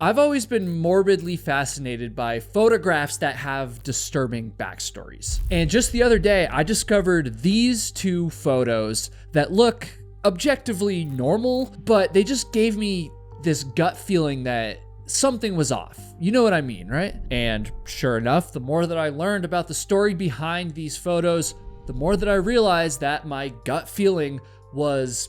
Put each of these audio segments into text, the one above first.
I've always been morbidly fascinated by photographs that have disturbing backstories. And just the other day, I discovered these two photos that look objectively normal, but they just gave me this gut feeling that something was off. You know what I mean, right? And sure enough, the more that I learned about the story behind these photos, the more that I realized that my gut feeling was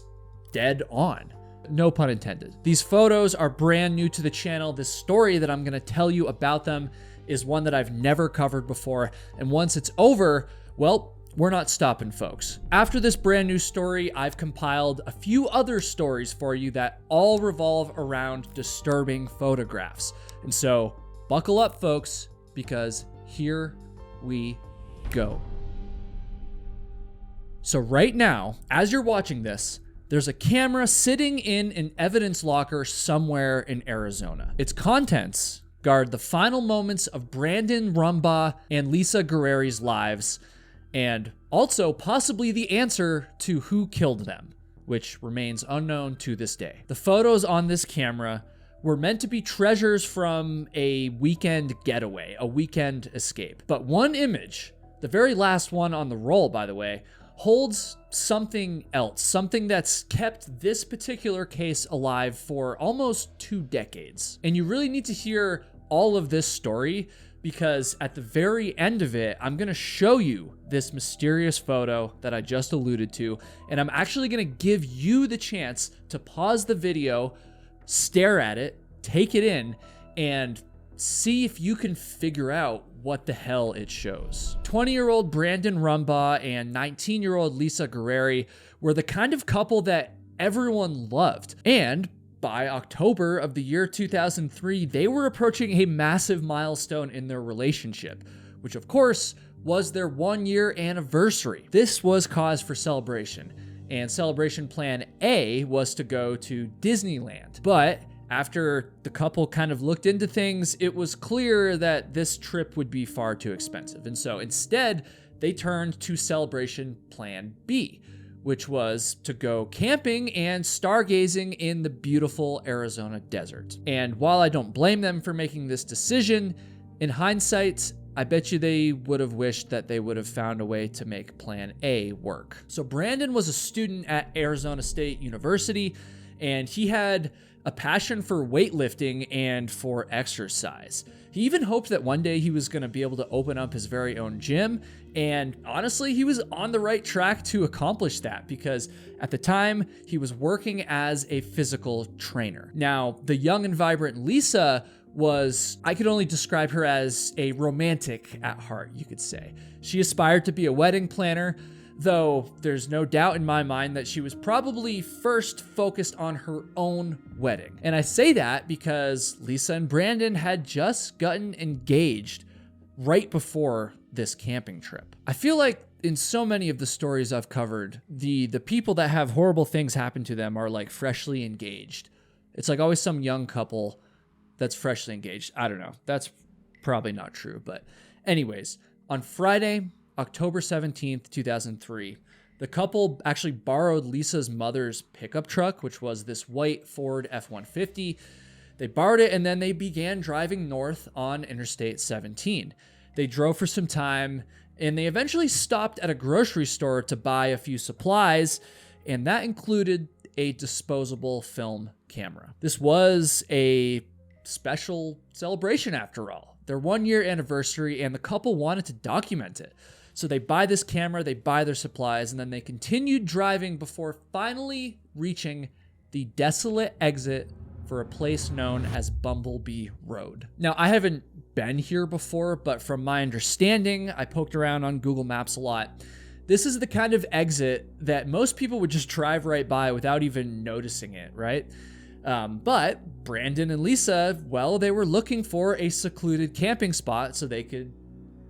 dead on. No pun intended. These photos are brand new to the channel. This story that I'm gonna tell you about them is one that I've never covered before. And once it's over, well, we're not stopping, folks. After this brand new story, I've compiled a few other stories for you that all revolve around disturbing photographs. And so buckle up, folks, because here we go. So right now, as you're watching this, there's a camera sitting in an evidence locker somewhere in Arizona. Its contents guard the final moments of Brandon Rumbaugh and Lisa Guerreri's lives, and also possibly the answer to who killed them, which remains unknown to this day. The photos on this camera were meant to be treasures from a weekend getaway, a weekend escape. But one image, the very last one on the roll, by the way, holds something else, something that's kept this particular case alive for almost 2 decades. And you really need to hear all of this story because at the very end of it, I'm gonna show you this mysterious photo that I just alluded to, and I'm actually gonna give you the chance to pause the video, stare at it, take it in, and see if you can figure out what the hell it shows. 20-year-old Brandon Rumbaugh and 19-year-old Lisa Guerreri were the kind of couple that everyone loved. And by October of the year 2003, they were approaching a massive milestone in their relationship, which of course was their 1-year anniversary. This was cause for celebration, and celebration plan A was to go to Disneyland. But after the couple kind of looked into things, it was clear that this trip would be far too expensive. And so instead, they turned to celebration plan B, which was to go camping and stargazing in the beautiful Arizona desert. And while I don't blame them for making this decision, in hindsight, I bet you they would have wished that they would have found a way to make plan A work. So Brandon was a student at Arizona State University, and he had a passion for weightlifting and for exercise. He even hoped that one day he was going to be able to open up his very own gym, and honestly, he was on the right track to accomplish that because at the time, he was working as a physical trainer. Now, the young and vibrant Lisa I could only describe her as a romantic at heart, you could say. She aspired to be a wedding planner, though there's no doubt in my mind that she was probably first focused on her own wedding. And I say that because Lisa and Brandon had just gotten engaged right before this camping trip. I feel like in so many of the stories I've covered, the people that have horrible things happen to them are like freshly engaged. It's like always some young couple that's freshly engaged. I don't know. That's probably not true. But anyways, on Friday, October 17th, 2003, the couple actually borrowed Lisa's mother's pickup truck, which was this white Ford F-150. They borrowed it and then they began driving north on Interstate 17. They drove for some time and they eventually stopped at a grocery store to buy a few supplies, and that included a disposable film camera. This was a special celebration after all. Their 1-year anniversary, and the couple wanted to document it. So they buy this camera, they buy their supplies, and then they continued driving before finally reaching the desolate exit for a place known as Bumblebee Road. Now, I haven't been here before, but from my understanding, I poked around on Google Maps a lot. This is the kind of exit that most people would just drive right by without even noticing it, right? But Brandon and Lisa, well, they were looking for a secluded camping spot so they could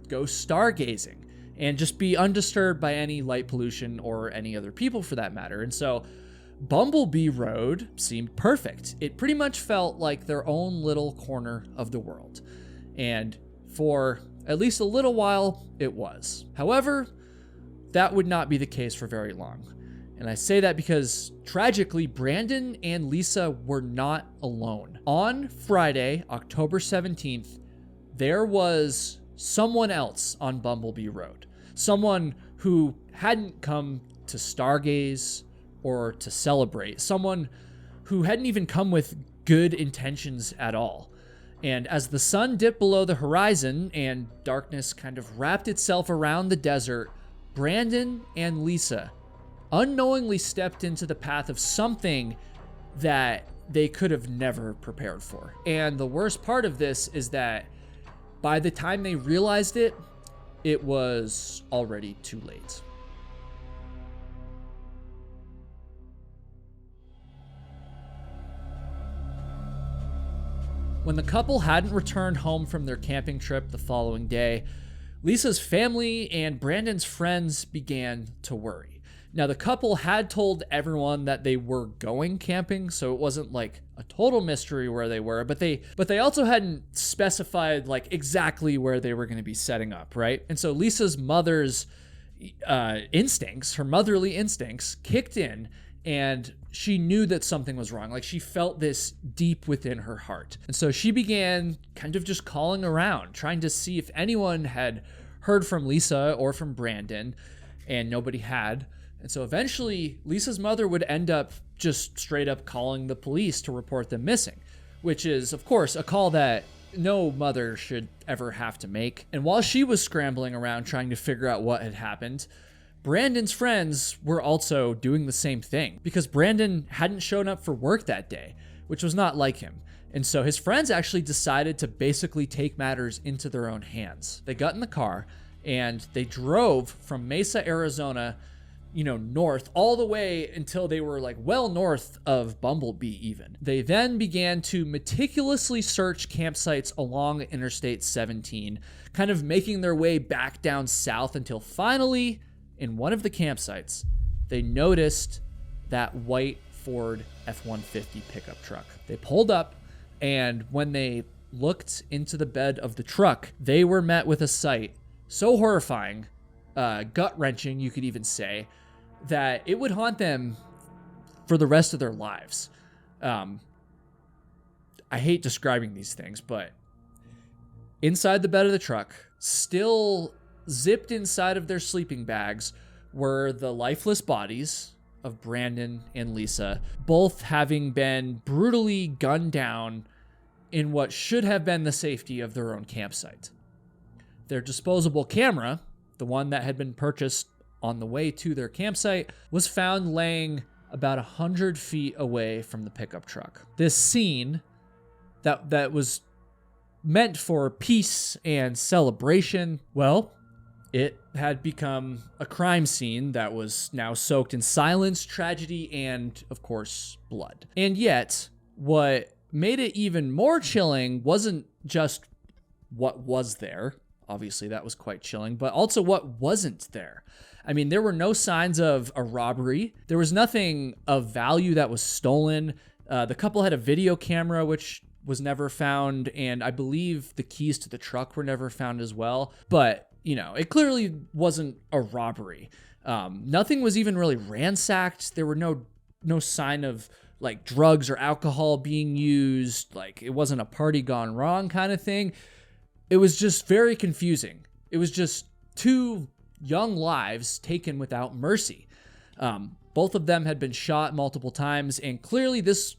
go stargazing and just be undisturbed by any light pollution or any other people for that matter. And so Bumblebee Road seemed perfect. It pretty much felt like their own little corner of the world. And for at least a little while, it was. However, that would not be the case for very long. And I say that because tragically, Brandon and Lisa were not alone. On Friday, October 17th, there was someone else on Bumblebee Road. Someone who hadn't come to stargaze or to celebrate. Someone who hadn't even come with good intentions at all. And as the sun dipped below the horizon and darkness kind of wrapped itself around the desert, Brandon and Lisa unknowingly stepped into the path of something that they could have never prepared for. And the worst part of this is that by the time they realized it, it was already too late. When the couple hadn't returned home from their camping trip the following day, Lisa's family and Brandon's friends began to worry. Now, the couple had told everyone that they were going camping, so it wasn't like a total mystery where they were, but they also hadn't specified like exactly where they were going to be setting up, right? And so Lisa's mother's instincts, her motherly instincts, kicked in, and she knew that something was wrong. Like, she felt this deep within her heart. And so she began kind of just calling around, trying to see if anyone had heard from Lisa or from Brandon, and nobody had. And so eventually, Lisa's mother would end up just straight up calling the police to report them missing, which is, of course, a call that no mother should ever have to make. And while she was scrambling around trying to figure out what had happened, Brandon's friends were also doing the same thing because Brandon hadn't shown up for work that day, which was not like him. And so his friends actually decided to basically take matters into their own hands. They got in the car and they drove from Mesa, Arizona, north all the way until they were like well north of Bumblebee even. They then began to meticulously search campsites along Interstate 17, kind of making their way back down south until finally, in one of the campsites, they noticed that white Ford F-150 pickup truck. They pulled up, and when they looked into the bed of the truck, they were met with a sight so horrifying, gut-wrenching, you could even say, that it would haunt them for the rest of their lives. I hate describing these things, but inside the bed of the truck, still zipped inside of their sleeping bags, were the lifeless bodies of Brandon and Lisa, both having been brutally gunned down in what should have been the safety of their own campsite. Their disposable camera, the one that had been purchased on the way to their campsite, was found laying about 100 feet away from the pickup truck. This scene that was meant for peace and celebration, well, it had become a crime scene that was now soaked in silence, tragedy, and, of course, blood. And yet, what made it even more chilling wasn't just what was there. Obviously, that was quite chilling, but also what wasn't there. I mean, there were no signs of a robbery. There was nothing of value that was stolen. The couple had a video camera, which was never found, and I believe the keys to the truck were never found as well. But, it clearly wasn't a robbery. Nothing was even really ransacked. There were no sign of like drugs or alcohol being used. Like, it wasn't a party gone wrong kind of thing. It was just very confusing. It was just two young lives taken without mercy. Both of them had been shot multiple times, and clearly this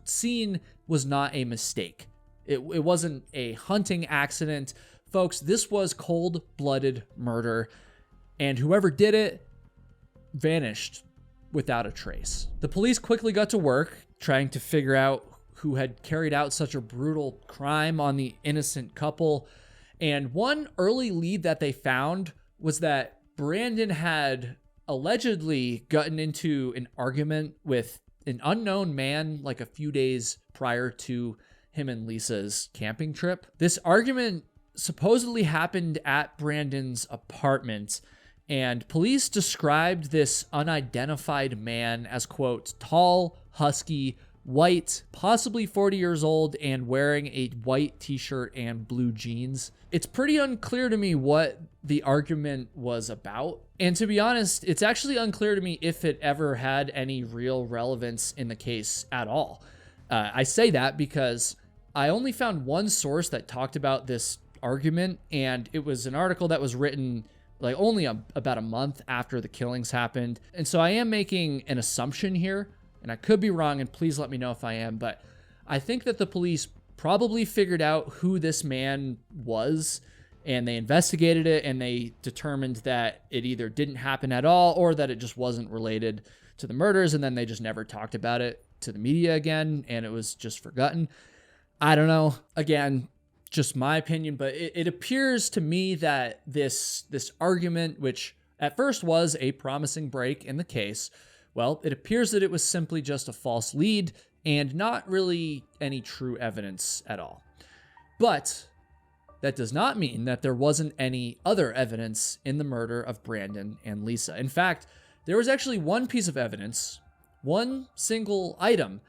scene was not a mistake. It wasn't a hunting accident. Folks, this was cold-blooded murder, and whoever did it vanished without a trace. The police quickly got to work trying to figure out who had carried out such a brutal crime on the innocent couple, and one early lead that they found was that Brandon had allegedly gotten into an argument with an unknown man like a few days prior to him and Lisa's camping trip. This argument supposedly happened at Brandon's apartment, and police described this unidentified man as, quote, tall, husky, white, possibly 40 years old, and wearing a white t-shirt and blue jeans. It's pretty unclear to me what the argument was about. And to be honest, it's actually unclear to me if it ever had any real relevance in the case at all. I say that because I only found one source that talked about this argument, and it was an article that was written like only about a month after the killings happened. And so I am making an assumption here, and I could be wrong, and please let me know if I am, but I think that the police probably figured out who this man was, and they investigated it, and they determined that it either didn't happen at all or that it just wasn't related to the murders, and then they just never talked about it to the media again, and it was just forgotten. I don't know. Again, just my opinion, but it appears to me that this argument, which at first was a promising break in the case, well, it appears that it was simply just a false lead and not really any true evidence at all. But that does not mean that there wasn't any other evidence in the murder of Brandon and Lisa. In fact, there was actually one piece of evidence, one single item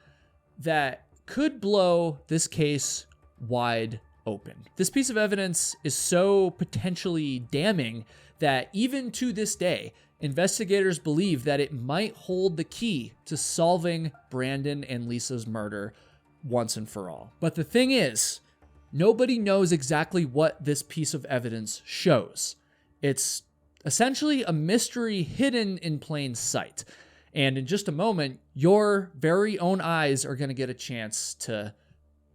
that could blow this case wide open. This piece of evidence is so potentially damning that even to this day, investigators believe that it might hold the key to solving Brandon and Lisa's murder once and for all. But the thing is, nobody knows exactly what this piece of evidence shows. It's essentially a mystery hidden in plain sight. And in just a moment, your very own eyes are going to get a chance to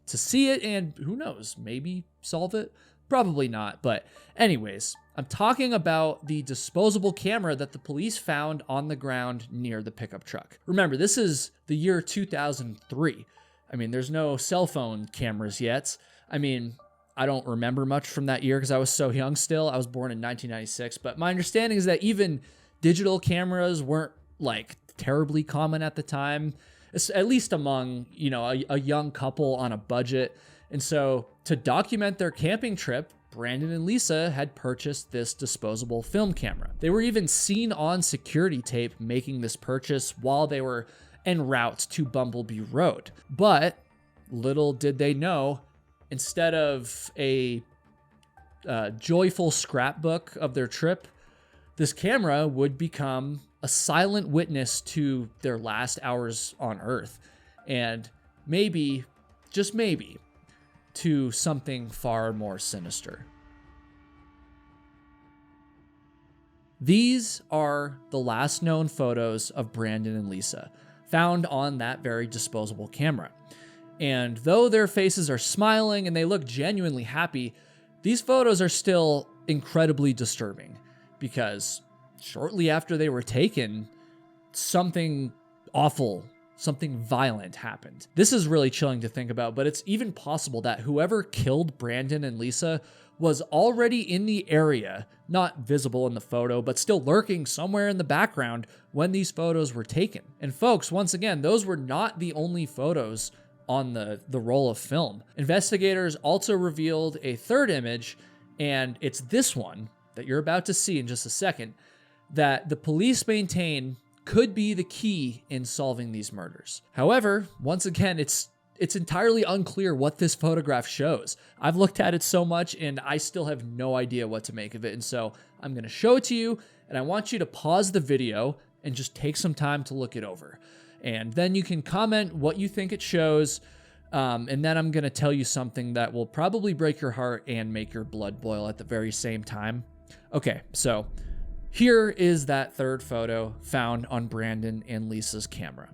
see it, and who knows, maybe solve it? Probably not. But anyways, I'm talking about the disposable camera that the police found on the ground near the pickup truck. Remember, this is the year 2003. I mean, there's no cell phone cameras yet. I mean, I don't remember much from that year because I was so young still. I was born in 1996, but my understanding is that even digital cameras weren't like terribly common at the time, at least among, you know, a young couple on a budget. And so to document their camping trip, Brandon and Lisa had purchased this disposable film camera. They were even seen on security tape making this purchase while they were en route to Bumblebee Road. But little did they know, instead of a joyful scrapbook of their trip, this camera would become a silent witness to their last hours on Earth, and maybe, just maybe, to something far more sinister. These are the last known photos of Brandon and Lisa, found on that very disposable camera. And though their faces are smiling and they look genuinely happy, these photos are still incredibly disturbing, because shortly after they were taken, something awful, something violent happened. This is really chilling to think about, but it's even possible that whoever killed Brandon and Lisa was already in the area, not visible in the photo, but still lurking somewhere in the background when these photos were taken. And folks, once again, those were not the only photos on the roll of film. Investigators also revealed a third image, and it's this one that you're about to see in just a second, that the police maintain could be the key in solving these murders. However, once again, it's entirely unclear what this photograph shows. I've looked at it so much and I still have no idea what to make of it. And so I'm going to show it to you, and I want you to pause the video and just take some time to look it over. And then you can comment what you think it shows. And then I'm going to tell you something that will probably break your heart and make your blood boil at the very same time. Okay, so here is that third photo found on Brandon and Lisa's camera.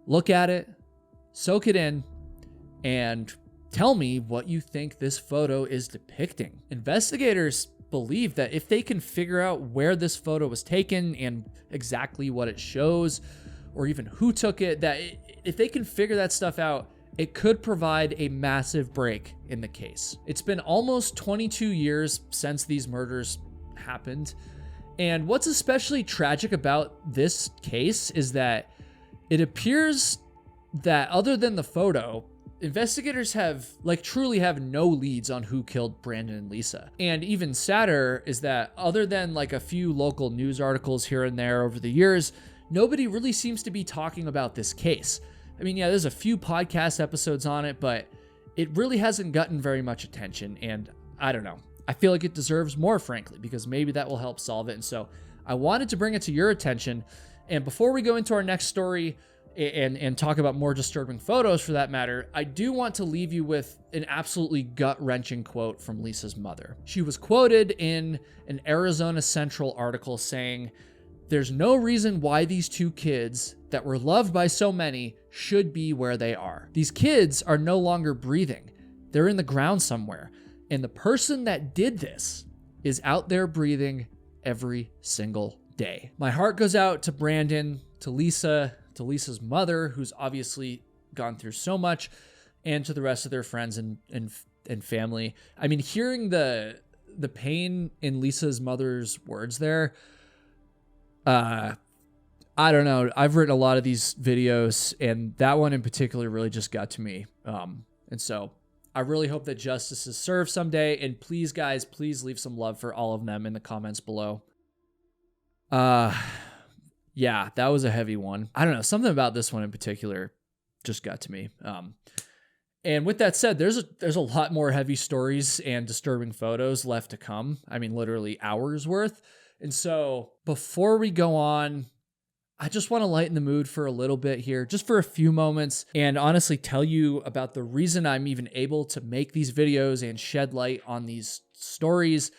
Look at it, soak it in, and tell me what you think this photo is depicting. Investigators believe that if they can figure out where this photo was taken and exactly what it shows, or even who took it, that if they can figure that stuff out, it could provide a massive break in the case. It's been almost 22 years since these murders happened. And what's especially tragic about this case is that it appears that other than the photo, investigators truly have no leads on who killed Brandon and Lisa. And even sadder is that other than a few local news articles here and there over the years, nobody really seems to be talking about this case. I mean, yeah, there's a few podcast episodes on it, but it really hasn't gotten very much attention. And I don't know. I feel like it deserves more, frankly, because maybe that will help solve it. And so I wanted to bring it to your attention. And before we go into our next story and talk about more disturbing photos for that matter, I do want to leave you with an absolutely gut-wrenching quote from Lisa's mother. She was quoted in an Arizona Central article saying, "There's no reason why these two kids that were loved by so many should be where they are. These kids are no longer breathing. They're in the ground somewhere. And the person that did this is out there breathing every single day." My heart goes out to Brandon, to Lisa, to Lisa's mother, who's obviously gone through so much, and to the rest of their friends and family. I mean, hearing the pain in Lisa's mother's words there, I don't know. I've written a lot of these videos, and that one in particular really just got to me. And so I really hope that justice is served someday. And please, guys, please leave some love for all of them in the comments below. Yeah, that was a heavy one. I don't know. Something about this one in particular just got to me. And with that said, there's a lot more heavy stories and disturbing photos left to come. I mean, literally hours worth. And so before we go on, I just want to lighten the mood for a little bit here, just for a few moments, and honestly tell you about the reason I'm even able to make these videos and shed light on these stories.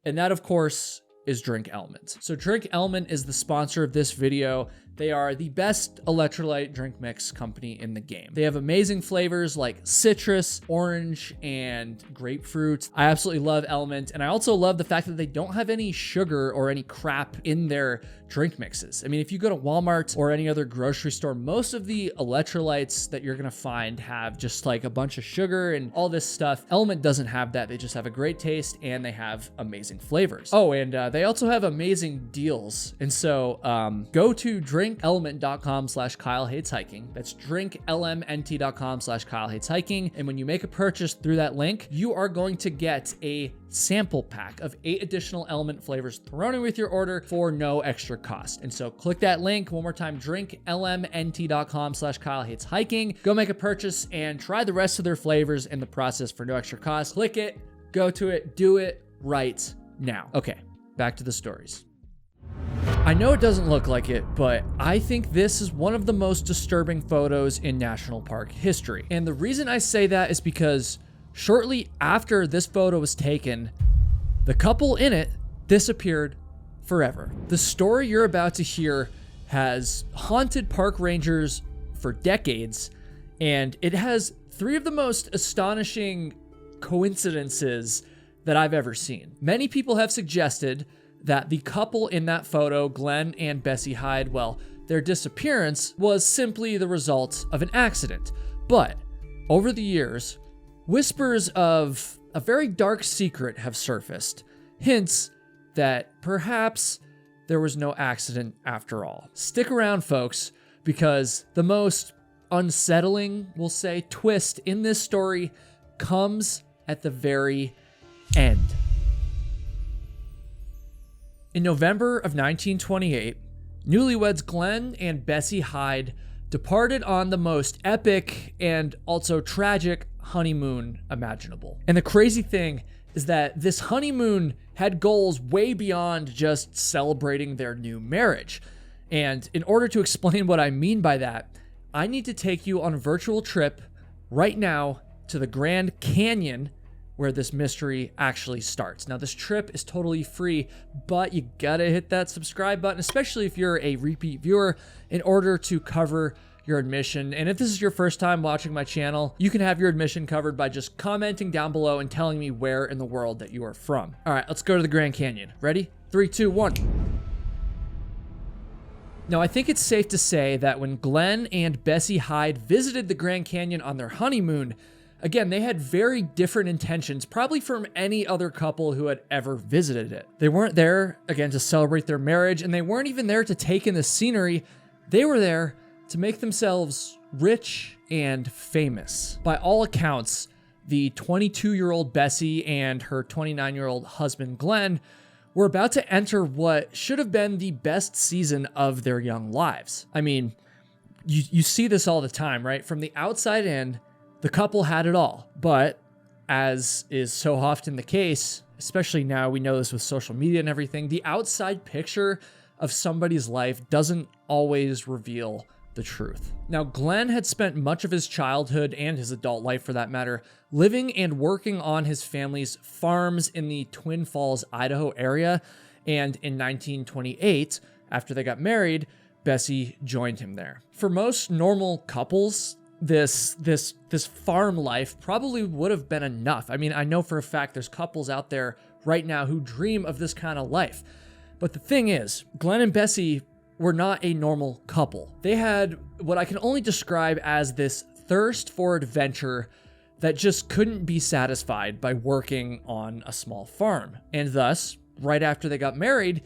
And that, of course, is Drink Element. So Drink Element is the sponsor of this video. They are the best electrolyte drink mix company in the game. They have amazing flavors like citrus, orange, and grapefruit. I absolutely love Element, and I also love the fact that they don't have any sugar or any crap in their drink mixes. I mean, if you go to Walmart or any other grocery store, most of the electrolytes that you're gonna find have just like a bunch of sugar and all this stuff. Element doesn't have that. They just have a great taste and they have amazing flavors. Oh, and they also have amazing deals. And so go to drinkelement.com/KyleHatesHiking. That's drinklmnt.com/KyleHatesHiking. And when you make a purchase through that link, you are going to get a sample pack of 8 additional Element flavors thrown in with your order for no extra cost. And so click that link one more time, drinklmnt.com/KyleHatesHiking. Go make a purchase and try the rest of their flavors in the process for no extra cost. Click it, go to it, do it right now. Okay, back to the stories. I know it doesn't look like it, but I think this is one of the most disturbing photos in national park history. And the reason I say that is because shortly after this photo was taken, the couple in it disappeared forever. The story you're about to hear has haunted park rangers for decades, and it has 3 of the most astonishing coincidences that I've ever seen. Many people have suggested that the couple in that photo, Glenn and Bessie Hyde, well, their disappearance was simply the result of an accident. But over the years, whispers of a very dark secret have surfaced, hints that perhaps there was no accident after all. Stick around, folks, because the most unsettling, we'll say, twist in this story comes at the very end. In November of 1928, newlyweds Glenn and Bessie Hyde departed on the most epic and also tragic honeymoon imaginable. And the crazy thing is that this honeymoon had goals way beyond just celebrating their new marriage. And in order to explain what I mean by that, I need to take you on a virtual trip right now to the Grand Canyon where this mystery actually starts. Now, this trip is totally free, but you gotta hit that subscribe button, especially if you're a repeat viewer, in order to cover your admission. And if this is your first time watching my channel, you can have your admission covered by just commenting down below and telling me where in the world that you are from. All right, let's go to the Grand Canyon. Ready? 3, 2, 1. Now, I think it's safe to say that when Glenn and Bessie Hyde visited the Grand Canyon on their honeymoon, again, they had very different intentions, probably from any other couple who had ever visited it. They weren't there, again, to celebrate their marriage, and they weren't even there to take in the scenery. They were there to make themselves rich and famous. By all accounts, the 22-year-old Bessie and her 29-year-old husband, Glenn, were about to enter what should have been the best season of their young lives. I mean, you see this all the time, right? From the outside in, the couple had it all. But as is so often the case, especially now, we know this with social media and everything, the outside picture of somebody's life doesn't always reveal the truth. Now, Glenn had spent much of his childhood and his adult life, for that matter, living and working on his family's farms in the Twin Falls, Idaho area. And in 1928, after they got married, Bessie joined him there. For most normal couples, this farm life probably would have been enough. I mean, I know for a fact there's couples out there right now who dream of this kind of life. But the thing is, Glenn and Bessie were not a normal couple. They had what I can only describe as this thirst for adventure that just couldn't be satisfied by working on a small farm. And thus, right after they got married,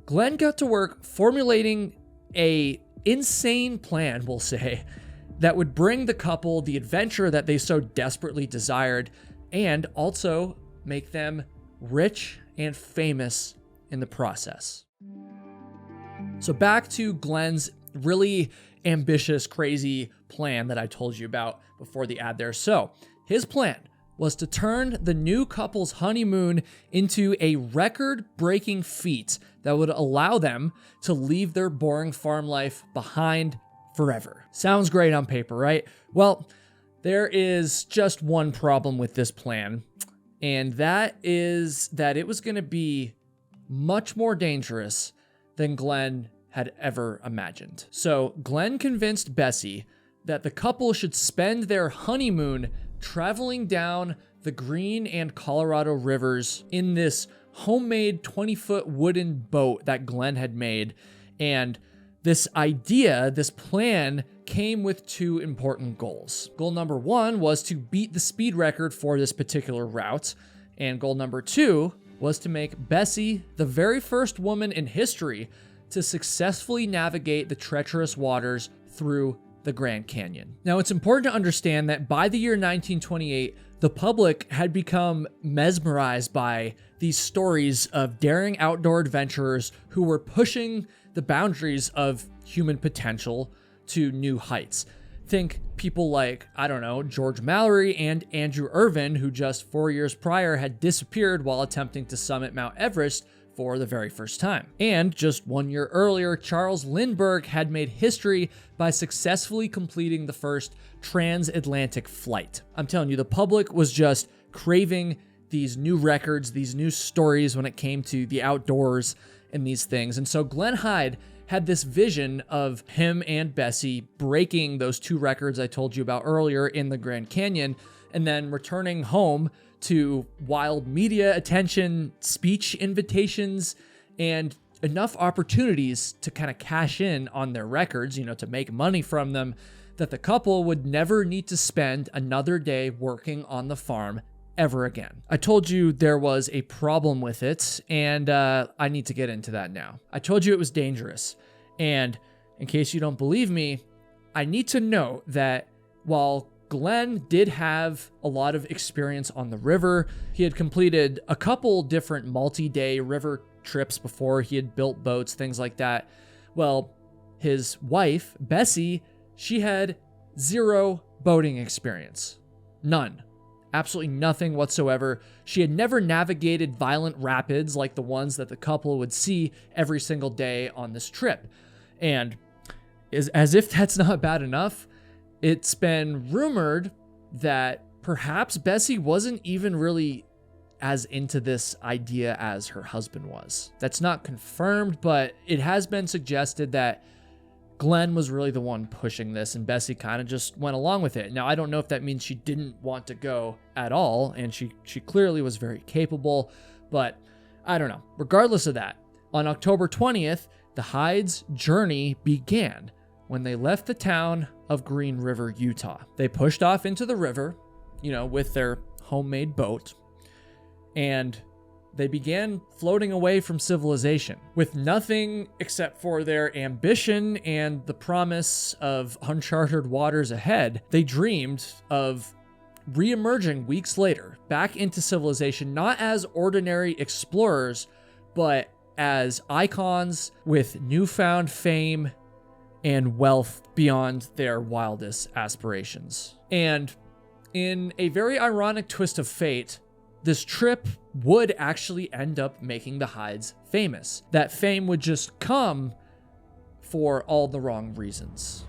Glenn got to work formulating a insane plan, we'll say, that would bring the couple the adventure that they so desperately desired, and also make them rich and famous in the process. So back to Glenn's really ambitious, crazy plan that I told you about before the ad there. So his plan was to turn the new couple's honeymoon into a record-breaking feat that would allow them to leave their boring farm life behind forever. Sounds great on paper, right? Well, there is just one problem with this plan, and that is that it was going to be much more dangerous than Glenn had ever imagined. So Glenn convinced Bessie that the couple should spend their honeymoon traveling down the Green and Colorado rivers in this homemade 20-foot wooden boat that Glenn had made. And this idea, this plan, came with two important goals. Goal number one was to beat the speed record for this particular route. And goal number two was to make Bessie the very first woman in history to successfully navigate the treacherous waters through the Grand Canyon. Now, it's important to understand that by the year 1928, the public had become mesmerized by these stories of daring outdoor adventurers who were pushing the boundaries of human potential to new heights. Think people like, I don't know, George Mallory and Andrew Irvine, who just 4 years prior had disappeared while attempting to summit Mount Everest for the very first time. And just 1 year earlier, Charles Lindbergh had made history by successfully completing the first transatlantic flight. I'm telling you, the public was just craving these new records, these new stories when it came to the outdoors and these things. And so Glenn Hyde had this vision of him and Bessie breaking those two records I told you about earlier in the Grand Canyon, and then returning home to wild media attention, speech invitations, and enough opportunities to kind of cash in on their records, to make money from them, that the couple would never need to spend another day working on the farm ever again. I told you there was a problem with it, and I need to get into that now. I told you it was dangerous, and in case you don't believe me, I need to note that while Glenn did have a lot of experience on the river, he had completed a couple different multi-day river trips before. He had built boats, things like that. Well, his wife, Bessie, she had zero boating experience. None. Absolutely nothing whatsoever. She had never navigated violent rapids like the ones that the couple would see every single day on this trip. And as if that's not bad enough, it's been rumored that perhaps Bessie wasn't even really as into this idea as her husband was. That's not confirmed, but it has been suggested that Glenn was really the one pushing this, and Bessie kind of just went along with it. Now, I don't know if that means she didn't want to go at all, and she clearly was very capable, but I don't know. Regardless of that, on October 20th, the Hydes' journey began when they left the town of Green River, Utah. They pushed off into the river, with their homemade boat, and they began floating away from civilization with nothing except for their ambition and the promise of uncharted waters ahead. They dreamed of re-emerging weeks later back into civilization, not as ordinary explorers, but as icons with newfound fame and wealth beyond their wildest aspirations. And in a very ironic twist of fate, this trip would actually end up making the Hydes famous. That fame would just come for all the wrong reasons.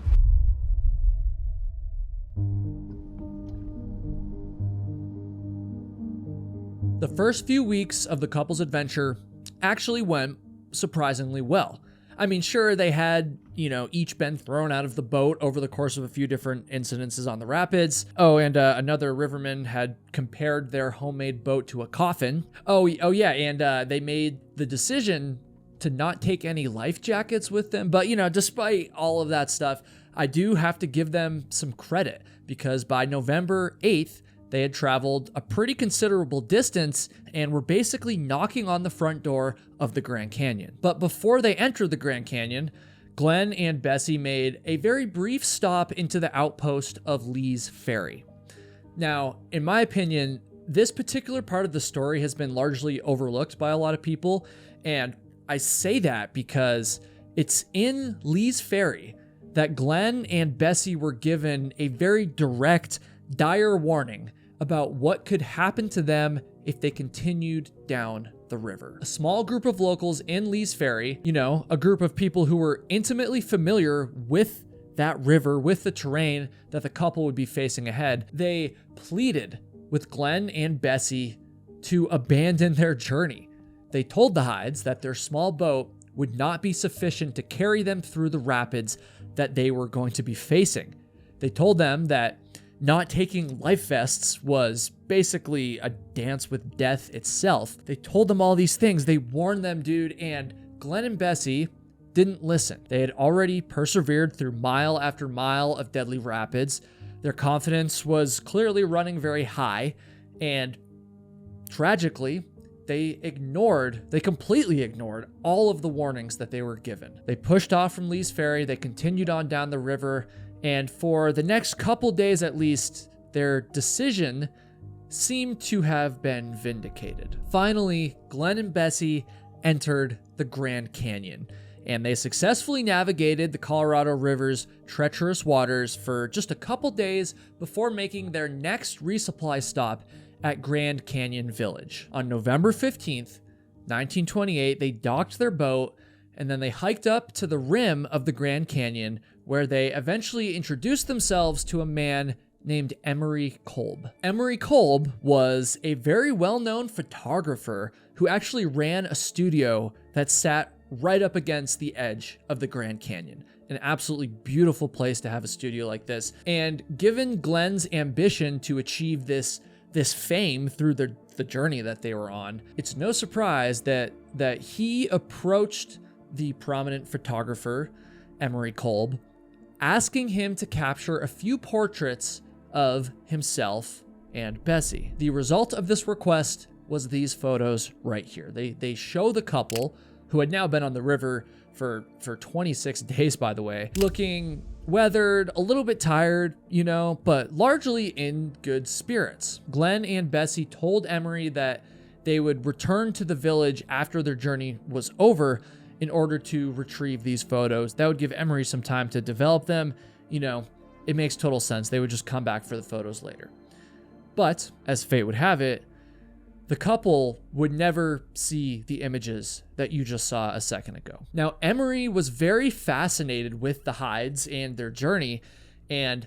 The first few weeks of the couple's adventure actually went surprisingly well. I mean, sure, they had, each been thrown out of the boat over the course of a few different incidences on the rapids. Oh, and another riverman had compared their homemade boat to a coffin. Oh yeah, and they made the decision to not take any life jackets with them. But, despite all of that stuff, I do have to give them some credit, because by November 8th, they had traveled a pretty considerable distance and were basically knocking on the front door of the Grand Canyon. But before they entered the Grand Canyon, Glenn and Bessie made a very brief stop into the outpost of Lee's Ferry. Now, in my opinion, this particular part of the story has been largely overlooked by a lot of people, and I say that because it's in Lee's Ferry that Glenn and Bessie were given a very direct, dire warning about what could happen to them if they continued down the river. A small group of locals in Lee's Ferry, a group of people who were intimately familiar with that river, with the terrain that the couple would be facing ahead, they pleaded with Glenn and Bessie to abandon their journey. They told the Hydes that their small boat would not be sufficient to carry them through the rapids that they were going to be facing. They told them that not taking life vests was basically a dance with death itself. They told them all these things. They warned them, dude, and Glenn and Bessie didn't listen. They had already persevered through mile after mile of deadly rapids. Their confidence was clearly running very high, and tragically, they completely ignored all of the warnings that they were given. They pushed off from Lee's Ferry, they continued on down the river, and for the next couple days at least, their decision seemed to have been vindicated. Finally, Glenn and Bessie entered the Grand Canyon, and they successfully navigated the Colorado River's treacherous waters for just a couple days before making their next resupply stop at Grand Canyon Village. On November 15th, 1928, they docked their boat, and then they hiked up to the rim of the Grand Canyon, where they eventually introduced themselves to a man named Emery Kolb. Emery Kolb was a very well-known photographer who actually ran a studio that sat right up against the edge of the Grand Canyon. An absolutely beautiful place to have a studio like this. And given Glenn's ambition to achieve this fame through the journey that they were on, it's no surprise that he approached the prominent photographer, Emery Kolb, asking him to capture a few portraits of himself and Bessie. The result of this request was these photos right here. They show the couple, who had now been on the river for 26 days, by the way, looking weathered, a little bit tired, but largely in good spirits. Glenn and Bessie told Emery that they would return to the village after their journey was over in order to retrieve these photos. That would give Emery some time to develop them. It makes total sense. They would just come back for the photos later. But, as fate would have it, the couple would never see the images that you just saw a second ago. Now, Emery was very fascinated with the Hydes and their journey, and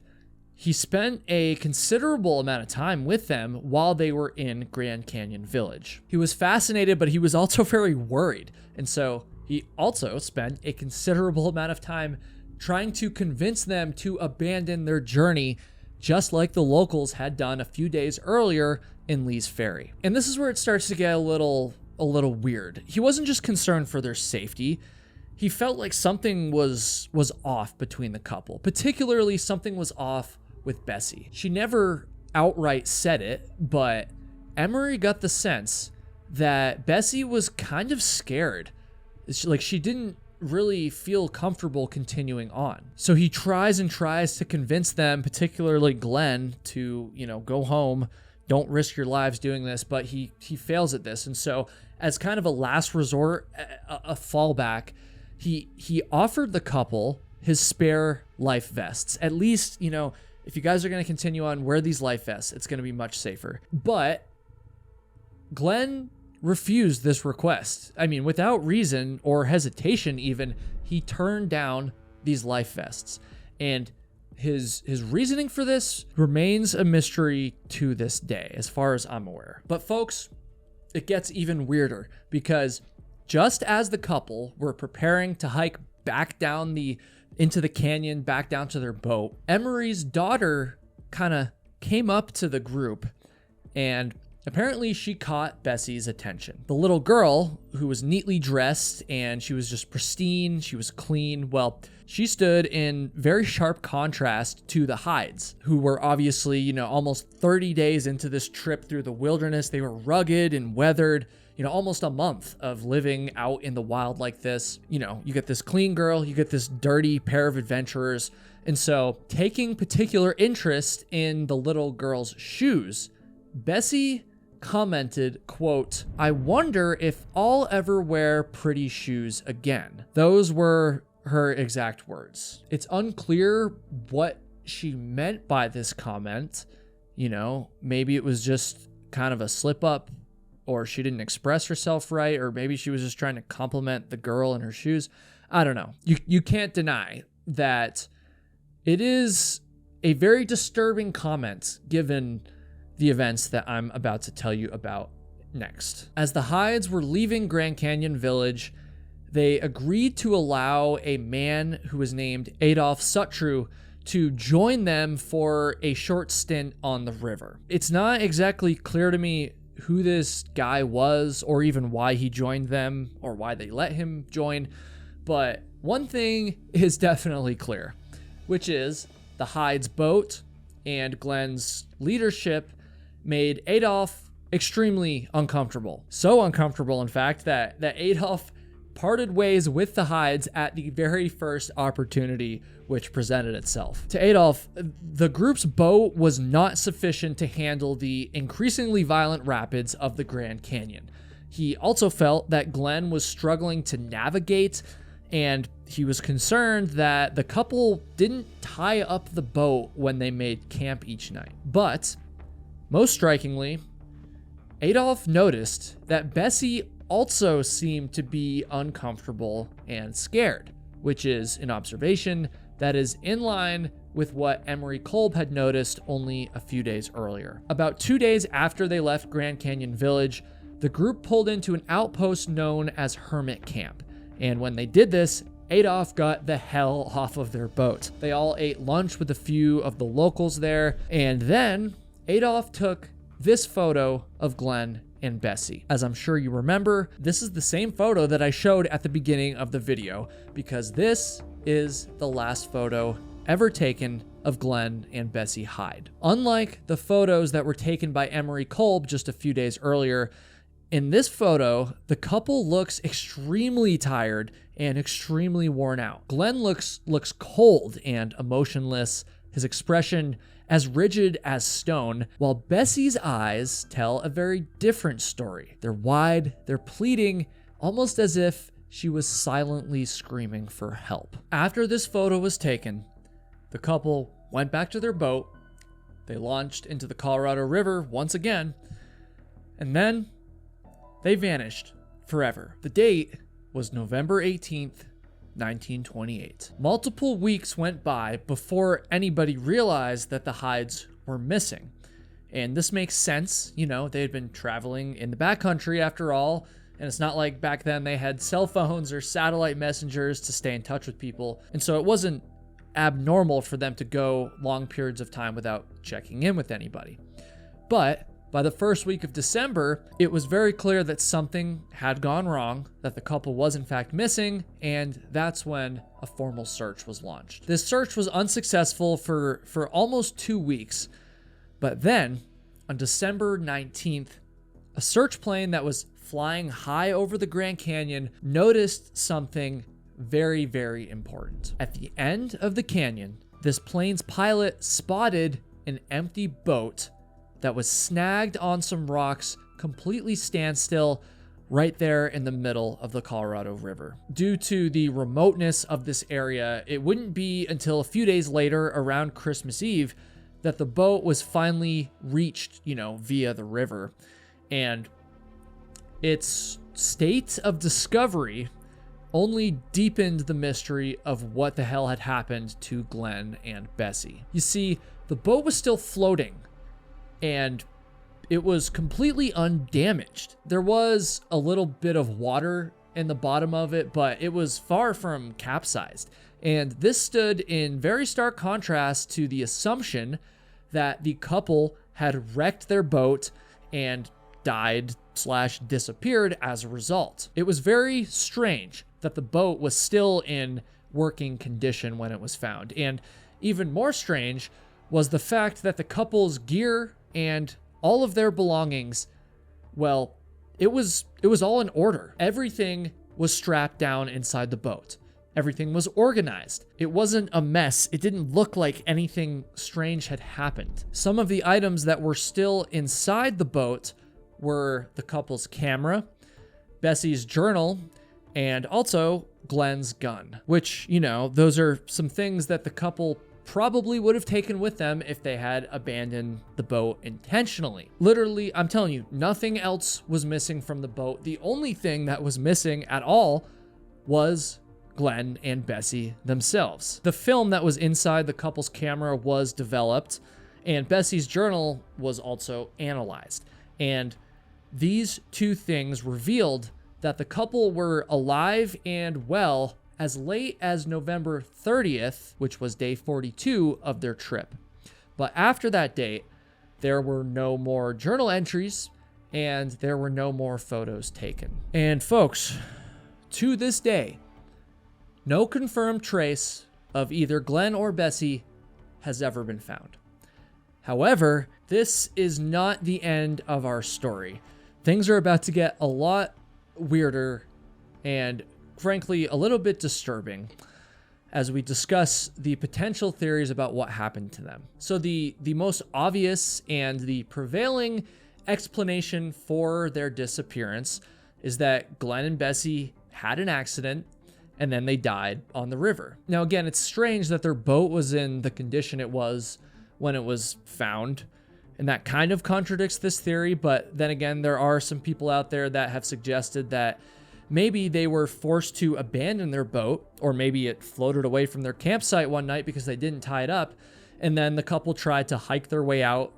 he spent a considerable amount of time with them while they were in Grand Canyon Village. He was fascinated, but he was also very worried, and so he also spent a considerable amount of time trying to convince them to abandon their journey, just like the locals had done a few days earlier in Lee's Ferry. And this is where it starts to get a little weird. He wasn't just concerned for their safety. He felt like something was off between the couple. Particularly, something was off with Bessie. She never outright said it, but Emery got the sense that Bessie was kind of scared. She didn't really feel comfortable continuing on. So he tries to convince them, particularly Glenn, to, go home. Don't risk your lives doing this, but he fails at this. And so as kind of a last resort, a fallback, he offered the couple his spare life vests. At least, you know, if you guys are going to continue on, wear these life vests. It's going to be much safer. But Glenn refused this request. I mean, without reason or hesitation even, he turned down these life vests. And his reasoning for this remains a mystery to this day, as far as I'm aware. But folks, it gets even weirder, because just as the couple were preparing to hike back down into the canyon, back down to their boat, Emery's daughter kind of came up to the group, and apparently she caught Bessie's attention. The little girl, who was neatly dressed and she was just pristine, she was clean, well, she stood in very sharp contrast to the Hydes, who were obviously, you know, almost 30 days into this trip through the wilderness. They were rugged and weathered, you know, almost a month of living out in the wild like this. You know, you get this clean girl, you get this dirty pair of adventurers. And so, taking particular interest in the little girl's shoes, Bessie commented, quote, "I wonder if I'll ever wear pretty shoes again." Those were her exact words. It's unclear what she meant by this comment. You know, maybe it was just kind of a slip up, or she didn't express herself right, or maybe she was just trying to compliment the girl in her shoes. I don't know. You can't deny that it is a very disturbing comment given the events that I'm about to tell you about next. As the Hydes were leaving Grand Canyon Village, they agreed to allow a man who was named Adolph Suttrue to join them for a short stint on the river. It's not exactly clear to me who this guy was, or even why he joined them, or why they let him join, but one thing is definitely clear, which is the Hyde's boat and Glenn's leadership made Adolph extremely uncomfortable. So uncomfortable, in fact, that Adolph parted ways with the Hydes at the very first opportunity which presented itself. To Adolph, the group's boat was not sufficient to handle the increasingly violent rapids of the Grand Canyon. He also felt that Glenn was struggling to navigate, and he was concerned that the couple didn't tie up the boat when they made camp each night. But most strikingly, Adolph noticed that Bessie also seemed to be uncomfortable and scared, which is an observation that is in line with what Emery Kolb had noticed only a few days earlier. About 2 days after they left Grand Canyon Village, the group pulled into an outpost known as Hermit Camp. And when they did this, Adolph got the hell off of their boat. They all ate lunch with a few of the locals there, and then Adolph took this photo of Glenn and Bessie. As I'm sure you remember, this is the same photo that I showed at the beginning of the video, because this is the last photo ever taken of Glenn and Bessie Hyde. Unlike the photos that were taken by Emery Kolb just a few days earlier, in this photo, the couple looks extremely tired and extremely worn out. Glenn looks cold and emotionless, his expression as rigid as stone, while Bessie's eyes tell a very different story. They're wide, they're pleading, almost as if she was silently screaming for help. After this photo was taken, the couple went back to their boat, they launched into the Colorado River once again, and then they vanished forever. The date was November 18th, 1928. Multiple weeks went by before anybody realized that the Hydes were missing. And this makes sense. You know, they had been traveling in the backcountry after all, and it's not like back then they had cell phones or satellite messengers to stay in touch with people. And so it wasn't abnormal for them to go long periods of time without checking in with anybody. But by the first week of December, it was very clear that something had gone wrong, that the couple was in fact missing, and that's when a formal search was launched. This search was unsuccessful for almost 2 weeks, but then, on December 19th, a search plane that was flying high over the Grand Canyon noticed something very, very important. At the end of the canyon, this plane's pilot spotted an empty boat that was snagged on some rocks, completely standstill, right there in the middle of the Colorado River. Due to the remoteness of this area, it wouldn't be until a few days later, around Christmas Eve, that the boat was finally reached, via the river. And its state of discovery only deepened the mystery of what the hell had happened to Glenn and Bessie. You see, the boat was still floating, and it was completely undamaged. There was a little bit of water in the bottom of it, but it was far from capsized. And this stood in very stark contrast to the assumption that the couple had wrecked their boat and died/disappeared as a result. It was very strange that the boat was still in working condition when it was found. And even more strange was the fact that the couple's gear and all of their belongings, well, it was all in order. Everything was strapped down inside the boat. Everything was organized. It wasn't a mess. It didn't look like anything strange had happened. Some of the items that were still inside the boat were the couple's camera, Bessie's journal, and also Glenn's gun, which, those are some things that the couple probably would have taken with them if they had abandoned the boat intentionally. Literally, I'm telling you, nothing else was missing from the boat. The only thing that was missing at all was Glenn and Bessie themselves. The film that was inside the couple's camera was developed, and Bessie's journal was also analyzed. And these two things revealed that the couple were alive and well as late as November 30th, which was day 42 of their trip. But after that date, there were no more journal entries and there were no more photos taken. And folks, to this day, no confirmed trace of either Glenn or Bessie has ever been found. However, this is not the end of our story. Things are about to get a lot weirder and frankly a little bit disturbing as we discuss the potential theories about what happened to them. So the most obvious and the prevailing explanation for their disappearance is that Glenn and Bessie had an accident and then they died on the river. Now again, it's strange that their boat was in the condition it was when it was found, and that kind of contradicts this theory. But then again, there are some people out there that have suggested that maybe they were forced to abandon their boat, or maybe it floated away from their campsite one night because they didn't tie it up, and then the couple tried to hike their way out,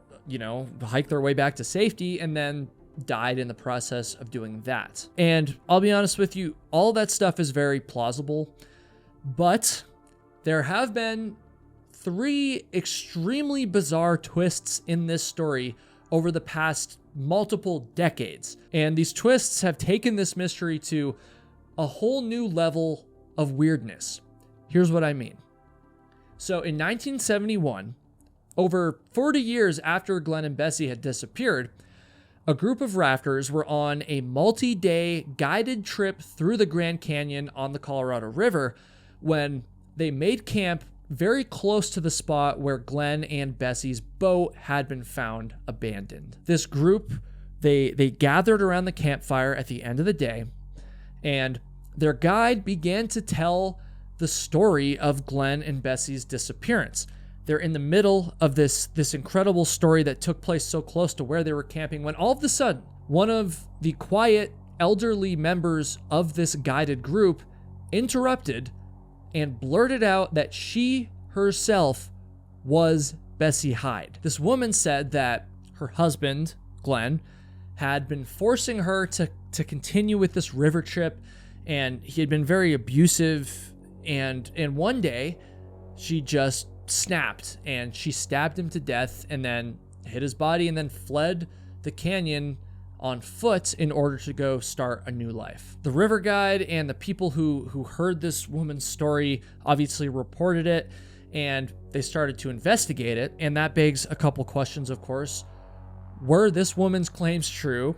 hike their way back to safety, and then died in the process of doing that. And I'll be honest with you, all that stuff is very plausible, but there have been 3 extremely bizarre twists in this story over the past multiple decades. And these twists have taken this mystery to a whole new level of weirdness. Here's what I mean. So in 1971, over 40 years after Glenn and Bessie had disappeared, a group of rafters were on a multi-day guided trip through the Grand Canyon on the Colorado River when they made camp very close to the spot where Glenn and Bessie's boat had been found abandoned. This group, they gathered around the campfire at the end of the day, and their guide began to tell the story of Glenn and Bessie's disappearance. They're in the middle of this incredible story that took place so close to where they were camping when all of a sudden, one of the quiet, elderly members of this guided group interrupted and blurted out that she herself was Bessie Hyde. This woman said that her husband, Glenn, had been forcing her to continue with this river trip, and he had been very abusive, and one day she just snapped and she stabbed him to death and then hid his body and then fled the canyon on foot in order to go start a new life. The river guide and the people who heard this woman's story obviously reported it, and they started to investigate it. And that begs a couple questions, of course. Were this woman's claims true?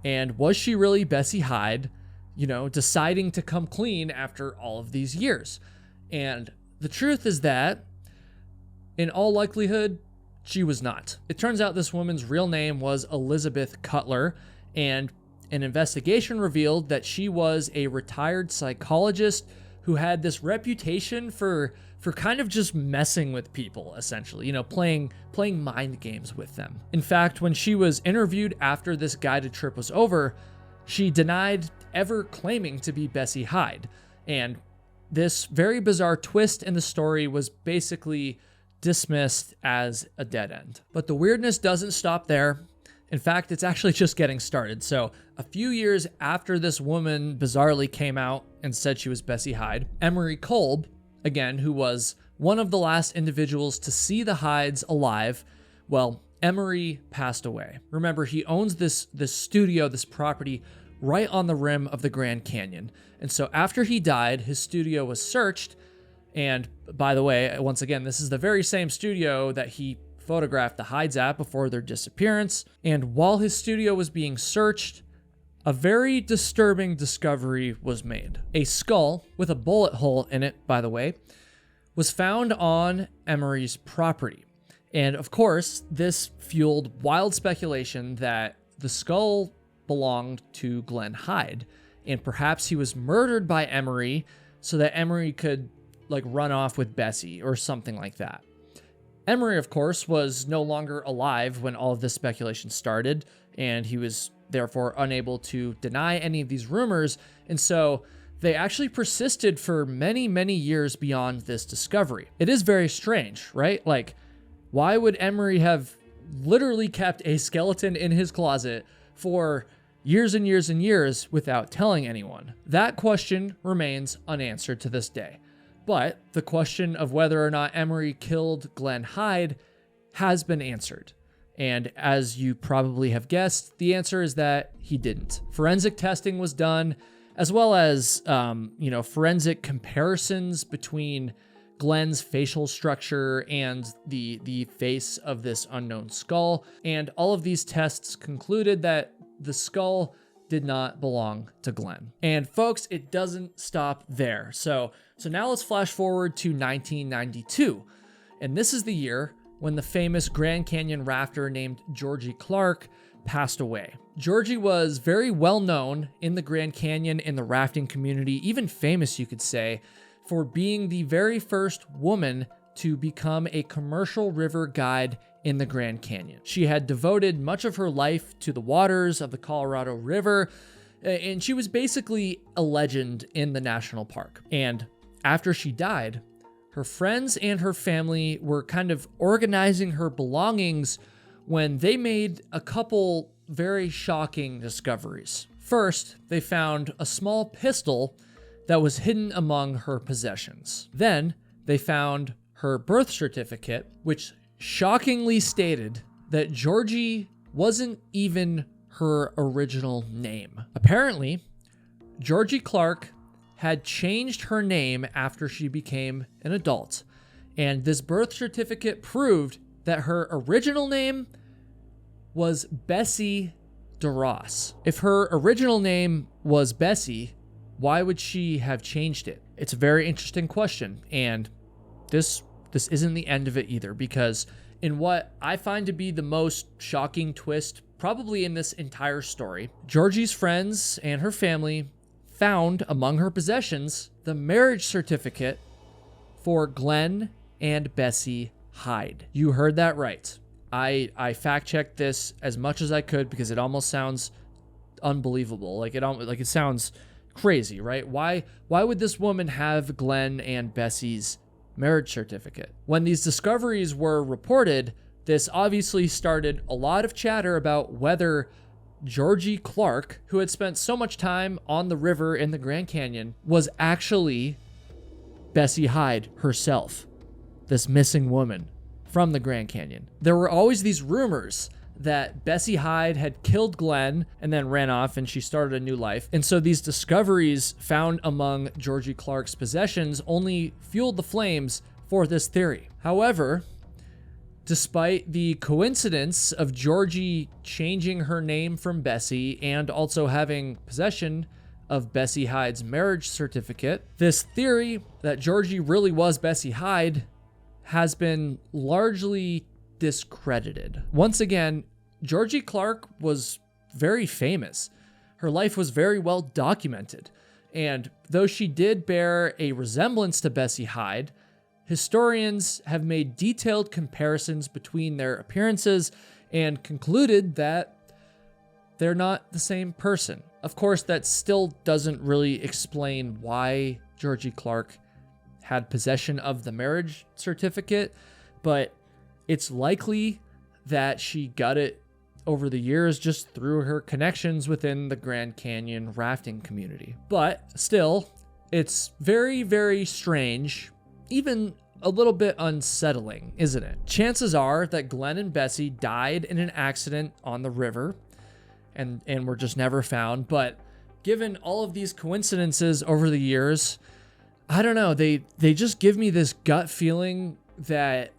And was she really Bessie Hyde, deciding to come clean after all of these years? And the truth is that, in all likelihood, she was not. It turns out this woman's real name was Elizabeth Cutler, and An investigation revealed that she was a retired psychologist who had this reputation for kind of just messing with people, essentially, playing mind games with them. In fact, when she was interviewed after this guided trip was over, she denied ever claiming to be Bessie Hyde. And this very bizarre twist in the story was basically dismissed as a dead end. But the weirdness doesn't stop there. In fact, it's actually just getting started. So a few years after this woman bizarrely came out and said she was Bessie Hyde, Emery Kolb, again, who was one of the last individuals to see the Hydes alive, well, Emery passed away. Remember, he owns this studio, this property right on the rim of the Grand Canyon. And so after he died, his studio was searched. And by the way, once again, this is the very same studio that he photographed the Hydes at before their disappearance. And while his studio was being searched, a very disturbing discovery was made. A skull with a bullet hole in it, by the way, was found on Emery's property. And of course, this fueled wild speculation that the skull belonged to Glenn Hyde, and perhaps he was murdered by Emery so that Emery could run off with Bessie or something like that. Emery, of course, was no longer alive when all of this speculation started, and he was therefore unable to deny any of these rumors. And so they actually persisted for many, many years beyond this discovery. It is very strange, right? Why would Emery have literally kept a skeleton in his closet for years and years and years without telling anyone? That question remains unanswered to this day. But the question of whether or not Emery killed Glenn Hyde has been answered. And as you probably have guessed, the answer is that he didn't. Forensic testing was done, as well as, forensic comparisons between Glenn's facial structure and the face of this unknown skull. And all of these tests concluded that the skull did not belong to Glenn. And folks, it doesn't stop there. So now let's flash forward to 1992. And this is the year when the famous Grand Canyon rafter named Georgie Clark passed away. Georgie was very well known in the Grand Canyon, in the rafting community, even famous, you could say, for being the very first woman to become a commercial river guide in the Grand Canyon. She had devoted much of her life to the waters of the Colorado River, and she was basically a legend in the national park. And after she died, her friends and her family were kind of organizing her belongings when they made a couple very shocking discoveries. First, they found a small pistol that was hidden among her possessions. Then, they found her birth certificate, which shockingly stated that Georgie wasn't even her original name. Apparently, Georgie Clark had changed her name after she became an adult, and this birth certificate proved that her original name was Bessie DeRoss. If her original name was Bessie, why would she have changed it? It's a very interesting question, and this isn't the end of it either, because in what I find to be the most shocking twist probably in this entire story, Georgie's friends and her family found among her possessions the marriage certificate for Glenn and Bessie Hyde. You heard that right. I fact-checked this as much as I could because it almost sounds unbelievable. It sounds crazy, right? Why would this woman have Glenn and Bessie's marriage certificate? When these discoveries were reported, this obviously started a lot of chatter about whether Georgie Clark, who had spent so much time on the river in the Grand Canyon, was actually Bessie Hyde herself, this missing woman from the Grand Canyon. There were always these rumors that Bessie Hyde had killed Glenn and then ran off and she started a new life. And so these discoveries found among Georgie Clark's possessions only fueled the flames for this theory. However, despite the coincidence of Georgie changing her name from Bessie and also having possession of Bessie Hyde's marriage certificate, this theory that Georgie really was Bessie Hyde has been largely discredited. Once again, Georgie Clark was very famous. her life was very well documented. And though she did bear a resemblance to Bessie Hyde, historians have made detailed comparisons between their appearances and concluded that they're not the same person. Of course, that still doesn't really explain why Georgie Clark had possession of the marriage certificate, but it's likely that she got it over the years just through her connections within the Grand Canyon rafting community. But still, it's very, very strange, even a little bit unsettling, isn't it? Chances are that Glenn and Bessie died in an accident on the river and were just never found. But given all of these coincidences over the years, I don't know, they just give me this gut feeling that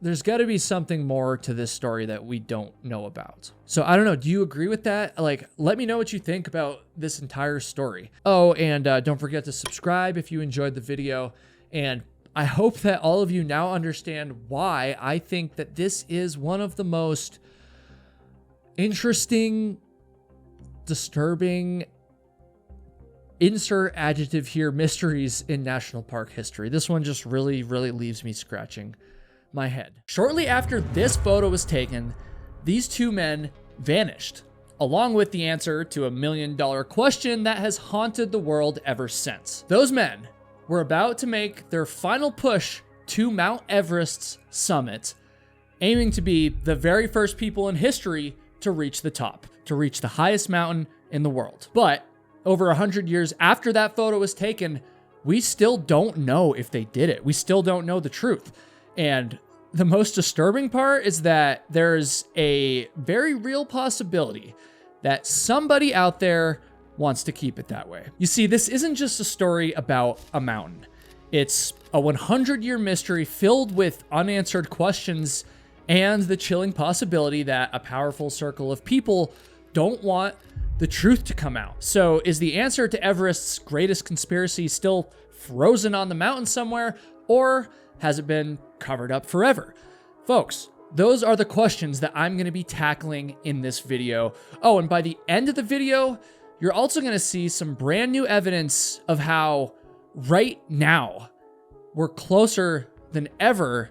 there's got to be something more to this story that we don't know about. So I don't know, do you agree with that? Like, let me know what you think about this entire story. Oh, and don't forget to subscribe if you enjoyed the video. And I hope that all of you now understand why I think that this is one of the most interesting, disturbing, insert adjective here, mysteries in national park history. This one just really, really leaves me scratching my head. Shortly after this photo was taken, these two men vanished, along with the answer to $1 million question that has haunted the world ever since. Those men were about to make their final push to Mount Everest's summit, aiming to be the very first people in history to reach the top, to reach the highest mountain in the world. But over 100 years after that photo was taken, we still don't know if they did it. We still don't know the truth. And the most disturbing part is that there's a very real possibility that somebody out there wants to keep it that way. You see, this isn't just a story about a mountain. It's a 100-year mystery filled with unanswered questions and the chilling possibility that a powerful circle of people don't want the truth to come out. So is the answer to Everest's greatest conspiracy still frozen on the mountain somewhere, or has it been covered up forever? Folks, those are the questions that I'm going to be tackling in this video. Oh, and by the end of the video, you're also going to see some brand new evidence of how right now we're closer than ever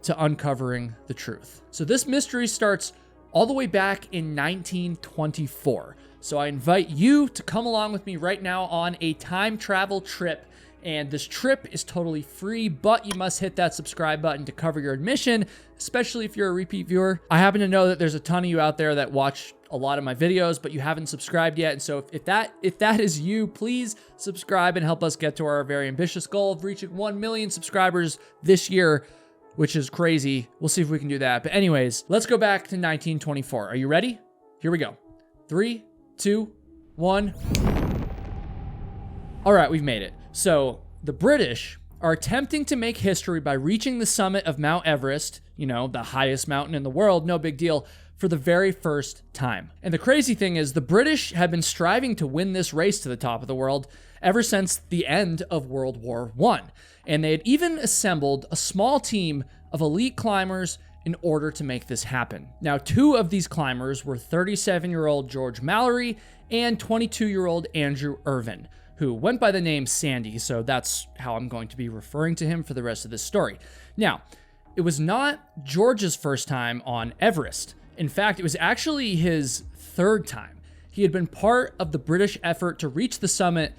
to uncovering the truth. So this mystery starts all the way back in 1924. So I invite you to come along with me right now on a time travel trip. And this trip is totally free, but you must hit that subscribe button to cover your admission, especially if you're a repeat viewer. I happen to know that there's a ton of you out there that watch a lot of my videos, but you haven't subscribed yet. And so if that is you, please subscribe and help us get to our very ambitious goal of reaching 1 million subscribers this year, which is crazy. We'll see if we can do that. But anyways, let's go back to 1924. Are you ready? Here we go. 3, 2, 1. All right, we've made it. So the British are attempting to make history by reaching the summit of Mount Everest, you know, the highest mountain in the world, no big deal, for the very first time. And the crazy thing is the British have been striving to win this race to the top of the world ever since the end of World War I. And they had even assembled a small team of elite climbers in order to make this happen. Now, two of these climbers were 37-year-old George Mallory and 22-year-old Andrew Irvine, who went by the name Sandy, so that's how I'm going to be referring to him for the rest of this story. Now, it was not George's first time on Everest. In fact, it was actually his third time. He had been part of the British effort to reach the summit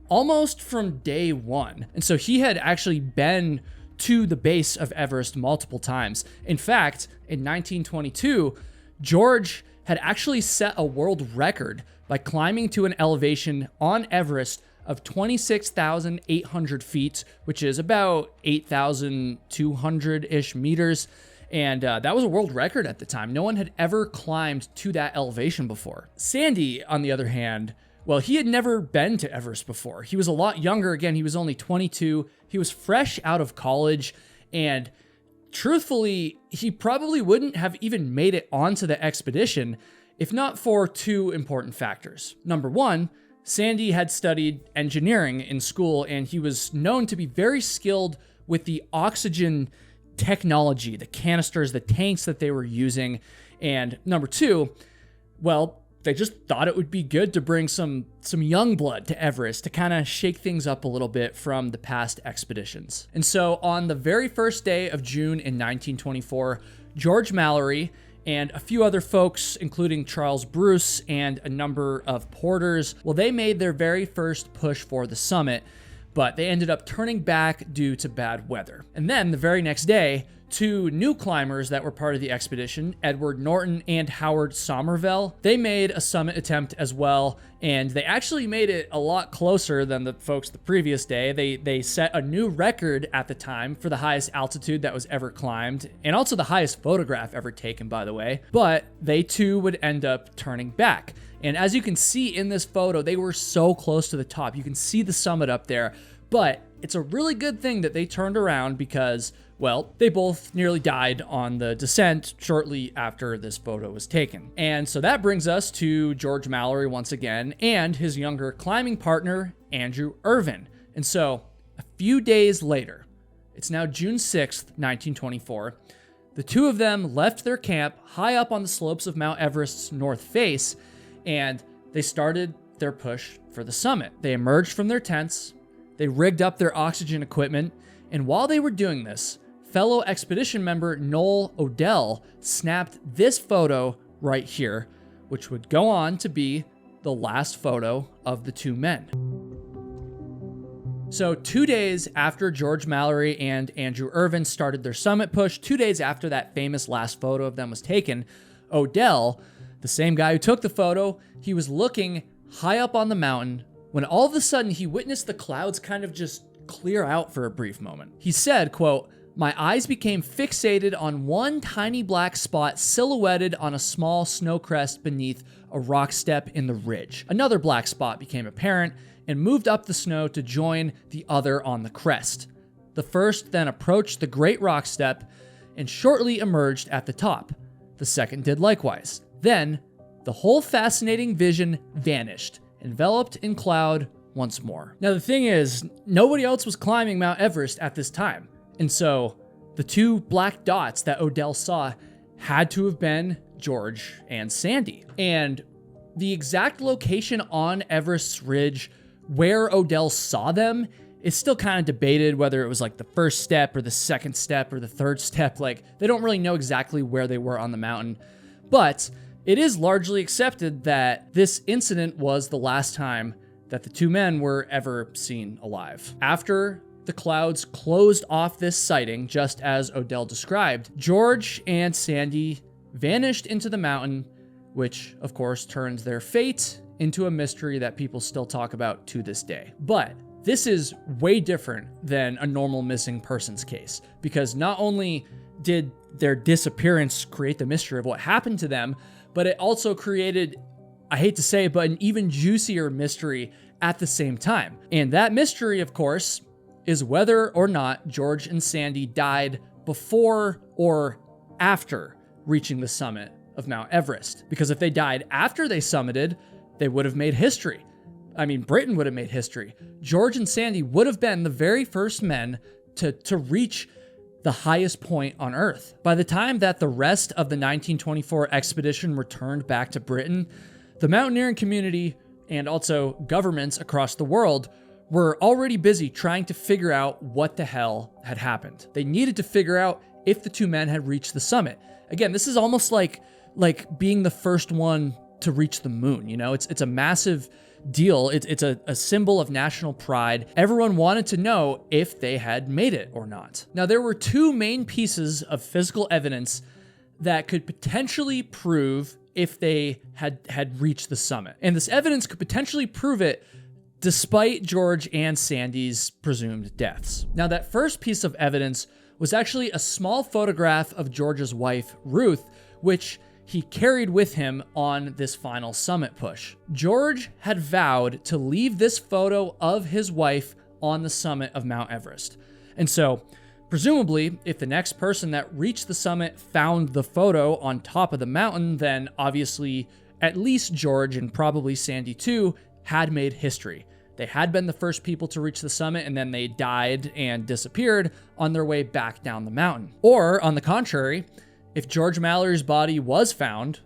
almost from day one. And so he had actually been to the base of Everest multiple times. In fact, in 1922, George had actually set a world record by climbing to an elevation on Everest of 26,800 feet, which is about 8,200-ish meters. And that was a world record at the time. No one had ever climbed to that elevation before. Sandy, on the other hand, well, he had never been to Everest before. He was a lot younger. Again, he was only 22. He was fresh out of college. And truthfully, he probably wouldn't have even made it onto the expedition if not for two important factors. Number one, Sandy had studied engineering in school, and he was known to be very skilled with the oxygen technology, the canisters, the tanks that they were using. And number two, well, they just thought it would be good to bring some young blood to Everest to kind of shake things up a little bit from the past expeditions. And so on the very first day of June in 1924, George Mallory and a few other folks, including Charles Bruce and a number of porters, well, they made their very first push for the summit, but they ended up turning back due to bad weather. And then the very next day, two new climbers that were part of the expedition, Edward Norton and Howard Somerville, they made a summit attempt as well, and they actually made it a lot closer than the folks the previous day. They set a new record at the time for the highest altitude that was ever climbed, and also the highest photograph ever taken, by the way, but they too would end up turning back. And as you can see in this photo, they were so close to the top. You can see the summit up there, but it's a really good thing that they turned around because, well, they both nearly died on the descent shortly after this photo was taken. And so that brings us to George Mallory once again and his younger climbing partner, Andrew Irvine. And so a few days later, it's now June 6th, 1924, the two of them left their camp high up on the slopes of Mount Everest's north face, and they started their push for the summit. They emerged from their tents, they rigged up their oxygen equipment, and while they were doing this, fellow expedition member Noel Odell snapped this photo right here, which would go on to be the last photo of the two men. So 2 days after George Mallory and Andrew Irvine started their summit push, 2 days after that famous last photo of them was taken, Odell, the same guy who took the photo, he was looking high up on the mountain when all of a sudden he witnessed the clouds kind of just clear out for a brief moment. He said, quote, "My eyes became fixated on one tiny black spot silhouetted on a small snow crest beneath a rock step in the ridge. Another black spot became apparent and moved up the snow to join the other on the crest. The first then approached the great rock step and shortly emerged at the top. The second did likewise. Then the whole fascinating vision vanished, enveloped in cloud once more." Now the thing is, nobody else was climbing Mount Everest at this time. And so the two black dots that Odell saw had to have been George and Sandy. And the exact location on Everest's ridge where Odell saw them is still kind of debated, whether it was like the first step or the second step or the third step. Like, they don't really know exactly where they were on the mountain. But it is largely accepted that this incident was the last time that the two men were ever seen alive. After the clouds closed off this sighting, just as Odell described, George and Sandy vanished into the mountain, which of course turns their fate into a mystery that people still talk about to this day. But this is way different than a normal missing persons case, because not only did their disappearance create the mystery of what happened to them, but it also created, I hate to say it, but an even juicier mystery at the same time. And that mystery, of course, is whether or not George and Sandy died before or after reaching the summit of Mount Everest. Because if they died after they summited, they would have made history. I mean, Britain would have made history. George and Sandy would have been the very first men to reach the highest point on Earth. By the time that the rest of the 1924 expedition returned back to Britain, the mountaineering community and also governments across the world were already busy trying to figure out what the hell had happened. They needed to figure out if the two men had reached the summit. Again, this is almost like being the first one to reach the moon. You know, it's a massive deal. It's a symbol of national pride. Everyone wanted to know if they had made it or not. Now, there were two main pieces of physical evidence that could potentially prove if they had reached the summit. And this evidence could potentially prove it despite George and Sandy's presumed deaths. Now, that first piece of evidence was actually a small photograph of George's wife, Ruth, which he carried with him on this final summit push. George had vowed to leave this photo of his wife on the summit of Mount Everest. And so, presumably, if the next person that reached the summit found the photo on top of the mountain, then obviously at least George and probably Sandy too had made history. They had been the first people to reach the summit, and then they died and disappeared on their way back down the mountain. Or, on the contrary, if George Mallory's body was found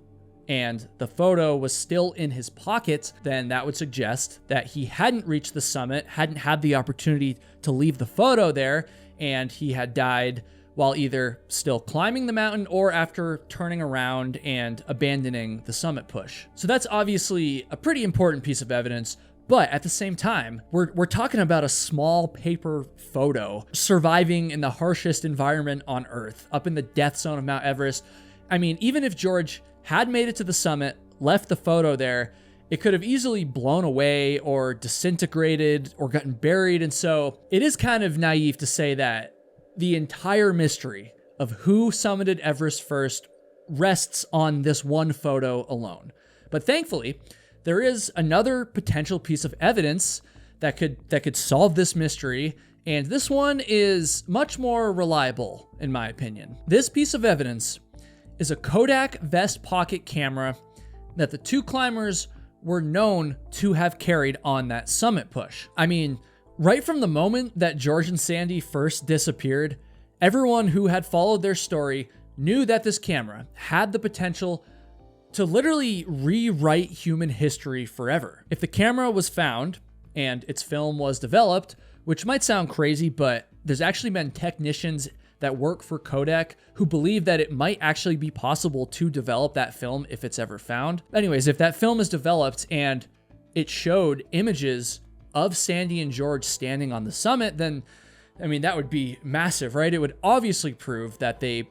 and the photo was still in his pocket, then that would suggest that he hadn't reached the summit, hadn't had the opportunity to leave the photo there, and he had died while either still climbing the mountain or after turning around and abandoning the summit push. So that's obviously a pretty important piece of evidence. But at the same time, we're talking about a small paper photo surviving in the harshest environment on Earth, up in the death zone of Mount Everest. I mean, even if George had made it to the summit, left the photo there, it could have easily blown away or disintegrated or gotten buried. And so it is kind of naive to say that the entire mystery of who summited Everest first rests on this one photo alone. But thankfully, there is another potential piece of evidence that could solve this mystery, and this one is much more reliable, in my opinion. This piece of evidence is a Kodak vest pocket camera that the two climbers were known to have carried on that summit push. I mean, right from the moment that George and Sandy first disappeared, everyone who had followed their story knew that this camera had the potential to literally rewrite human history forever. If the camera was found and its film was developed, which might sound crazy, but there's actually been technicians that work for Kodak who believe that it might actually be possible to develop that film if it's ever found. Anyways, if that film is developed and it showed images of Sandy and George standing on the summit, then, I mean, that would be massive, right? It would obviously prove that they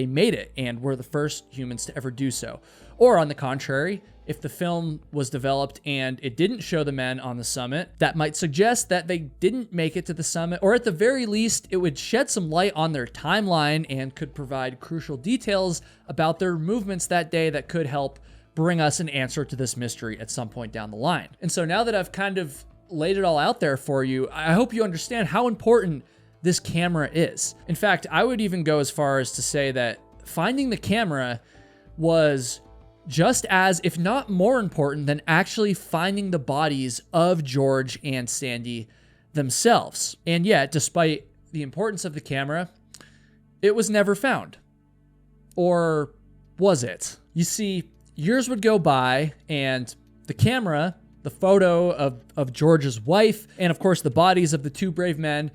made it and were the first humans to ever do so. Or on the contrary, if the film was developed and it didn't show the men on the summit, that might suggest that they didn't make it to the summit, or at the very least, it would shed some light on their timeline and could provide crucial details about their movements that day that could help bring us an answer to this mystery at some point down the line. And so now that I've kind of laid it all out there for you, I hope you understand how important this camera is. In fact, I would even go as far as to say that finding the camera was just as, if not more important than actually finding the bodies of George and Sandy themselves. And yet, despite the importance of the camera, it was never found. Or was it? You see, years would go by and the camera, the photo of George's wife, and of course the bodies of the two brave men,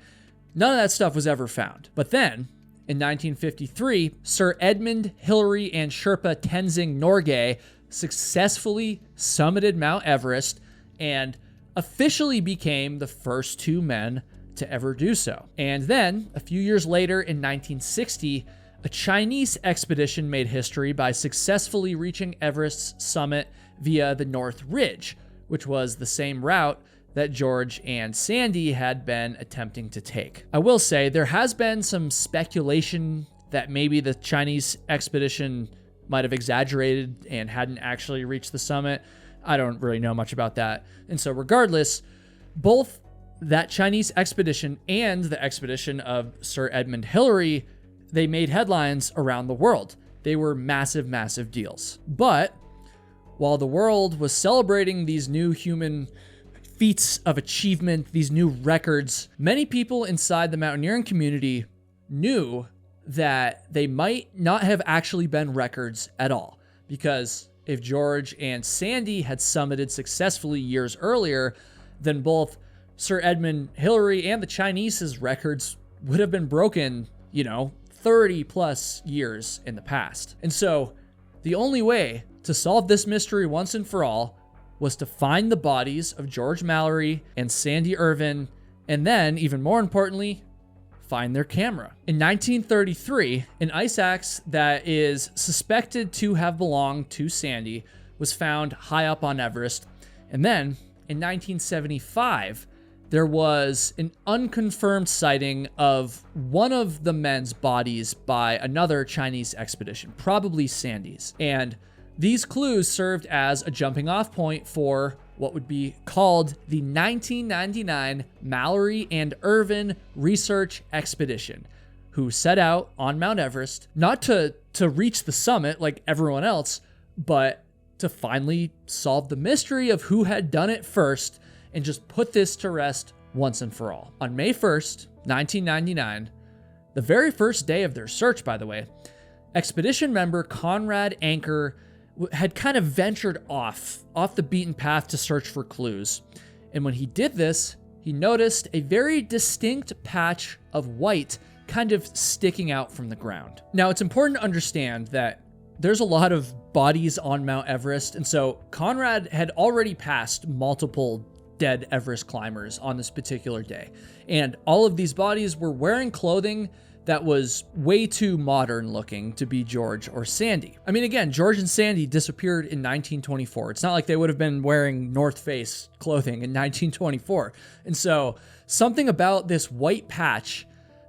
none of that stuff was ever found. But then, in 1953, Sir Edmund Hillary and Sherpa Tenzing Norgay successfully summited Mount Everest and officially became the first two men to ever do so. And then, a few years later, in 1960, a Chinese expedition made history by successfully reaching Everest's summit via the North Ridge, which was the same route that George and Sandy had been attempting to take. I will say there has been some speculation that maybe the Chinese expedition might have exaggerated and hadn't actually reached the summit. I don't really know much about that. And so regardless, both that Chinese expedition and the expedition of Sir Edmund Hillary, they made headlines around the world. They were massive, massive deals. But while the world was celebrating these new human feats of achievement, these new records, many people inside the mountaineering community knew that they might not have actually been records at all. Because if George and Sandy had summited successfully years earlier, then both Sir Edmund Hillary and the Chinese's records would have been broken, 30 plus years in the past. And so the only way to solve this mystery once and for all was to find the bodies of George Mallory and Sandy Irvine, and then, even more importantly, find their camera. In 1933, an ice axe that is suspected to have belonged to Sandy was found high up on Everest. And then, in 1975, there was an unconfirmed sighting of one of the men's bodies by another Chinese expedition, probably Sandy's. And these clues served as a jumping off point for what would be called the 1999 Mallory and Irvine Research Expedition, who set out on Mount Everest, not to reach the summit like everyone else, but to finally solve the mystery of who had done it first and just put this to rest once and for all. On May 1st, 1999, the very first day of their search, by the way, expedition member Conrad Anker had kind of ventured off the beaten path to search for clues. And when he did this, he noticed a very distinct patch of white kind of sticking out from the ground. Now, it's important to understand that there's a lot of bodies on Mount Everest, and so Conrad had already passed multiple dead Everest climbers on this particular day. And all of these bodies were wearing clothing that was way too modern looking to be George or Sandy. I mean, again, George and Sandy disappeared in 1924. It's not like they would have been wearing North Face clothing in 1924. And so something about this white patch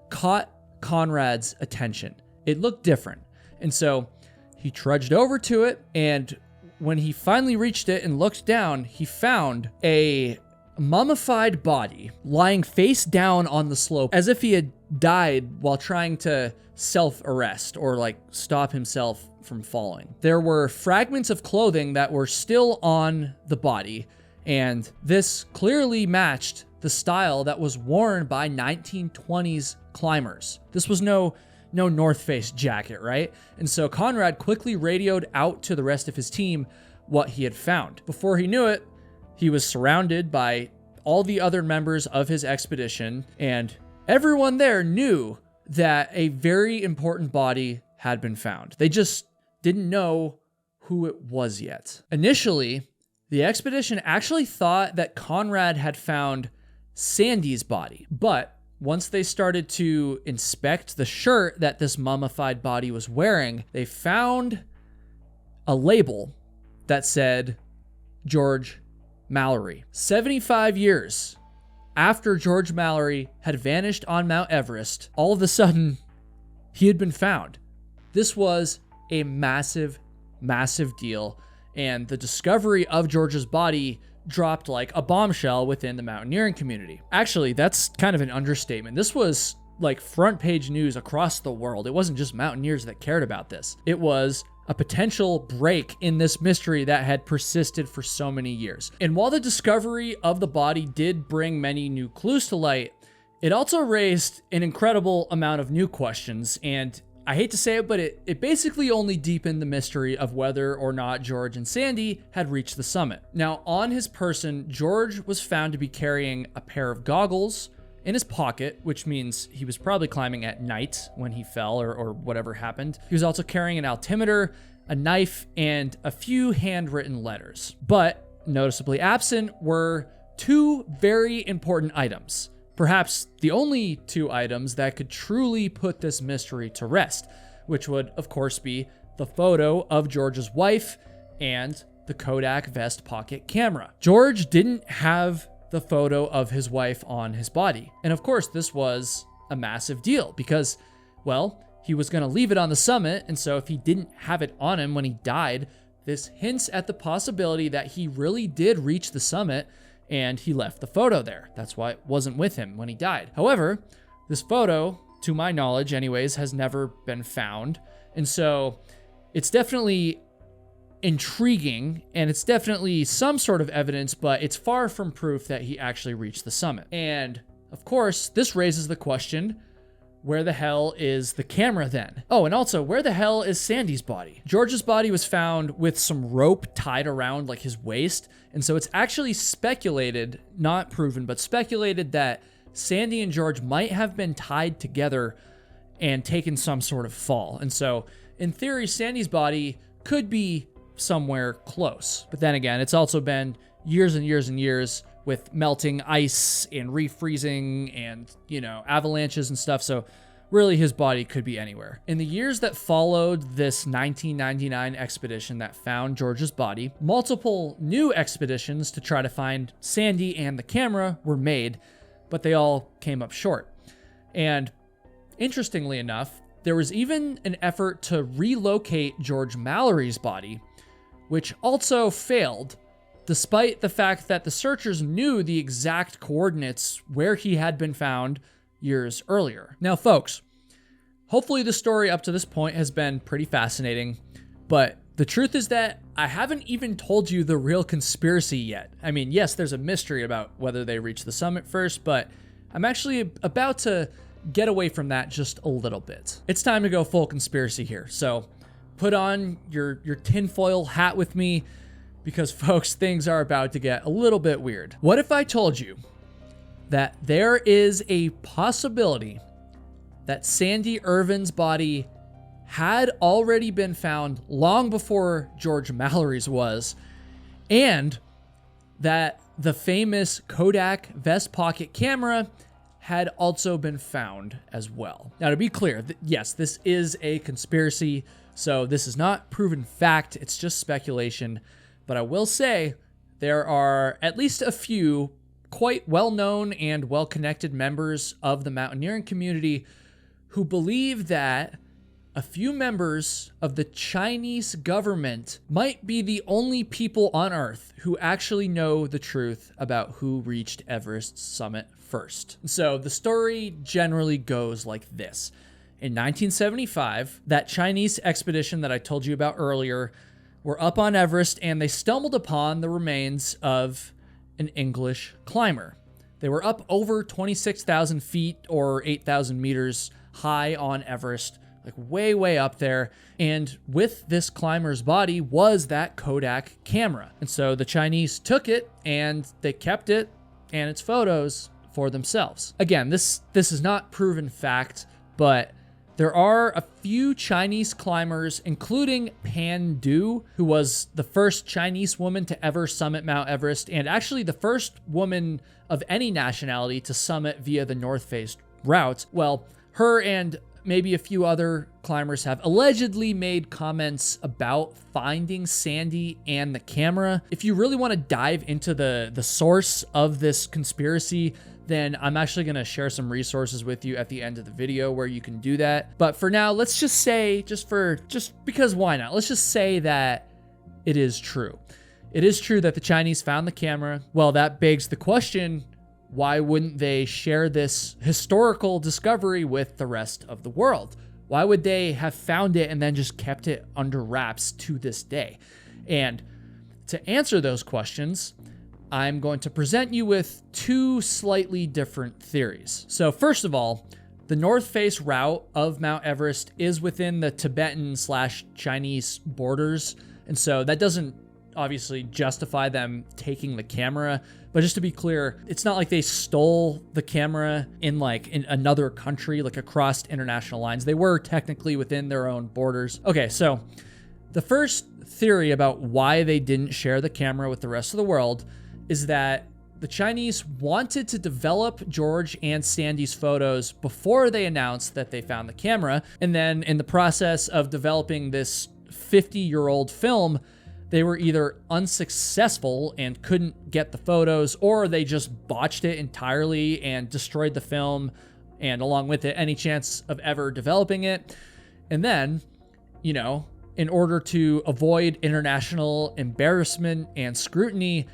caught Conrad's attention. It looked different. And so he trudged over to it, and when he finally reached it and looked down, he found a mummified body lying face down on the slope as if he had died while trying to self-arrest or like stop himself from falling. There were fragments of clothing that were still on the body, and this clearly matched the style that was worn by 1920s climbers. This was no North Face jacket, right? And so Conrad quickly radioed out to the rest of his team what he had found. Before he knew it, he was surrounded by all the other members of his expedition, and everyone there knew that a very important body had been found. They just didn't know who it was yet. Initially, the expedition actually thought that Conrad had found Sandy's body, but once they started to inspect the shirt that this mummified body was wearing, they found a label that said George Mallory. 75 years after George Mallory had vanished on Mount Everest, all of a sudden, he had been found. This was a massive, massive deal, and the discovery of George's body dropped like a bombshell within the mountaineering community. Actually, that's kind of an understatement. This was like front page news across the world. It wasn't just mountaineers that cared about this. It was a potential break in this mystery that had persisted for so many years. And while the discovery of the body did bring many new clues to light, it also raised an incredible amount of new questions. And I hate to say it, but it basically only deepened the mystery of whether or not George and Sandy had reached the summit. Now, on his person, George was found to be carrying a pair of goggles in his pocket, which means he was probably climbing at night when he fell or whatever happened. He was also carrying an altimeter, a knife, and a few handwritten letters. But noticeably absent were two very important items. Perhaps the only two items that could truly put this mystery to rest, which would, of course, be the photo of George's wife and the Kodak vest pocket camera. George didn't have the photo of his wife on his body. And of course, this was a massive deal because, well, he was going to leave it on the summit. And so if he didn't have it on him when he died, this hints at the possibility that he really did reach the summit and he left the photo there. That's why it wasn't with him when he died. However, this photo, to my knowledge anyways, has never been found. And so it's definitely intriguing, and it's definitely some sort of evidence, but it's far from proof that he actually reached the summit. And of course, this raises the question, where the hell is the camera then? Oh, and also, where the hell is Sandy's body? George's body was found with some rope tied around like his waist, and so it's actually speculated, not proven, but speculated that Sandy and George might have been tied together and taken some sort of fall. And so, in theory, Sandy's body could be somewhere close. But then again, it's also been years and years and years with melting ice and refreezing and, avalanches and stuff. So really his body could be anywhere. In the years that followed this 1999 expedition that found George's body, multiple new expeditions to try to find Sandy and the camera were made, but they all came up short. And interestingly enough, there was even an effort to relocate George Mallory's body, which also failed, despite the fact that the searchers knew the exact coordinates where he had been found years earlier. Now, folks, hopefully the story up to this point has been pretty fascinating, but the truth is that I haven't even told you the real conspiracy yet. I mean, yes, there's a mystery about whether they reached the summit first, but I'm actually about to get away from that just a little bit. It's time to go full conspiracy here, so put on your tinfoil hat with me because, folks, things are about to get a little bit weird. What if I told you that there is a possibility that Sandy Irvine's body had already been found long before George Mallory's was, and that the famous Kodak vest pocket camera had also been found as well? Now, to be clear, yes, this is a conspiracy, so this is not proven fact, it's just speculation. But I will say there are at least a few quite well-known and well-connected members of the mountaineering community who believe that a few members of the Chinese government might be the only people on Earth who actually know the truth about who reached Everest's summit first. So the story generally goes like this. In 1975, that Chinese expedition that I told you about earlier were up on Everest, and they stumbled upon the remains of an English climber. They were up over 26,000 feet or 8,000 meters high on Everest, like way, way up there. And with this climber's body was that Kodak camera. And so the Chinese took it and they kept it and its photos for themselves. Again, this is not proven fact, but there are a few Chinese climbers, including Pan Du, who was the first Chinese woman to ever summit Mount Everest, and actually the first woman of any nationality to summit via the North Face route. Well, her and maybe a few other climbers have allegedly made comments about finding Sandy and the camera. If you really want to dive into the source of this conspiracy, then I'm actually going to share some resources with you at the end of the video where you can do that. But for now, let's just say, just because why not? Let's just say that it is true. It is true that the Chinese found the camera. Well, that begs the question, why wouldn't they share this historical discovery with the rest of the world? Why would they have found it and then just kept it under wraps to this day? And to answer those questions, I'm going to present you with two slightly different theories. So first of all, the North Face route of Mount Everest is within the Tibetan/Chinese borders. And so that doesn't obviously justify them taking the camera. But just to be clear, it's not like they stole the camera in another country, like across international lines. They were technically within their own borders. Okay, so the first theory about why they didn't share the camera with the rest of the world is that the Chinese wanted to develop George and Sandy's photos before they announced that they found the camera. And then in the process of developing this 50-year-old film, they were either unsuccessful and couldn't get the photos, or they just botched it entirely and destroyed the film, and along with it, any chance of ever developing it. And then, in order to avoid international embarrassment and scrutiny,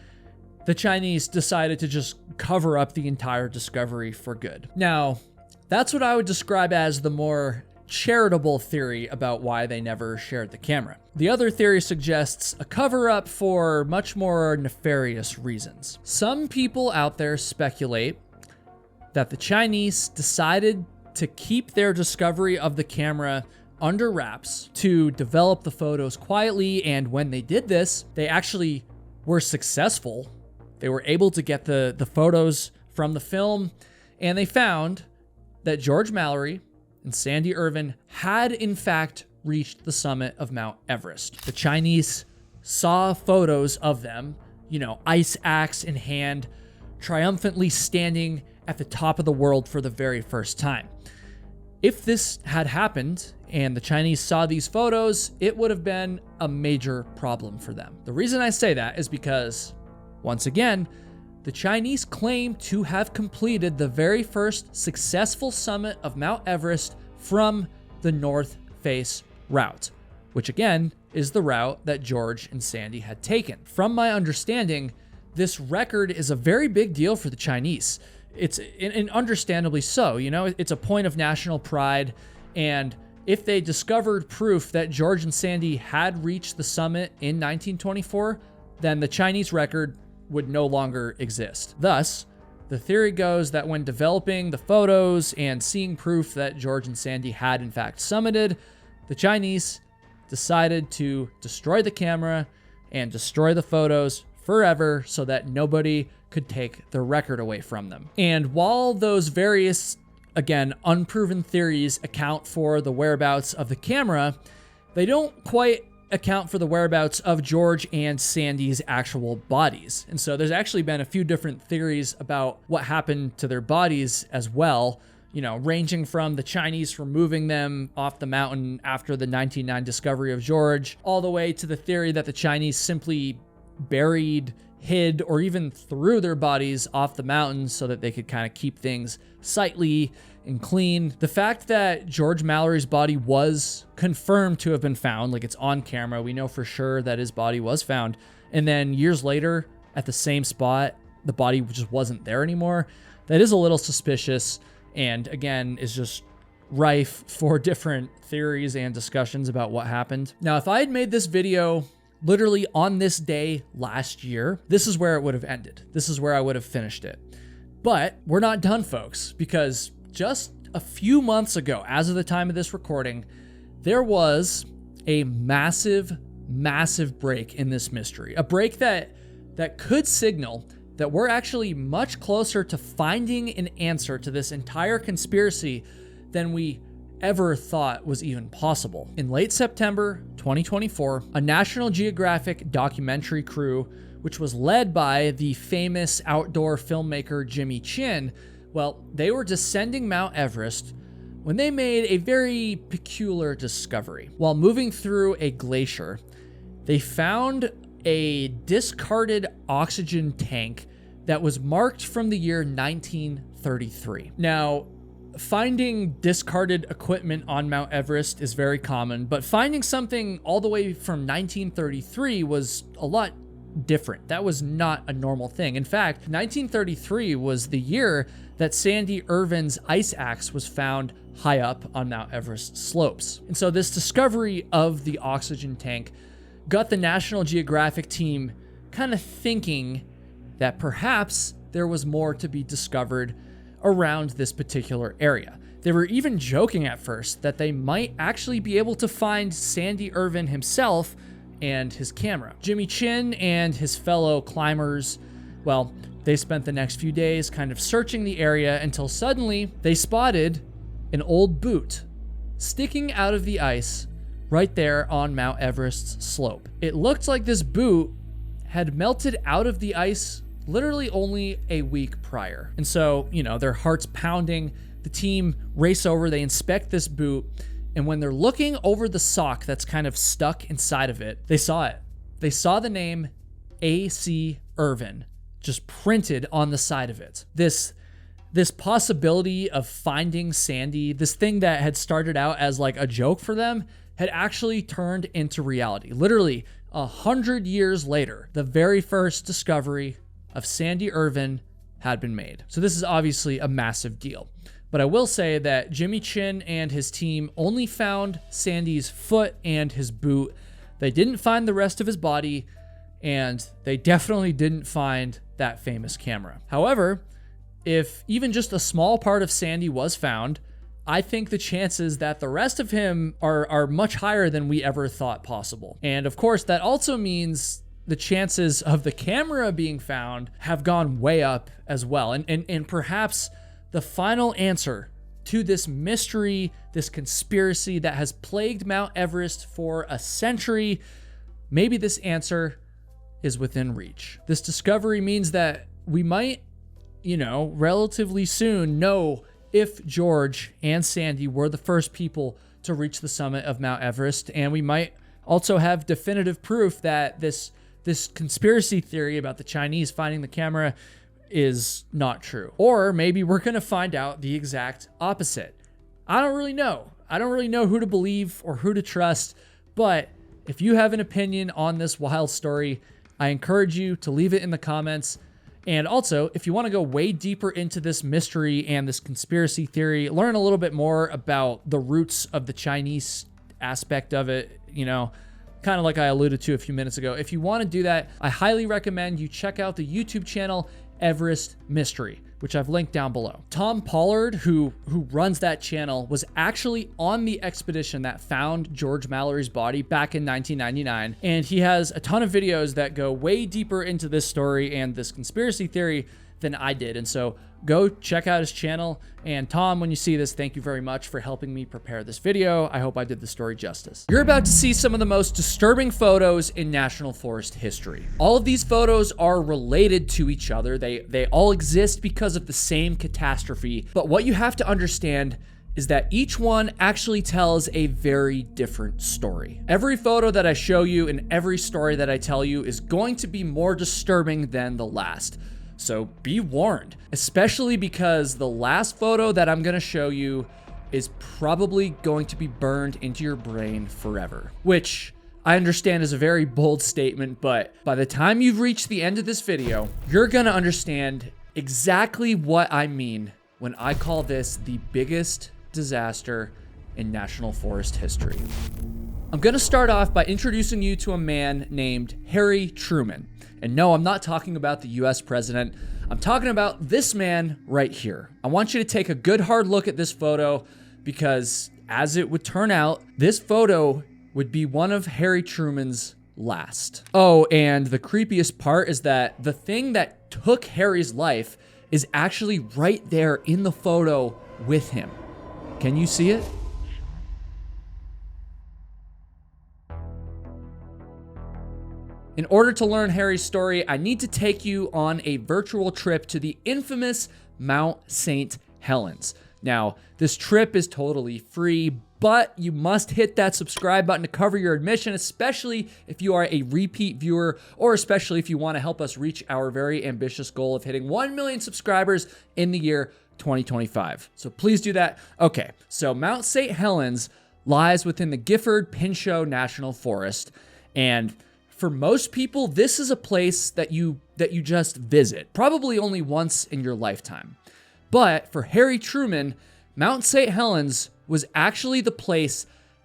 the Chinese decided to just cover up the entire discovery for good. Now, that's what I would describe as the more charitable theory about why they never shared the camera. The other theory suggests a cover-up for much more nefarious reasons. Some people out there speculate that the Chinese decided to keep their discovery of the camera under wraps to develop the photos quietly, and when they did this, they actually were successful. They were able to get the photos from the film, and they found that George Mallory and Sandy Irvine had in fact reached the summit of Mount Everest. The Chinese saw photos of them, ice axe in hand, triumphantly standing at the top of the world for the very first time. If this had happened and the Chinese saw these photos, it would have been a major problem for them. The reason I say that is because, once again, the Chinese claim to have completed the very first successful summit of Mount Everest from the North Face route, which again is the route that George and Sandy had taken. From my understanding, this record is a very big deal for the Chinese. It's and understandably so. It's a point of national pride, and if they discovered proof that George and Sandy had reached the summit in 1924, then the Chinese record would no longer exist. Thus, the theory goes that when developing the photos and seeing proof that George and Sandy had in fact summited, the Chinese decided to destroy the camera and destroy the photos forever so that nobody could take their record away from them. And while those various, again, unproven theories account for the whereabouts of the camera, they don't quite account for the whereabouts of George and Sandy's actual bodies. And so there's actually been a few different theories about what happened to their bodies as well, you know, ranging from the Chinese removing them off the mountain after the 1909 discovery of George, all the way to the theory that the Chinese simply buried, hid, or even threw their bodies off the mountain so that they could kind of keep things sightly and clean. The fact that George Mallory's body was confirmed to have been found, like it's on camera, we know for sure that his body was found, and then years later at the same spot, the body just wasn't there anymore, that is a little suspicious, and again, is just rife for different theories and discussions about what happened. Now, if I had made this video literally on this day last year, this is where it would have ended. This is where I would have finished it. But we're not done, folks, because just a few months ago, as of the time of this recording, there was a massive break in this mystery. A break that could signal that we're actually much closer to finding an answer to this entire conspiracy than we ever thought was even possible. In late September 2024, a National Geographic documentary crew, which was led by the famous outdoor filmmaker Jimmy Chin, well, they were descending Mount Everest when they made a very peculiar discovery. While moving through a glacier, they found a discarded oxygen tank that was marked from the year 1933. Now, finding discarded equipment on Mount Everest is very common, but finding something all the way from 1933 was a lot different. That was not a normal thing. In fact, 1933 was the year that Sandy Irvine's ice axe was found high up on Mount Everest slopes. And so this discovery of the oxygen tank got the National Geographic team kind of thinking that perhaps there was more to be discovered around this particular area. They were even joking at first that they might actually be able to find Sandy Irvine himself and his camera. Jimmy Chin and his fellow climbers, well, they spent the next few days kind of searching the area until suddenly they spotted an old boot sticking out of the ice right there on Mount Everest's slope. It looked like this boot had melted out of the ice literally only a week prior. And so, you know, their hearts pounding, the team race over, they inspect this boot, and when they're looking over the sock that's kind of stuck inside of it, they saw it. They saw the name A.C. Irvine just printed on the side of it. This possibility of finding Sandy, this thing that had started out as like a joke for them, had actually turned into reality. Literally 100 years later, the very first discovery of Sandy Irvine had been made. So this is obviously a massive deal. But I will say that Jimmy Chin and his team only found Sandy's foot and his boot. They didn't find the rest of his body, and they definitely didn't find that famous camera. However, if even just a small part of Sandy was found, I think the chances that the rest of him are much higher than we ever thought possible. And of course, that also means the chances of the camera being found have gone way up as well. And perhaps the final answer to this mystery, this conspiracy that has plagued Mount Everest for a century, maybe this answer is within reach. This discovery means that we might, relatively soon know if George and Sandy were the first people to reach the summit of Mount Everest, and we might also have definitive proof that this conspiracy theory about the Chinese finding the camera is not true. Or maybe we're going to find out the exact opposite. I don't really know. I don't really know who to believe or who to trust, but if you have an opinion on this wild story, I encourage you to leave it in the comments. And also, if you want to go way deeper into this mystery and this conspiracy theory, learn a little bit more about the roots of the Chinese aspect of it, kind of like I alluded to a few minutes ago. If you want to do that, I highly recommend you check out the YouTube channel Everest Mystery. which I've linked down below. Tom Pollard, who runs that channel, was actually on the expedition that found George Mallory's body back in 1999, and he has a ton of videos that go way deeper into this story and this conspiracy theory than I did. And so go check out his channel. And Tom, when you see this, thank you very much for helping me prepare this video. I hope I did the story justice. You're about to see some of the most disturbing photos in National Forest history. All of these photos are related to each other. They all exist because of the same catastrophe. But what you have to understand is that each one actually tells a very different story. Every photo that I show you and every story that I tell you is going to be more disturbing than the last. So be warned, especially because the last photo that I'm gonna show you is probably going to be burned into your brain forever, which I understand is a very bold statement, but by the time you've reached the end of this video, you're gonna understand exactly what I mean when I call this the biggest disaster in National Forest history. I'm gonna start off by introducing you to a man named Harry Truman. And no, I'm not talking about the US president. I'm talking about this man right here. I want you to take a good hard look at this photo because, as it would turn out, this photo would be one of Harry Truman's last. Oh, and the creepiest part is that the thing that took Harry's life is actually right there in the photo with him. Can you see it? In order to learn Harry's story, I need to take you on a virtual trip to the infamous Mount St. Helens. Now, this trip is totally free, but you must hit that subscribe button to cover your admission, especially if you are a repeat viewer, or especially if you want to help us reach our very ambitious goal of hitting 1 million subscribers in the year 2025. So please do that. Okay, so Mount St. Helens lies within the Gifford-Pinchot National Forest, and for most people, this is a place that you just visit, probably only once in your lifetime. But for Harry Truman, Mount St. Helens was actually the place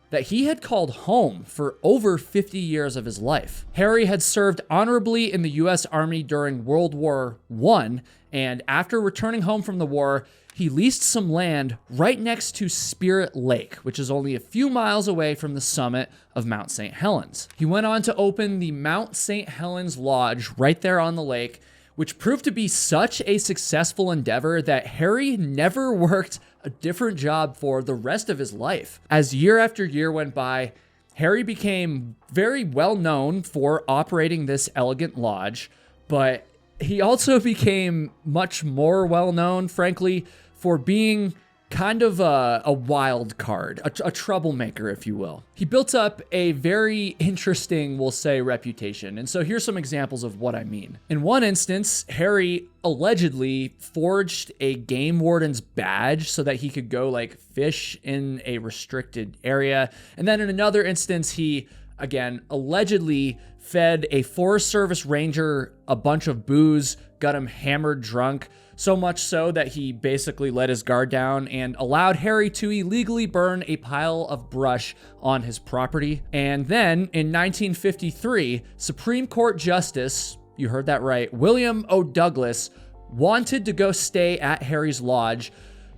that he had called home for over 50 years of his life. Harry had served honorably in the US Army during World War I, and after returning home from the war, he leased some land right next to Spirit Lake, which is only a few miles away from the summit of Mount St. Helens. He went on to open the Mount St. Helens Lodge right there on the lake, which proved to be such a successful endeavor that Harry never worked a different job for the rest of his life. As year after year went by, Harry became very well known for operating this elegant lodge, but he also became much more well known, frankly, for being kind of a wild card, a troublemaker, if you will. He built up a very interesting, we'll say, reputation. And so here's some examples of what I mean. In one instance, Harry allegedly forged a game warden's badge so that he could go like fish in a restricted area. And then in another instance, he, again, allegedly fed a Forest Service ranger a bunch of booze, got him hammered drunk, so much so that he basically let his guard down and allowed Harry to illegally burn a pile of brush on his property. And then in 1953, Supreme Court Justice, you heard that right, William O. Douglas, wanted to go stay at Harry's lodge,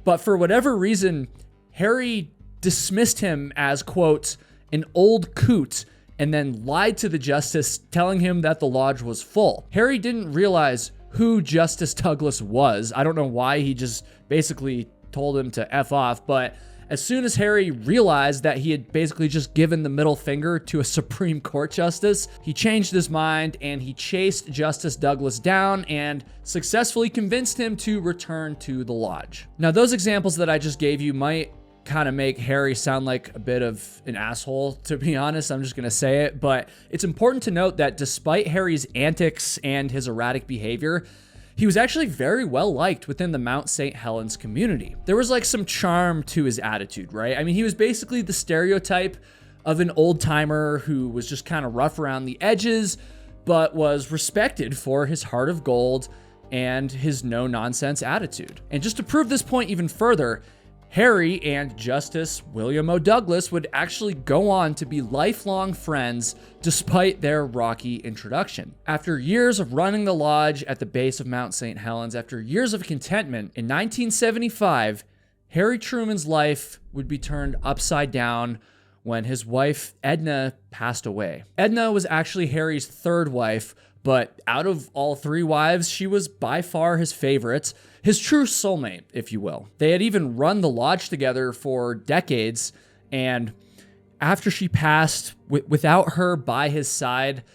but for whatever reason, Harry dismissed him as, quote, an old coot, and then lied to the justice, telling him that the lodge was full. Harry didn't realize who Justice Douglas was. I don't know why, he just basically told him to F off, but as soon as Harry realized that he had basically just given the middle finger to a Supreme Court justice, he changed his mind and he chased Justice Douglas down and successfully convinced him to return to the lodge. Now, those examples that I just gave you might kind of make Harry sound like a bit of an asshole, to be honest. I'm just gonna say it, but it's important to note that despite Harry's antics and his erratic behavior, he was actually very well liked within the Mount St. Helens community. There was like some charm to his attitude, right? I mean, he was basically the stereotype of an old timer who was just kind of rough around the edges, but was respected for his heart of gold and his no nonsense attitude. And just to prove this point even further, Harry and Justice William O. Douglas would actually go on to be lifelong friends despite their rocky introduction. After years of running the lodge at the base of Mount St. Helens, after years of contentment, in 1975, Harry Truman's life would be turned upside down when his wife, Edna, passed away. Edna was actually Harry's third wife, but out of all three wives, she was by far his favorite, his true soulmate, if you will. They had even run the lodge together for decades, and after she passed, without her by his side,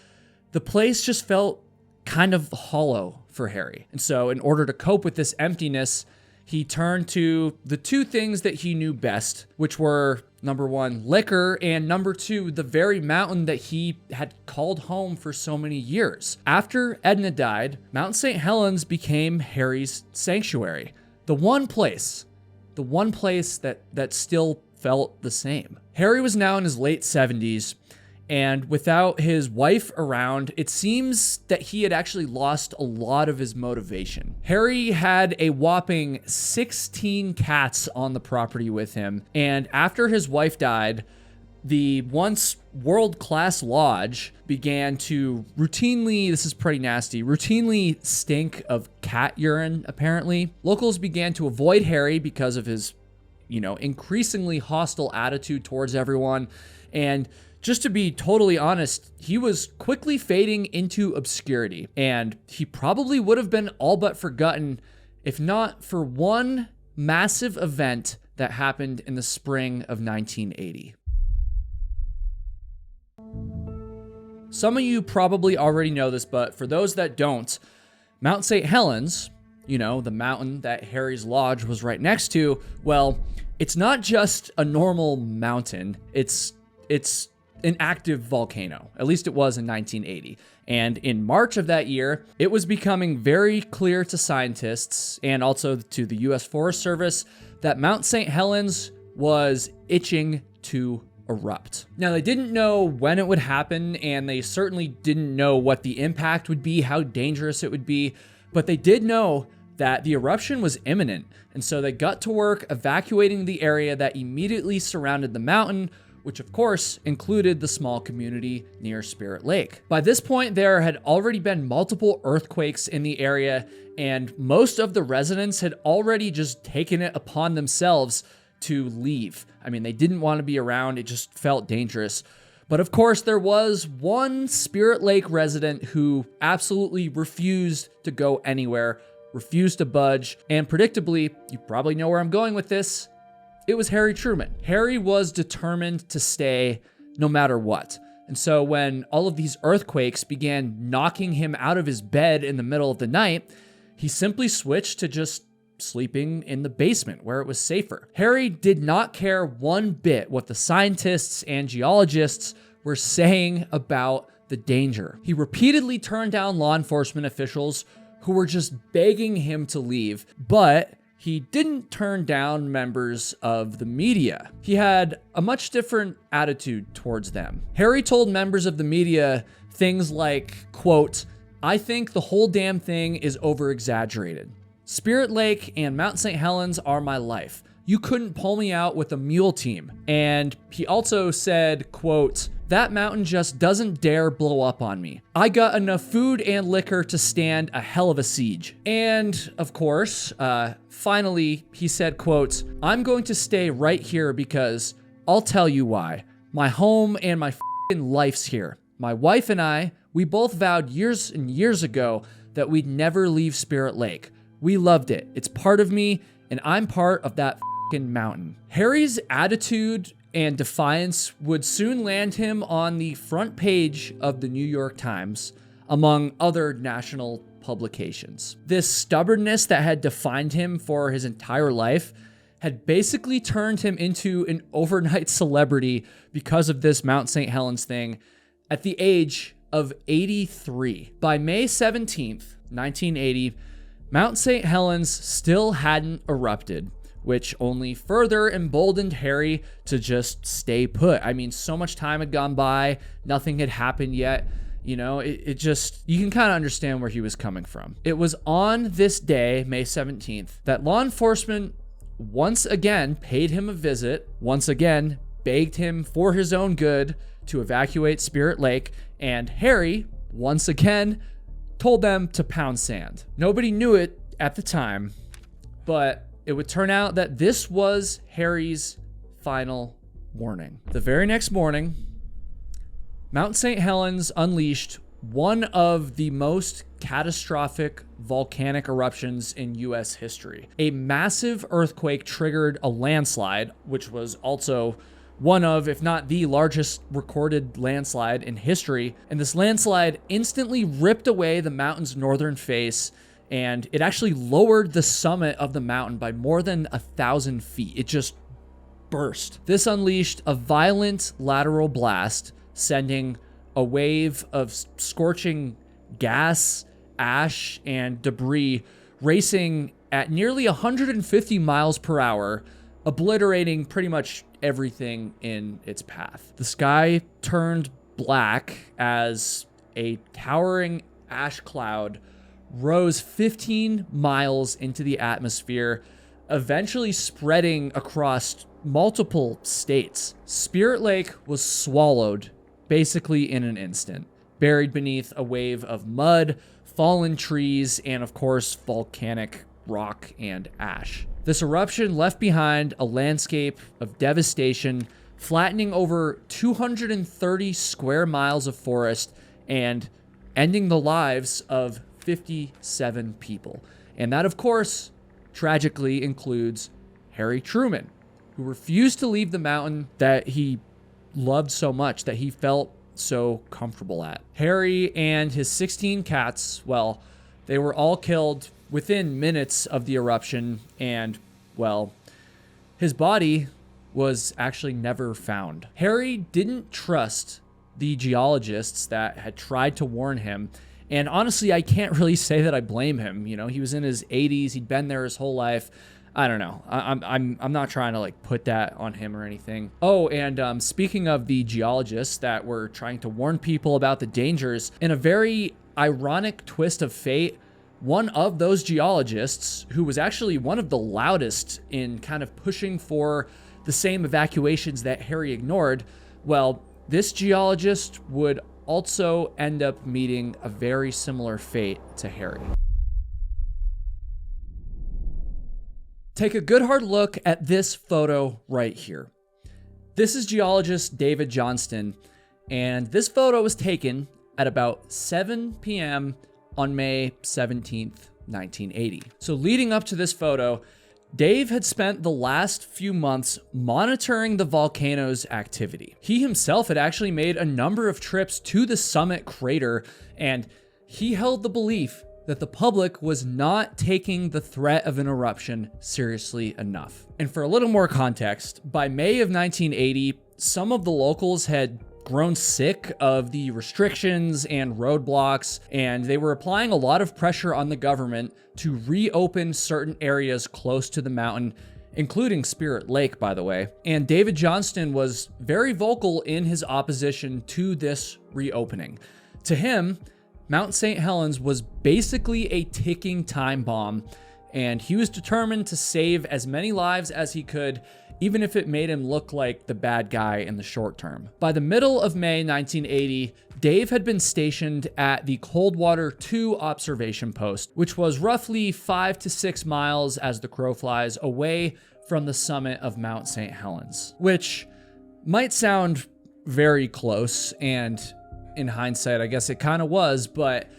the place just felt kind of hollow for Harry. And so in order to cope with this emptiness, he turned to the two things that he knew best, which were number one, liquor, and number two, the very mountain that he had called home for so many years. After Edna died, Mount St. Helens became Harry's sanctuary. The one place that still felt the same. Harry was now in his late 70s, and without his wife around, it seems that he had actually lost a lot of his motivation. Harry had a whopping 16 cats on the property with him, and after his wife died, the once world-class lodge began to routinely, this is pretty nasty, routinely stink of cat urine, apparently. Locals began to avoid Harry because of his, increasingly hostile attitude towards everyone, and just to be totally honest, he was quickly fading into obscurity, and he probably would have been all but forgotten if not for one massive event that happened in the spring of 1980. Some of you probably already know this, but for those that don't, Mount St. Helens, the mountain that Harry's lodge was right next to, well, it's not just a normal mountain, it's an active volcano. At least it was in 1980. And in March of that year, it was becoming very clear to scientists and also to the U.S. Forest Service that Mount St. Helens was itching to erupt. Now, they didn't know when it would happen, and they certainly didn't know what the impact would be, how dangerous it would be, but they did know that the eruption was imminent. And so they got to work evacuating the area that immediately surrounded the mountain, which of course included the small community near Spirit Lake. By this point, there had already been multiple earthquakes in the area, and most of the residents had already just taken it upon themselves to leave. I mean, they didn't want to be around, it just felt dangerous. But of course, there was one Spirit Lake resident who absolutely refused to go anywhere, refused to budge, and predictably, you probably know where I'm going with this, it was Harry Truman. Harry was determined to stay no matter what. And so when all of these earthquakes began knocking him out of his bed in the middle of the night, he simply switched to just sleeping in the basement where it was safer. Harry did not care one bit what the scientists and geologists were saying about the danger. He repeatedly turned down law enforcement officials who were just begging him to leave, but he didn't turn down members of the media. He had a much different attitude towards them. Harry told members of the media things like, quote, "I think the whole damn thing is over-exaggerated. Spirit Lake and Mount St. Helens are my life. You couldn't pull me out with a mule team." And he also said, quote, "That mountain just doesn't dare blow up on me. I got enough food and liquor to stand a hell of a siege." And of course, finally, he said, quote, "I'm going to stay right here because I'll tell you why. My home and my f***ing life's here. My wife and I, we both vowed years and years ago that we'd never leave Spirit Lake. We loved it. It's part of me, and I'm part of that f***ing mountain." Harry's attitude and defiance would soon land him on the front page of the New York Times, among other national publications. This stubbornness that had defined him for his entire life had basically turned him into an overnight celebrity because of this Mount St. Helens thing at the age of 83. By May 17th, 1980, Mount St. Helens still hadn't erupted, which only further emboldened Harry to just stay put. I mean, so much time had gone by, nothing had happened yet. You know, it just, you can kind of understand where he was coming from. It was on this day, May 17th, that law enforcement once again paid him a visit, once again begged him for his own good to evacuate Spirit Lake, and Harry, once again, told them to pound sand. Nobody knew it at the time, but it would turn out that this was Harry's final warning. The very next morning, Mount St. Helens unleashed one of the most catastrophic volcanic eruptions in US history. A massive earthquake triggered a landslide, which was also one of, if not the largest recorded landslide in history. And this landslide instantly ripped away the mountain's northern face, and it actually lowered the summit of the mountain by more than 1,000 feet. It just burst. This unleashed a violent lateral blast, sending a wave of scorching gas, ash, and debris racing at nearly 150 miles per hour, obliterating pretty much everything in its path. The sky turned black as a towering ash cloud rose 15 miles into the atmosphere, eventually spreading across multiple states. Spirit Lake was swallowed basically in an instant, buried beneath a wave of mud, fallen trees, and of course, volcanic rock and ash. This eruption left behind a landscape of devastation, flattening over 230 square miles of forest and ending the lives of 57 people. And that, of course, tragically includes Harry Truman, who refused to leave the mountain that he loved so much, that he felt so comfortable at. Harry and his 16 cats, well, they were all killed within minutes of the eruption, and, well, his body was actually never found. Harry didn't trust the geologists that had tried to warn him, and honestly, I can't really say that I blame him. You know, he was in his 80s, he'd been there his whole life. I don't know. I'm not trying to like put that on him or anything. Oh, and speaking of the geologists that were trying to warn people about the dangers, in a very ironic twist of fate, one of those geologists, who was actually one of the loudest in kind of pushing for the same evacuations that Harry ignored, well, this geologist would also end up meeting a very similar fate to Harry. Take a good hard look at this photo right here. This is geologist David Johnston, and this photo was taken at about 7 p.m. on May 17th, 1980. So leading up to this photo, Dave had spent the last few months monitoring the volcano's activity. He himself had actually made a number of trips to the summit crater, and he held the belief that the public was not taking the threat of an eruption seriously enough. And for a little more context, by May of 1980, some of the locals had grown sick of the restrictions and roadblocks, and they were applying a lot of pressure on the government to reopen certain areas close to the mountain, including Spirit Lake, by the way. And David Johnston was very vocal in his opposition to this reopening. To him, Mount St. Helens was basically a ticking time bomb, and he was determined to save as many lives as he could, even if it made him look like the bad guy in the short term. By the middle of May 1980, Dave had been stationed at the Coldwater 2 observation post, which was roughly 5 to 6 miles as the crow flies away from the summit of Mount St. Helens, which might sound very close, and in hindsight, I guess it kind of was, but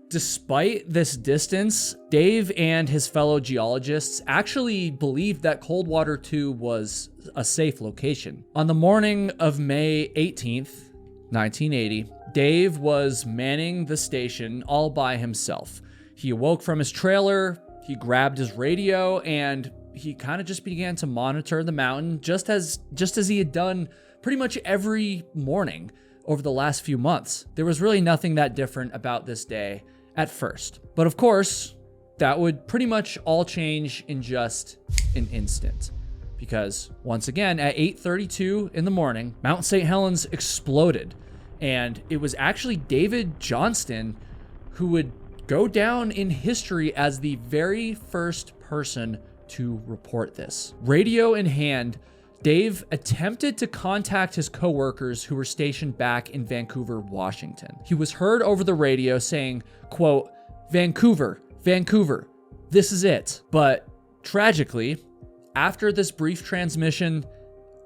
despite this distance, Dave and his fellow geologists actually believed that Coldwater 2 was a safe location. On the morning of May 18th, 1980, Dave was manning the station all by himself. He awoke from his trailer, he grabbed his radio, and he kind of just began to monitor the mountain just as he had done pretty much every morning over the last few months. There was really nothing that different about this day at first. But of course, that would pretty much all change in just an instant. Because once again, at 8:32 in the morning, Mount St. Helens exploded. And it was actually David Johnston who would go down in history as the very first person to report this. Radio in hand, Dave attempted to contact his coworkers who were stationed back in Vancouver, Washington. He was heard over the radio saying, quote, Vancouver, this is it. But tragically, after this brief transmission,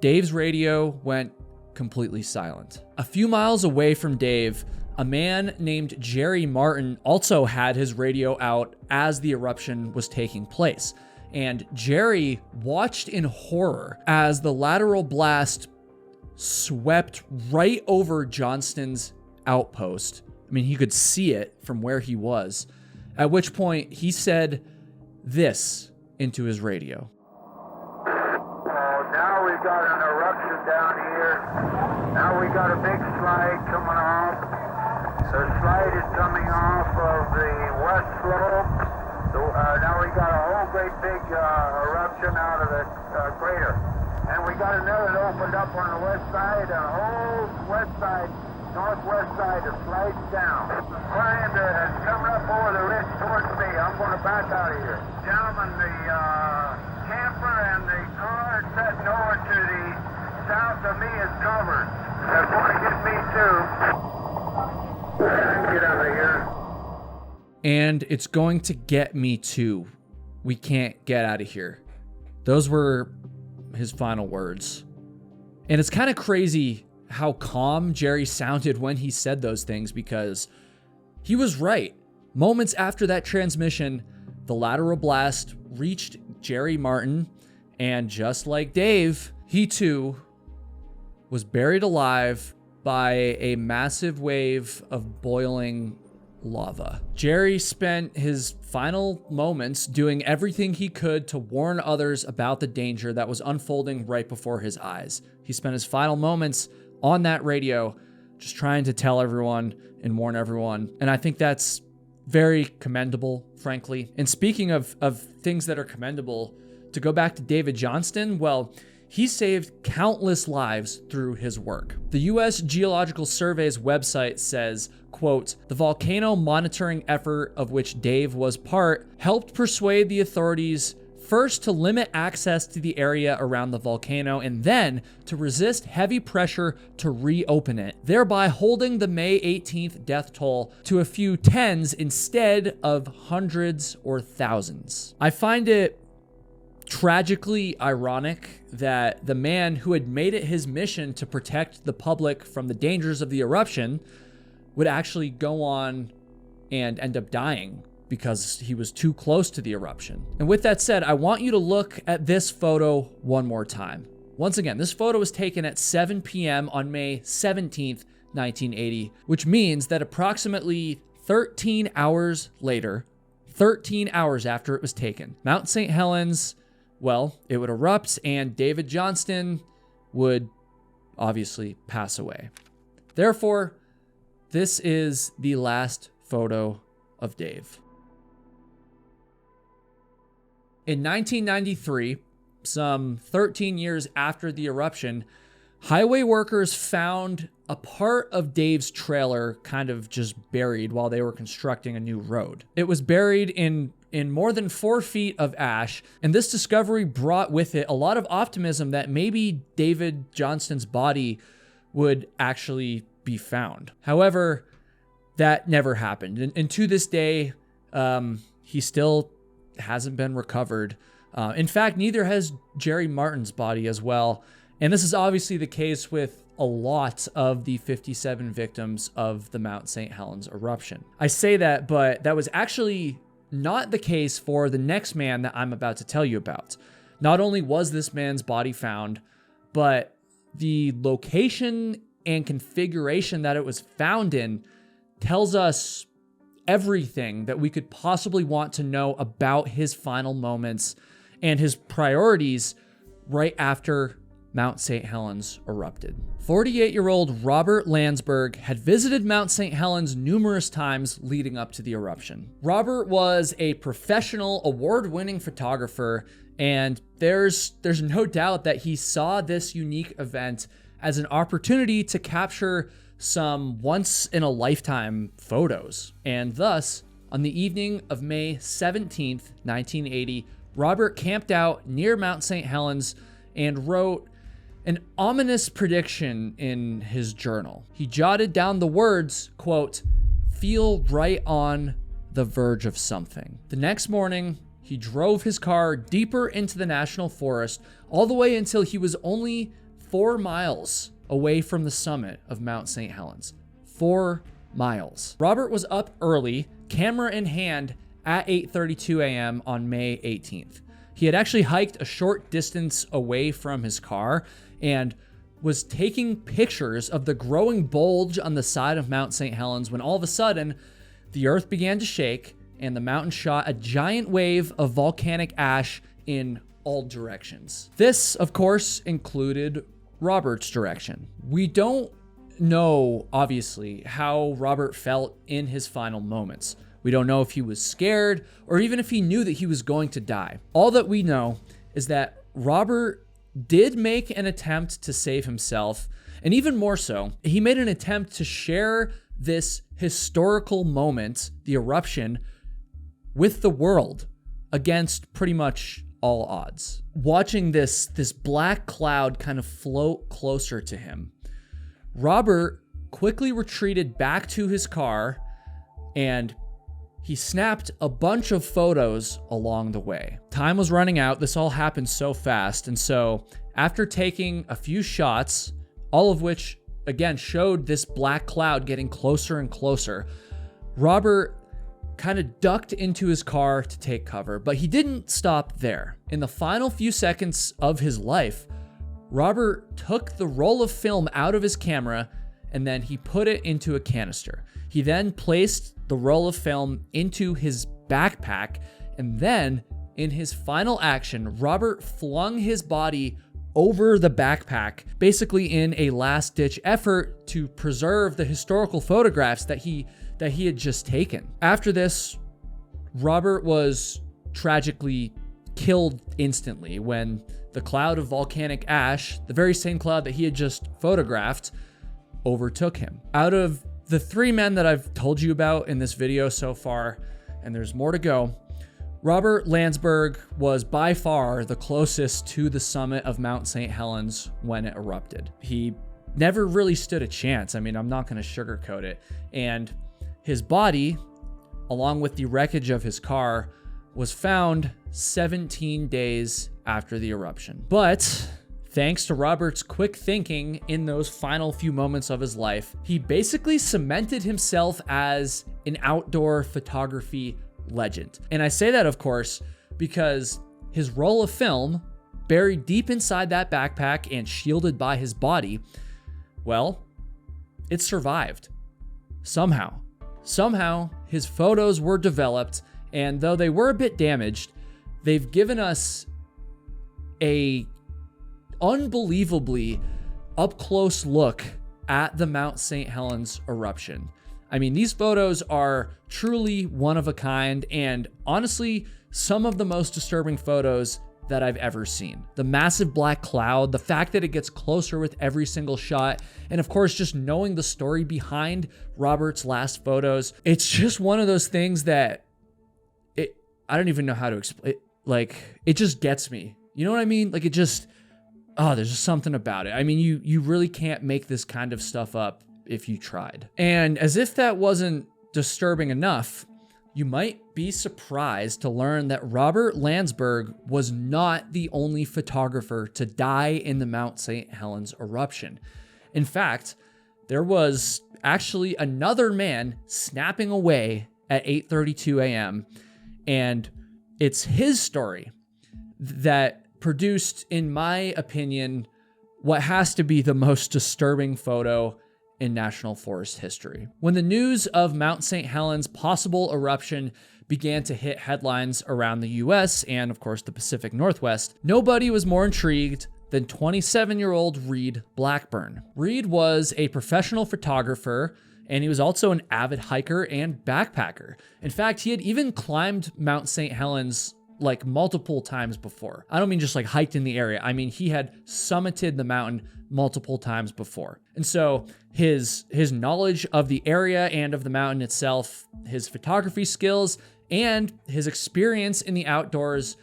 Dave's radio went completely silent. A few miles away from Dave, a man named Jerry Martin also had his radio out as the eruption was taking place. And Jerry watched in horror as the lateral blast swept right over Johnston's outpost. I mean, he could see it from where he was, at which point he said this into his radio. Now we've got an eruption down here. Now we got a big slide coming off. The slide is coming off of the west slope. Now we got a whole great big eruption out of the crater. And we got another that opened up on the west side, and the whole west side, northwest side is sliding down. It's coming up over the ridge towards me. I'm going to back out of here. Gentlemen, the camper and the car sitting over to the south of me is covered. They're going to get me too. Get out of here. And it's going to get me too. We can't get out of here. Those were his final words. And it's kind of crazy how calm Jerry sounded when he said those things, because he was right. Moments after that transmission, the lateral blast reached Jerry Martin, and just like Dave, he too was buried alive by a massive wave of boiling lava. Jerry spent his final moments doing everything he could to warn others about the danger that was unfolding right before his eyes. He spent his final moments on that radio just trying to tell everyone and warn everyone. And I think that's very commendable, frankly. And speaking of things that are commendable, to go back to David Johnston, well, he saved countless lives through his work. The U.S. Geological Survey's website says, quote, the volcano monitoring effort of which Dave was part helped persuade the authorities first to limit access to the area around the volcano and then to resist heavy pressure to reopen it, thereby holding the May 18th death toll to a few tens instead of hundreds or thousands. I find it tragically ironic that the man who had made it his mission to protect the public from the dangers of the eruption would actually go on and end up dying because he was too close to the eruption. And with that said, I want you to look at this photo one more time. Once again, this photo was taken at 7 p.m. on May 17th, 1980, which means that approximately 13 hours later, 13 hours after it was taken, Mount St. Helens, well, it would erupt and David Johnston would obviously pass away. Therefore, this is the last photo of Dave. In 1993, some 13 years after the eruption, highway workers found a part of Dave's trailer kind of just buried while they were constructing a new road. It was buried in more than 4 feet of ash, and this discovery brought with it a lot of optimism that maybe David Johnston's body would actually be found. However, that never happened. And to this day, he still hasn't been recovered. In fact, neither has Jerry Martin's body as well. And this is obviously the case with a lot of the 57 victims of the Mount St. Helens eruption. I say that, but that was actually not the case for the next man that I'm about to tell you about. Not only was this man's body found, but the location and configuration that it was found in tells us everything that we could possibly want to know about his final moments and his priorities right after Mount St. Helens erupted. 48-year-old Robert Lansberg had visited Mount St. Helens numerous times leading up to the eruption. Robert was a professional, award-winning photographer, and there's no doubt that he saw this unique event as an opportunity to capture some once-in-a-lifetime photos. And thus, on the evening of May 17th, 1980, Robert camped out near Mount St. Helens and wrote an ominous prediction in his journal. He jotted down the words, quote, "Feel right on the verge of something." The next morning, he drove his car deeper into the national forest, all the way until he was only 4 miles away from the summit of Mount St. Helens. 4 miles. Robert was up early, camera in hand, at 8:32 a.m. on May 18th. He had actually hiked a short distance away from his car and was taking pictures of the growing bulge on the side of Mount St. Helens when all of a sudden the earth began to shake and the mountain shot a giant wave of volcanic ash in all directions. This, of course, included Robert's direction. We don't know, obviously, how Robert felt in his final moments. We don't know if he was scared or even if he knew that he was going to die. All that we know is that Robert did make an attempt to save himself, and even more so, he made an attempt to share this historical moment, the eruption, with the world against pretty much all odds. Watching this black cloud kind of float closer to him, Robert quickly retreated back to his car and he snapped a bunch of photos along the way. Time was running out. This all happened so fast. And so after taking a few shots, all of which again showed this black cloud getting closer and closer, Robert kind of ducked into his car to take cover, but he didn't stop there. In the final few seconds of his life, Robert took the roll of film out of his camera and then he put it into a canister. He then placed the roll of film into his backpack, and then in his final action, Robert flung his body over the backpack, basically in a last-ditch effort to preserve the historical photographs that he had just taken. After this, Robert was tragically killed instantly when the cloud of volcanic ash, the very same cloud that he had just photographed, overtook him. Out of the 3 men that I've told you about in this video so far, and there's more to go, Robert Lansberg was by far the closest to the summit of Mount St. Helens when it erupted. He never really stood a chance. I mean, I'm not going to sugarcoat it. And his body, along with the wreckage of his car, was found 17 days after the eruption. But thanks to Robert's quick thinking in those final few moments of his life, he basically cemented himself as an outdoor photography legend. And I say that, of course, because his roll of film, buried deep inside that backpack and shielded by his body, well, it survived. Somehow his photos were developed, and though they were a bit damaged, they've given us a unbelievably up-close look at the Mount St. Helens eruption. I mean, these photos are truly one of a kind, and honestly, some of the most disturbing photos that I've ever seen. The massive black cloud, the fact that it gets closer with every single shot, and of course, just knowing the story behind Robert's last photos. It's just one of those things that I don't even know how to explain. Like, it just gets me. You know what I mean? Like, it just, there's just something about it. I mean, you really can't make this kind of stuff up if you tried. And as if that wasn't disturbing enough, you might be surprised to learn that Robert Lansberg was not the only photographer to die in the Mount St. Helens eruption. In fact, there was actually another man snapping away at 8:32 a.m., and it's his story that produced, in my opinion, what has to be the most disturbing photo in National Forest history. When the news of Mount St. Helens' possible eruption began to hit headlines around the US and, of course, the Pacific Northwest, nobody was more intrigued than 27-year-old Reed Blackburn. Reed was a professional photographer, and he was also an avid hiker and backpacker. In fact, he had even climbed Mount St. Helens like multiple times before. I don't mean just like hiked in the area. I mean, he had summited the mountain multiple times before. And so his knowledge of the area and of the mountain itself, his photography skills, and his experience in the outdoors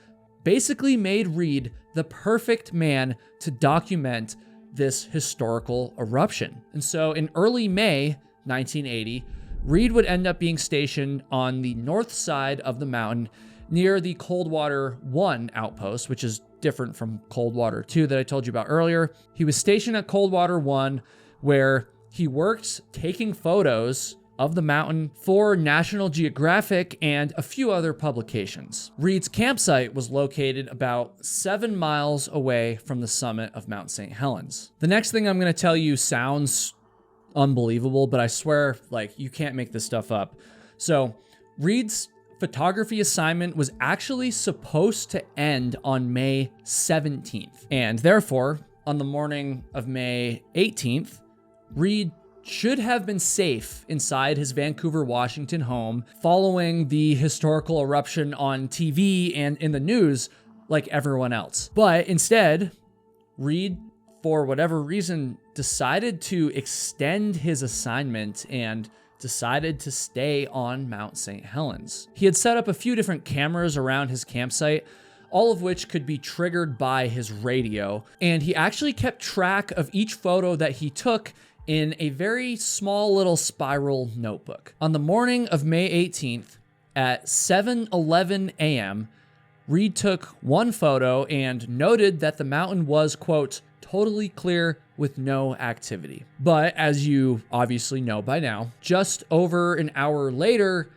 basically made Reed the perfect man to document this historical eruption. And so in early May 1980, Reed would end up being stationed on the north side of the mountain near the Coldwater 1 outpost, which is different from Coldwater 2 that I told you about earlier. He was stationed at Coldwater 1, where he worked taking photos of the mountain for National Geographic and a few other publications. Reed's campsite was located about 7 miles away from the summit of Mount St. Helens. The next thing I'm going to tell you sounds unbelievable, but I swear, like, you can't make this stuff up. So Reed's photography assignment was actually supposed to end on May 17th. And therefore, on the morning of May 18th, Reed should have been safe inside his Vancouver, Washington home following the historical eruption on TV and in the news like everyone else. But instead, Reed, for whatever reason, decided to extend his assignment and decided to stay on Mount St. Helens. He had set up a few different cameras around his campsite, all of which could be triggered by his radio, and he actually kept track of each photo that he took in a very small little spiral notebook. On the morning of May 18th at 7:11 a.m., Reed took one photo and noted that the mountain was, quote, totally clear with no activity. But as you obviously know by now, just over an hour later,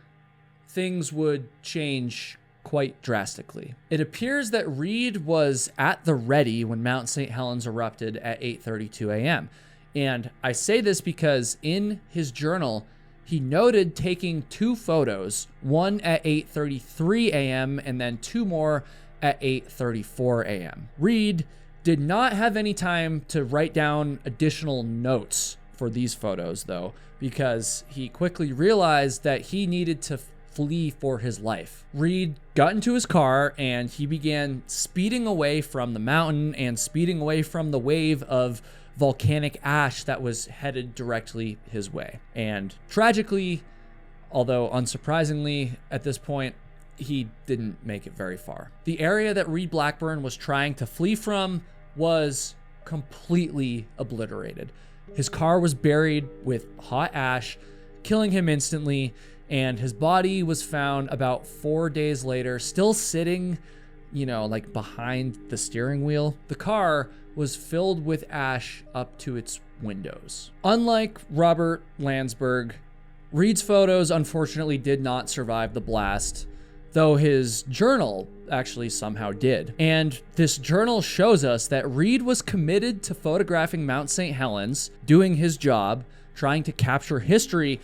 things would change quite drastically. It appears that Reed was at the ready when Mount St. Helens erupted at 8:32 a.m. And I say this because in his journal, he noted taking 2 photos, one at 8:33 a.m. and then 2 more at 8:34 a.m. Reed did not have any time to write down additional notes for these photos, though, because he quickly realized that he needed to flee for his life. Reed got into his car and he began speeding away from the mountain and speeding away from the wave of volcanic ash that was headed directly his way. And tragically, although unsurprisingly at this point, he didn't make it very far. The area that Reed Blackburn was trying to flee from was completely obliterated. His car was buried with hot ash, killing him instantly, and his body was found about 4 days later, still sitting, like behind the steering wheel. The car was filled with ash up to its windows. Unlike Robert Lansberg, Reed's photos unfortunately did not survive the blast, though his journal actually somehow did. And this journal shows us that Reed was committed to photographing Mount St. Helens, doing his job, trying to capture history,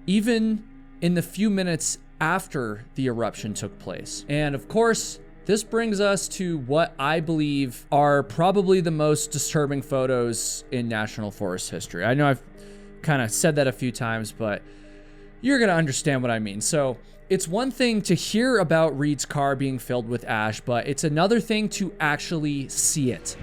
even in the few minutes after the eruption took place. And of course, this brings us to what I believe are probably the most disturbing photos in National Forest history. I know I've kind of said that a few times, but you're going to understand what I mean. So it's one thing to hear about Reed's car being filled with ash, but it's another thing to actually see it.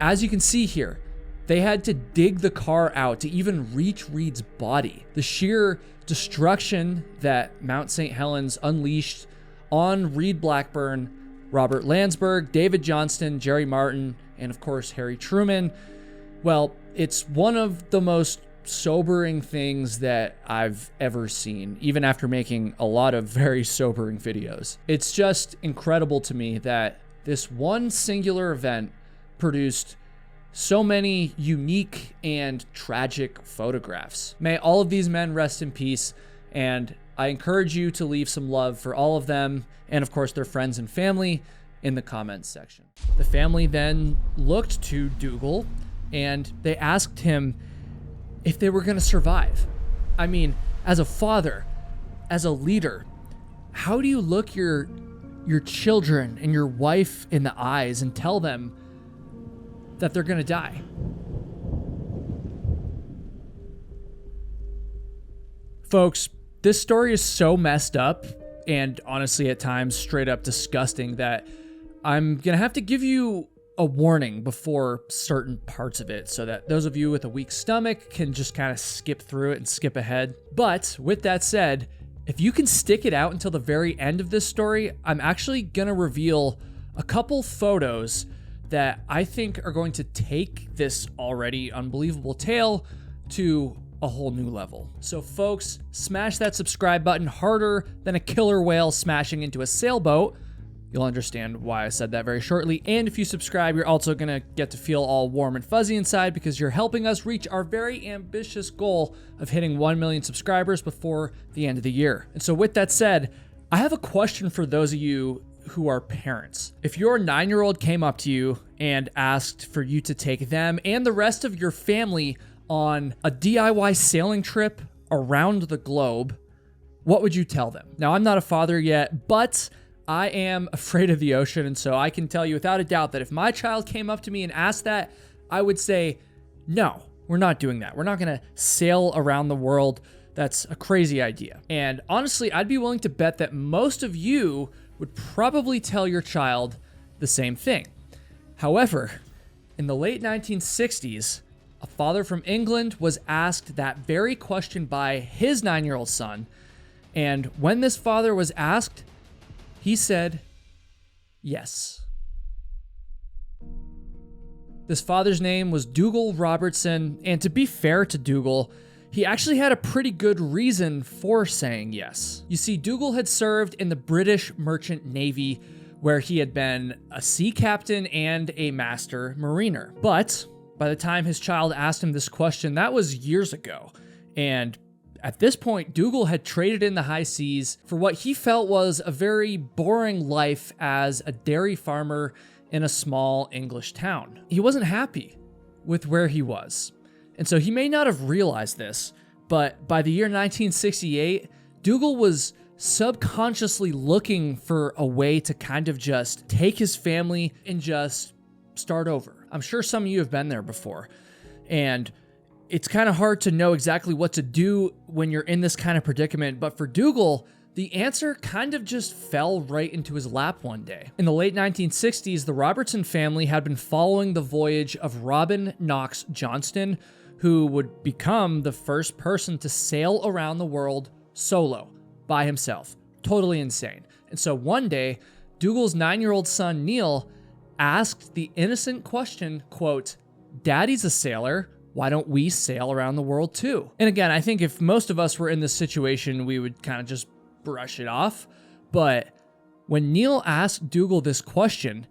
As you can see here, they had to dig the car out to even reach Reed's body. The sheer destruction that Mount St. Helens unleashed on Reed Blackburn, Robert Lansberg, David Johnston, Jerry Martin, and of course Harry Truman, well, it's one of the most sobering things that I've ever seen, even after making a lot of very sobering videos. It's just incredible to me that this one singular event produced so many unique and tragic photographs. May all of these men rest in peace, and I encourage you to leave some love for all of them, and of course their friends and family, in the comments section. The family then looked to Dougal, and they asked him if they were going to survive. I mean, as a father, as a leader, how do you look your children and your wife in the eyes and tell them that they're going to die? Folks, this story is so messed up and honestly at times straight up disgusting that I'm going to have to give you a warning before certain parts of it so that those of you with a weak stomach can just kind of skip through it and skip ahead. But with that said, If you can stick it out until the very end of this story, I'm actually gonna reveal a couple photos that I think are going to take this already unbelievable tale to a whole new level. So folks, smash that subscribe button harder than a killer whale smashing into a sailboat. You'll understand why I said that very shortly. And if you subscribe, you're also gonna get to feel all warm and fuzzy inside because you're helping us reach our very ambitious goal of hitting 1 million subscribers before the end of the year. And so with that said, I have a question for those of you who are parents. If your 9-year-old came up to you and asked for you to take them and the rest of your family on a DIY sailing trip around the globe, what would you tell them? Now, I'm not a father yet, but I am afraid of the ocean, and so I can tell you without a doubt that if my child came up to me and asked that, I would say, no, we're not doing that. We're not gonna sail around the world. That's a crazy idea. And honestly, I'd be willing to bet that most of you would probably tell your child the same thing. However, in the late 1960s, a father from England was asked that very question by his 9-year-old son, and when this father was asked, he said, yes. This father's name was Dougal Robertson, and to be fair to Dougal, he actually had a pretty good reason for saying yes. You see, Dougal had served in the British Merchant Navy, where he had been a sea captain and a master mariner. But by the time his child asked him this question, that was years ago. And at this point, Dougal had traded in the high seas for what he felt was a very boring life as a dairy farmer in a small English town. He wasn't happy with where he was. And so he may not have realized this, but by the year 1968, Dougal was subconsciously looking for a way to kind of just take his family and just start over. I'm sure some of you have been there before, and it's kind of hard to know exactly what to do when you're in this kind of predicament, but for Dougal, the answer kind of just fell right into his lap one day. In the late 1960s, the Robertson family had been following the voyage of Robin Knox Johnston, who would become the first person to sail around the world solo, by himself. Totally insane. And so one day, Dougal's 9-year-old son, Neil, asked the innocent question, quote, "Daddy's a sailor. Why don't we sail around the world too?" And again, I think if most of us were in this situation, we would kind of just brush it off. But when Neil asked Dougal this question,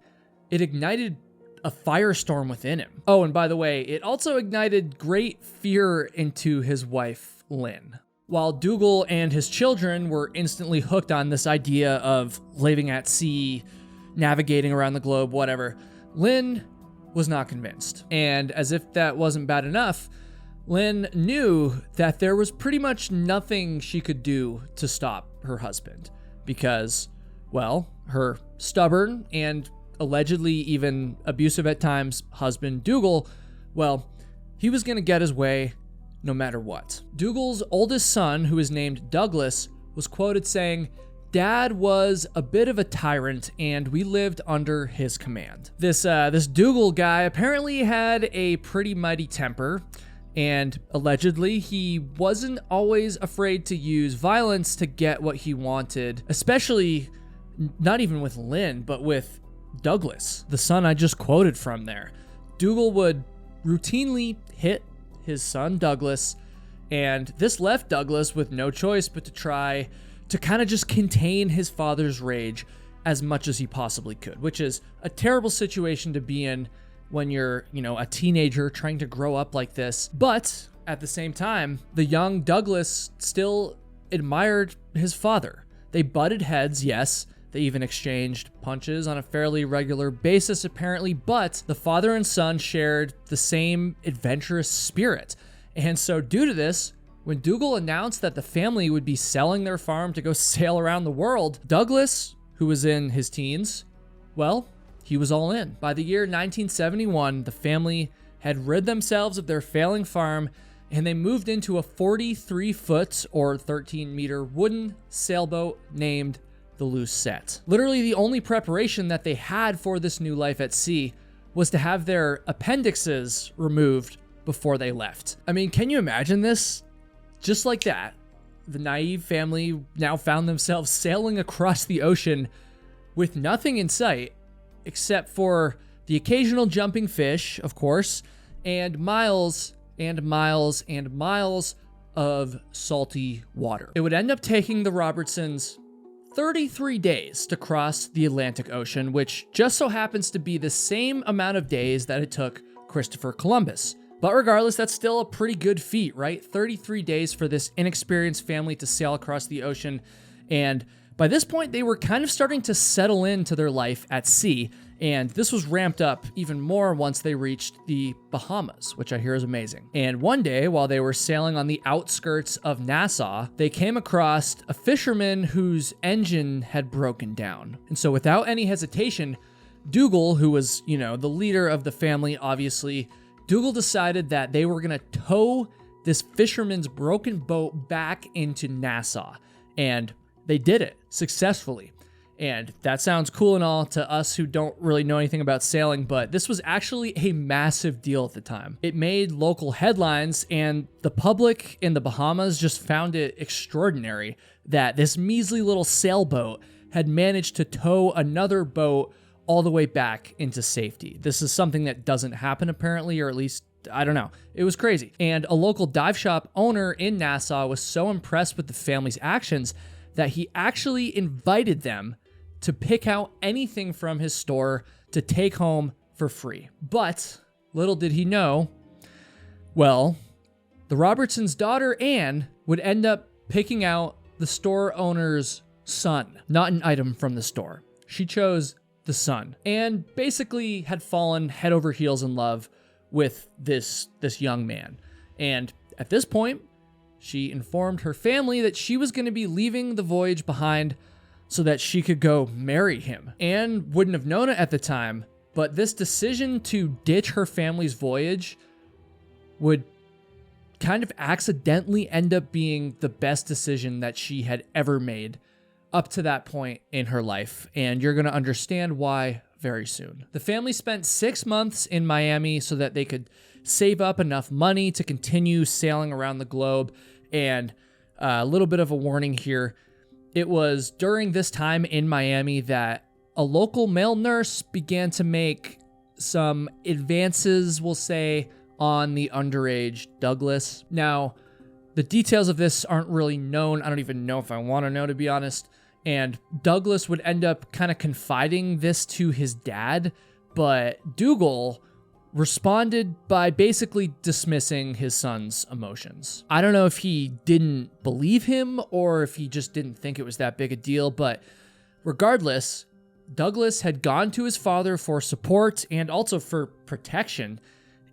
it ignited a firestorm within him. Oh, and by the way, it also ignited great fear into his wife, Lynn. While Dougal and his children were instantly hooked on this idea of living at sea, navigating around the globe, whatever, Lynn was not convinced. And as if that wasn't bad enough, Lynn knew that there was pretty much nothing she could do to stop her husband because, well, her stubborn and allegedly even abusive at times husband, Dougal, well, he was going to get his way no matter what. Dougal's oldest son, who is named Douglas, was quoted saying, "Dad was a bit of a tyrant and we lived under his command." This Dougal guy apparently had a pretty mighty temper, and allegedly he wasn't always afraid to use violence to get what he wanted, especially not even with Lynn, but with Douglas, the son I just quoted from there. Dougal would routinely hit his son Douglas, and this left Douglas with no choice but to try to kind of just contain his father's rage as much as he possibly could, which is a terrible situation to be in when you're, a teenager trying to grow up like this. But at the same time, the young Douglas still admired his father. They butted heads, yes. They even exchanged punches on a fairly regular basis, apparently, but the father and son shared the same adventurous spirit. And so due to this, when Dougal announced that the family would be selling their farm to go sail around the world, Douglas, who was in his teens, well, he was all in. By the year 1971, the family had rid themselves of their failing farm, and they moved into a 43-foot or 13-meter wooden sailboat named the Lucette. Literally the only preparation that they had for this new life at sea was to have their appendixes removed before they left. I mean, can you imagine this? Just like that, the naive family now found themselves sailing across the ocean with nothing in sight except for the occasional jumping fish, of course, and miles and miles and miles of salty water. It would end up taking the Robertsons 33 days to cross the Atlantic Ocean, which just so happens to be the same amount of days that it took Christopher Columbus. But regardless, that's still a pretty good feat, right? 33 days for this inexperienced family to sail across the ocean. And by this point, they were kind of starting to settle into their life at sea. And this was ramped up even more once they reached the Bahamas, which I hear is amazing. And one day, while they were sailing on the outskirts of Nassau, they came across a fisherman whose engine had broken down. And so without any hesitation, Dougal, who was, the leader of the family, obviously, Dougal decided that they were going to tow this fisherman's broken boat back into Nassau. And they did it successfully. And that sounds cool and all to us who don't really know anything about sailing, but this was actually a massive deal at the time. It made local headlines, and the public in the Bahamas just found it extraordinary that this measly little sailboat had managed to tow another boat all the way back into safety. This is something that doesn't happen apparently, or at least, I don't know. It was crazy. And a local dive shop owner in Nassau was so impressed with the family's actions that he actually invited them to pick out anything from his store to take home for free. But little did he know, well, the Robertsons' daughter, Anne, would end up picking out the store owner's son, not an item from the store. She chose the son, and basically had fallen head over heels in love with this young man. And at this point, she informed her family that she was going to be leaving the voyage behind so that she could go marry him. Anne wouldn't have known it at the time, but this decision to ditch her family's voyage would kind of accidentally end up being the best decision that she had ever made up to that point in her life, and you're going to understand why very soon. The family spent 6 months in Miami so that they could save up enough money to continue sailing around the globe, and a little bit of a warning here. It was during this time in Miami that a local male nurse began to make some advances, we'll say, on the underage Douglas. Now, the details of this aren't really known. I don't even know if I want to know, to be honest. And Douglas would end up kind of confiding this to his dad, but Dougal responded by basically dismissing his son's emotions. I don't know if he didn't believe him or if he just didn't think it was that big a deal, but regardless, Douglas had gone to his father for support and also for protection,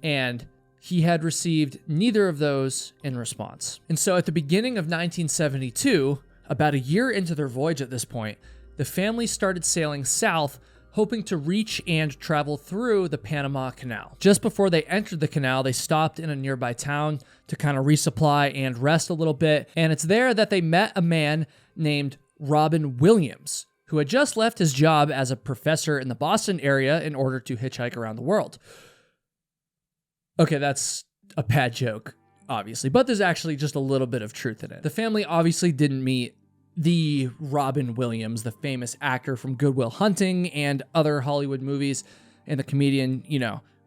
and he had received neither of those in response. And so at the beginning of 1972, about a year into their voyage at this point, the family started sailing south, hoping to reach and travel through the Panama Canal. Just before they entered the canal, they stopped in a nearby town to kind of resupply and rest a little bit, and it's there that they met a man named Robin Williams, who had just left his job as a professor in the Boston area in order to hitchhike around the world. Okay, that's a bad joke, obviously, but there's actually just a little bit of truth in it. The family obviously didn't meet the Robin Williams, the famous actor from Good Will Hunting and other Hollywood movies, and the comedian,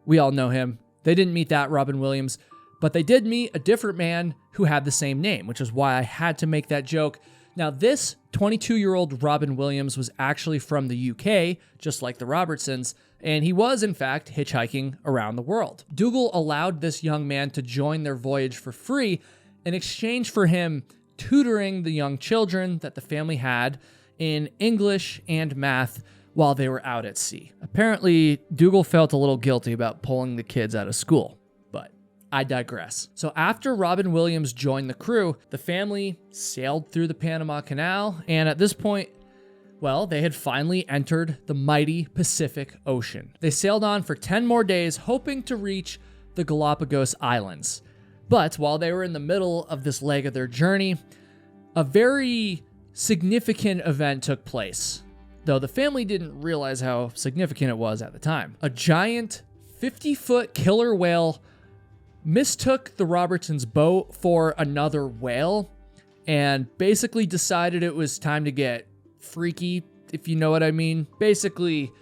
we all know him. They didn't meet that Robin Williams, but they did meet a different man who had the same name, which is why I had to make that joke. Now, this 22-year-old Robin Williams was actually from the UK, just like the Robertsons, and he was, in fact, hitchhiking around the world. Dougal allowed this young man to join their voyage for free in exchange for him tutoring the young children that the family had in English and math while they were out at sea. Apparently, Dougal felt a little guilty about pulling the kids out of school, but I digress. So after Robin Williams joined the crew, the family sailed through the Panama Canal, and at this point, well, they had finally entered the mighty Pacific Ocean. They sailed on for 10 more days, hoping to reach the Galapagos Islands. But while they were in the middle of this leg of their journey, a very significant event took place, though the family didn't realize how significant it was at the time. A giant 50-foot killer whale mistook the Robertsons' boat for another whale and basically decided it was time to get freaky, if you know what I mean. Basically,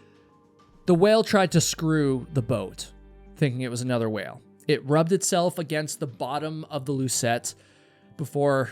the whale tried to screw the boat, thinking it was another whale. It rubbed itself against the bottom of the Lucette before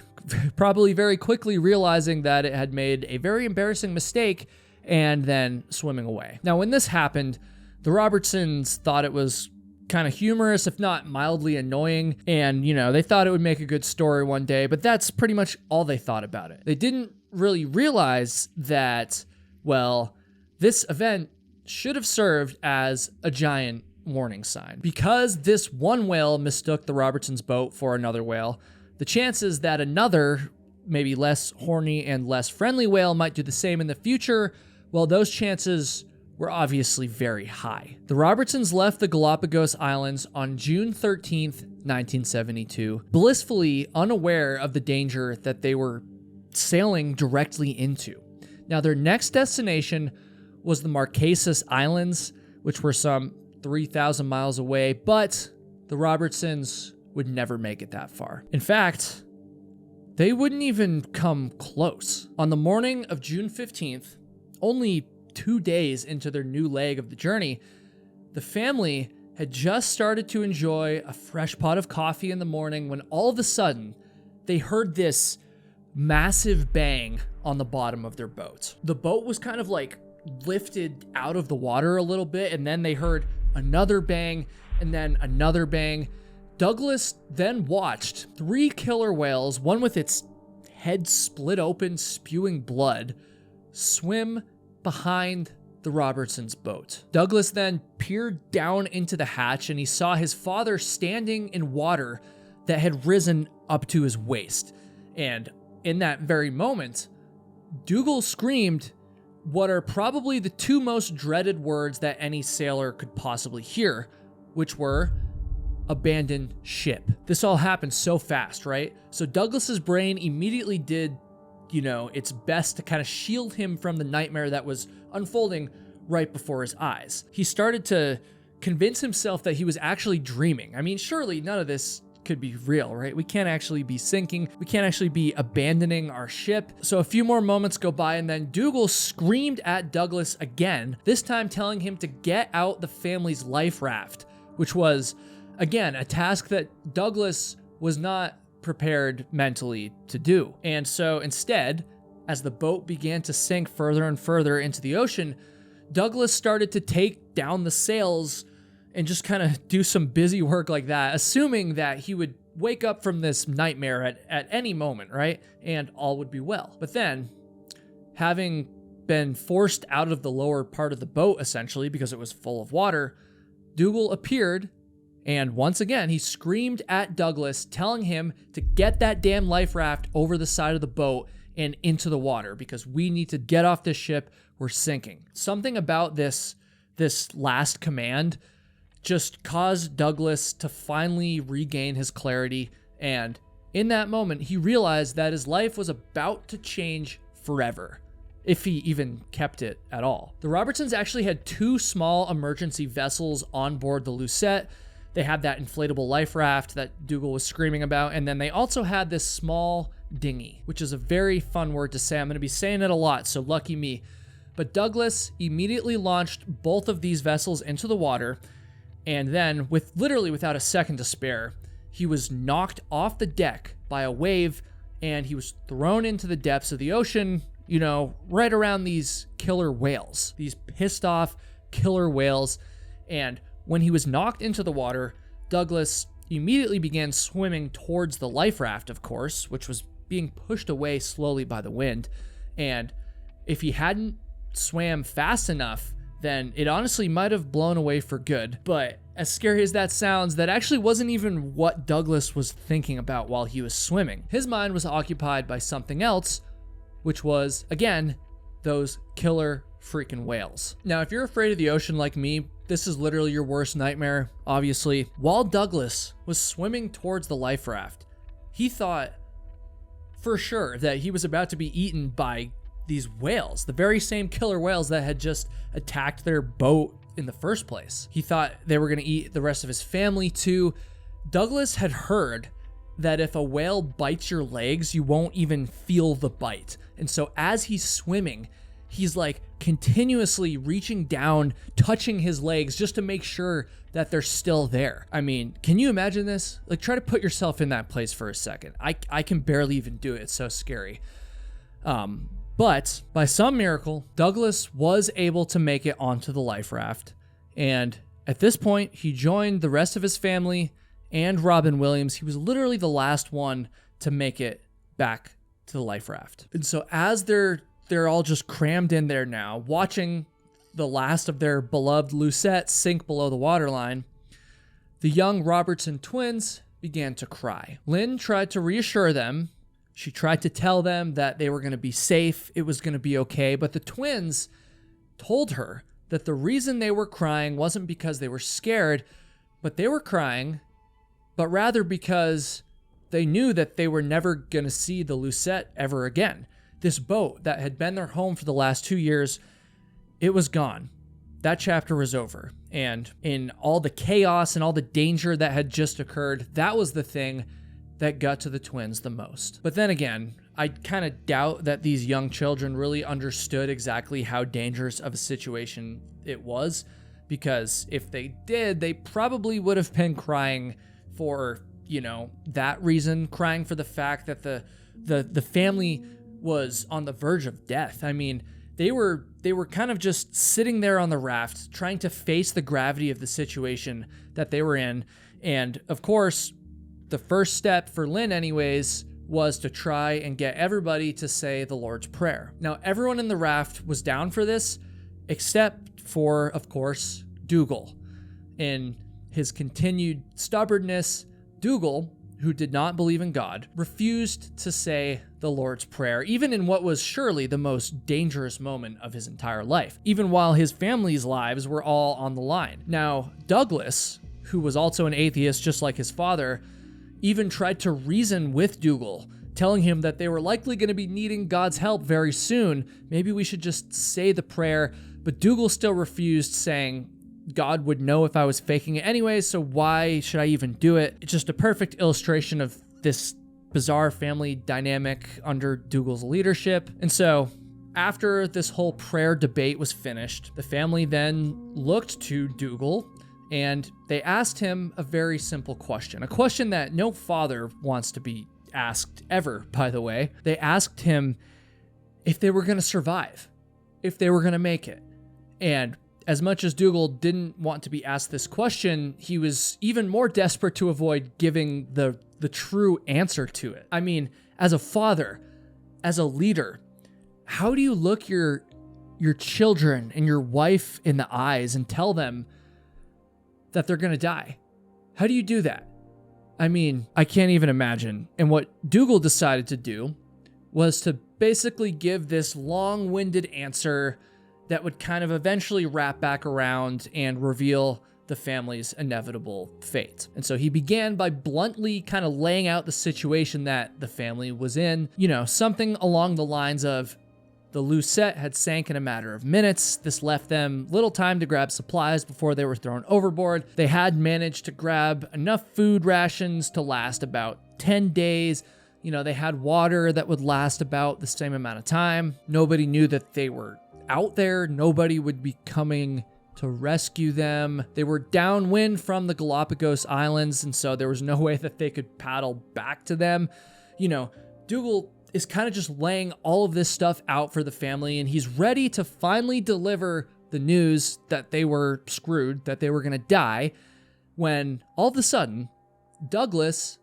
probably very quickly realizing that it had made a very embarrassing mistake and then swimming away. Now, when this happened, the Robertsons thought it was kind of humorous, if not mildly annoying, and, they thought it would make a good story one day, but that's pretty much all they thought about it. They didn't really realize that, well, this event should have served as a giant warning sign. Because this one whale mistook the Robertsons' boat for another whale, the chances that another, maybe less horny and less friendly whale might do the same in the future, well, those chances were obviously very high. The Robertsons left the Galapagos Islands on June 13th, 1972, blissfully unaware of the danger that they were sailing directly into. Now, their next destination was the Marquesas Islands, which were some 3,000 miles away, but the Robertsons would never make it that far. In fact, they wouldn't even come close. On the morning of June 15th, only 2 days into their new leg of the journey, the family had just started to enjoy a fresh pot of coffee in the morning when all of a sudden they heard this massive bang on the bottom of their boat. The boat was kind of like lifted out of the water a little bit, and then they heard another bang and then another bang. Douglas then watched 3 killer whales, one with its head split open, spewing blood, swim behind the Robertsons' boat. Douglas then peered down into the hatch and he saw his father standing in water that had risen up to his waist. And in that very moment, Dougal screamed what are probably the 2 most dreaded words that any sailor could possibly hear, which were abandoned ship. This all happened so fast, right? So Douglas's brain immediately did, its best to kind of shield him from the nightmare that was unfolding right before his eyes. He started to convince himself that he was actually dreaming. I mean, surely none of this could be real, right? We can't actually be sinking. We can't actually be abandoning our ship. So a few more moments go by, and then Dougal screamed at Douglas again, this time telling him to get out the family's life raft, which was, again, a task that Douglas was not prepared mentally to do. And so instead, as the boat began to sink further and further into the ocean, Douglas started to take down the sails and just kind of do some busy work like that, assuming that he would wake up from this nightmare at any moment, right? And all would be well. But then, having been forced out of the lower part of the boat, essentially, because it was full of water, Dougal appeared, and once again, he screamed at Douglas, telling him to get that damn life raft over the side of the boat and into the water, because we need to get off this ship. We're sinking. Something about this last command just caused Douglas to finally regain his clarity, and in that moment, he realized that his life was about to change forever, if he even kept it at all. The Robertsons actually had 2 small emergency vessels on board the Lucette. They had that inflatable life raft that Dougal was screaming about, and then they also had this small dinghy, which is a very fun word to say. I'm going to be saying it a lot, so lucky me. But Douglas immediately launched both of these vessels into the water, and then, literally without a second to spare, he was knocked off the deck by a wave, and he was thrown into the depths of the ocean, right around these killer whales, these pissed off killer whales. And when he was knocked into the water, Douglas immediately began swimming towards the life raft, of course, which was being pushed away slowly by the wind. And if he hadn't swam fast enough, then it honestly might have blown away for good. But as scary as that sounds, that actually wasn't even what Douglas was thinking about while he was swimming. His mind was occupied by something else, which was, again, those killer freaking whales. Now, if you're afraid of the ocean like me, this is literally your worst nightmare, obviously. While Douglas was swimming towards the life raft, he thought for sure that he was about to be eaten by these whales, the very same killer whales that had just attacked their boat in the first place. He thought they were going to eat the rest of his family too. Douglas had heard that if a whale bites your legs, you won't even feel the bite. And so as he's swimming, he's like continuously reaching down, touching his legs just to make sure that they're still there. I mean, can you imagine this? Like, try to put yourself in that place for a second. I can barely even do it. It's so scary. But by some miracle, Douglas was able to make it onto the life raft. And at this point, he joined the rest of his family and Robin Williams. He was literally the last one to make it back to the life raft. And so as they're all just crammed in there now, watching the last of their beloved Lucette sink below the waterline, the young Robertson twins began to cry. Lynn tried to reassure them. She tried to tell them that they were going to be safe, it was going to be okay, but the twins told her that the reason they were crying wasn't because they were scared, but they were crying, but rather because they knew that they were never going to see the Lucette ever again. This boat that had been their home for the last 2 years, it was gone. That chapter was over. And in all the chaos and all the danger that had just occurred, that was the thing that got to the twins the most. But then again, I kind of doubt that these young children really understood exactly how dangerous of a situation it was, because if they did, they probably would have been crying for, that reason, crying for the fact that the family was on the verge of death. I mean, they were kind of just sitting there on the raft, trying to face the gravity of the situation that they were in. And of course, the first step for Lynn anyways was to try and get everybody to say the Lord's Prayer. Now, everyone in the raft was down for this, except for, of course, Dougal. In his continued stubbornness, Dougal, who did not believe in God, refused to say the Lord's Prayer, even in what was surely the most dangerous moment of his entire life, even while his family's lives were all on the line. Now, Douglas, who was also an atheist just like his father, even tried to reason with Dougal, telling him that they were likely going to be needing God's help very soon. Maybe we should just say the prayer. But Dougal still refused, saying God would know if I was faking it anyway, so why should I even do it? It's just a perfect illustration of this bizarre family dynamic under Dougal's leadership. And so after this whole prayer debate was finished, the family then looked to Dougal and they asked him a very simple question, a question that no father wants to be asked ever, by the way. They asked him if they were going to survive, if they were going to make it. And as much as Dougal didn't want to be asked this question, he was even more desperate to avoid giving the true answer to it. I mean, as a father, as a leader, how do you look your children and your wife in the eyes and tell them that they're going to die? How do you do that? I mean, I can't even imagine. And what Dougal decided to do was to basically give this long-winded answer that would kind of eventually wrap back around and reveal the family's inevitable fate. And so he began by bluntly kind of laying out the situation that the family was in. Something along the lines of, the Lucette had sank in a matter of minutes. This left them little time to grab supplies before they were thrown overboard. They had managed to grab enough food rations to last about 10 days. They had water that would last about the same amount of time. Nobody knew that they were out there. Nobody would be coming to rescue them. They were downwind from the Galapagos Islands, and so there was no way that they could paddle back to them. Dougal is kind of just laying all of this stuff out for the family, and he's ready to finally deliver the news that they were screwed, that they were going to die, when all of a sudden, Douglas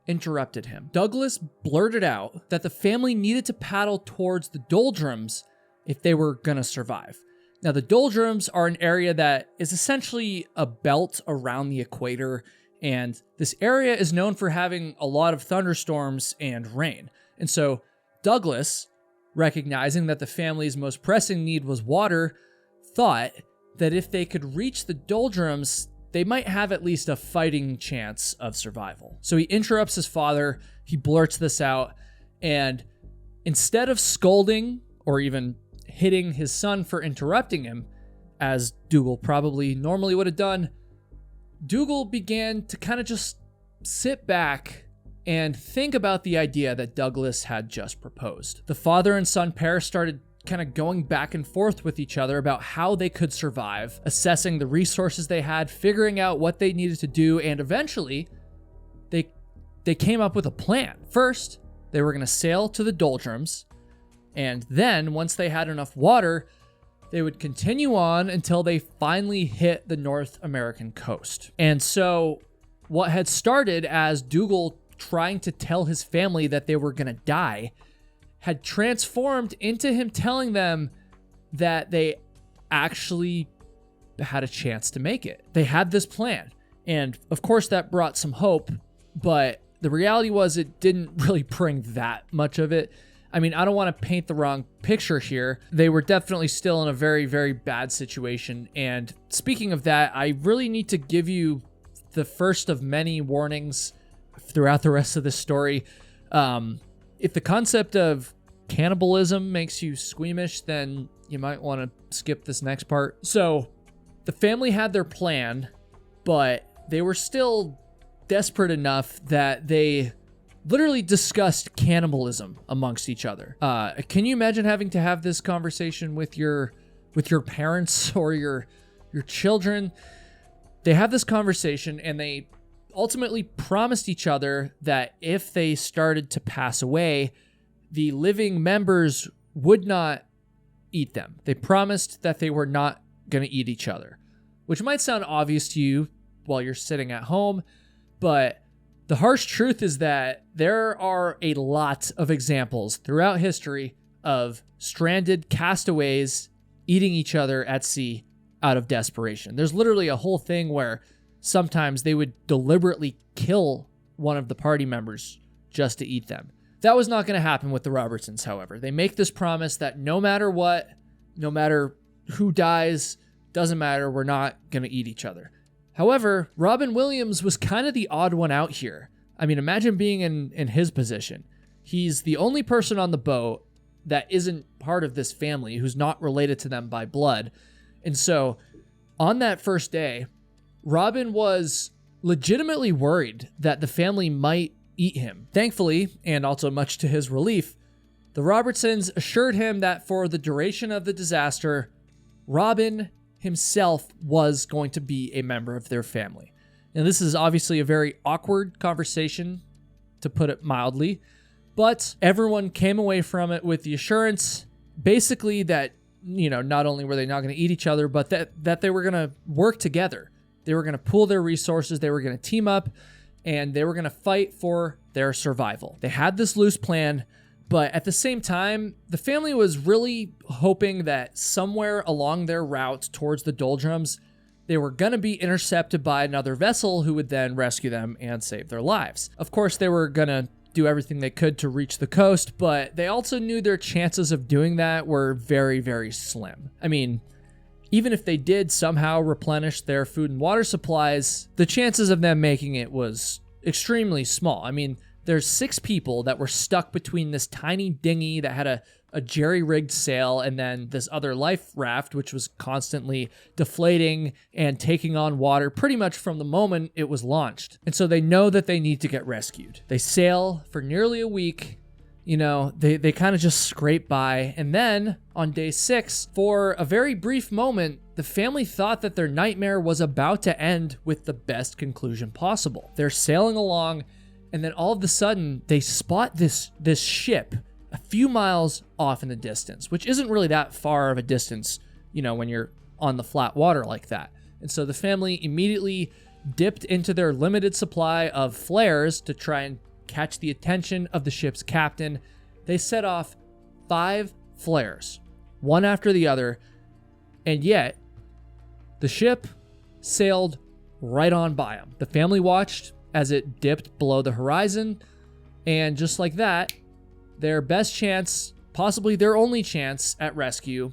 interrupted him. Douglas blurted out that the family needed to paddle towards the doldrums if they were going to survive. Now, the doldrums are an area that is essentially a belt around the equator, and this area is known for having a lot of thunderstorms and rain. And so Douglas, recognizing that the family's most pressing need was water, thought that if they could reach the doldrums, they might have at least a fighting chance of survival. So he interrupts his father, he blurts this out, and instead of scolding or even hitting his son for interrupting him, as Dougal probably normally would have done, Dougal began to kind of just sit back and think about the idea that Douglas had just proposed. The father and son pair started kind of going back and forth with each other about how they could survive, assessing the resources they had, figuring out what they needed to do, and eventually they came up with a plan. First, they were going to sail to the doldrums, and then once they had enough water, they would continue on until they finally hit the North American coast. And so what had started as Dougal trying to tell his family that they were going to die had transformed into him telling them that they actually had a chance to make it. They had this plan. And of course that brought some hope, but the reality was it didn't really bring that much of it. I mean, I don't want to paint the wrong picture here. They were definitely still in a very, very bad situation. And speaking of that, I really need to give you the first of many warnings throughout the rest of this story. If the concept of cannibalism makes you squeamish, then you might want to skip this next part. So the family had their plan, but they were still desperate enough that they literally discussed cannibalism amongst each other. Can you imagine having to have this conversation with your parents or your children? They have this conversation and they ultimately promised each other that if they started to pass away, the living members would not eat them. They promised that they were not going to eat each other, which might sound obvious to you while you're sitting at home, but the harsh truth is that there are a lot of examples throughout history of stranded castaways eating each other at sea out of desperation. There's literally a whole thing where sometimes they would deliberately kill one of the party members just to eat them. That was not going to happen with the Robertsons, however. They make this promise that no matter what, no matter who dies, doesn't matter, we're not going to eat each other. However, Robin Williams was kind of the odd one out here. I mean, imagine being in his position. He's the only person on the boat that isn't part of this family, who's not related to them by blood. And so on that first day, Robin was legitimately worried that the family might eat him. Thankfully, and also much to his relief, the Robertsons assured him that for the duration of the disaster, Robin himself was going to be a member of their family. Now, this is obviously a very awkward conversation, to put it mildly, but everyone came away from it with the assurance, basically, that, you know, not only were they not going to eat each other, but that they were going to work together. They were going to pool their resources, they were going to team up, and they were going to fight for their survival. They had this loose plan, but at the same time, the family was really hoping that somewhere along their route towards the doldrums, they were going to be intercepted by another vessel who would then rescue them and save their lives. Of course, they were going to do everything they could to reach the coast, but they also knew their chances of doing that were very, very slim. I mean, even if they did somehow replenish their food and water supplies, the chances of them making it was extremely small. I mean, there's 6 people that were stuck between this tiny dinghy that had a jerry-rigged sail and then this other life raft, which was constantly deflating and taking on water pretty much from the moment it was launched. And so they know that they need to get rescued. They sail for nearly a week. You know, they kind of just scrape by. And then on day 6, for a very brief moment, the family thought that their nightmare was about to end with the best conclusion possible. They're sailing along, and then all of a sudden, they spot this ship a few miles off in the distance, which isn't really that far of a distance, you know, when you're on the flat water like that. And so the family immediately dipped into their limited supply of flares to try and catch the attention of the ship's captain. They set off 5 flares, one after the other, and yet the ship sailed right on by them. The family watched as it dipped below the horizon, and just like that, their best chance, possibly their only chance at rescue,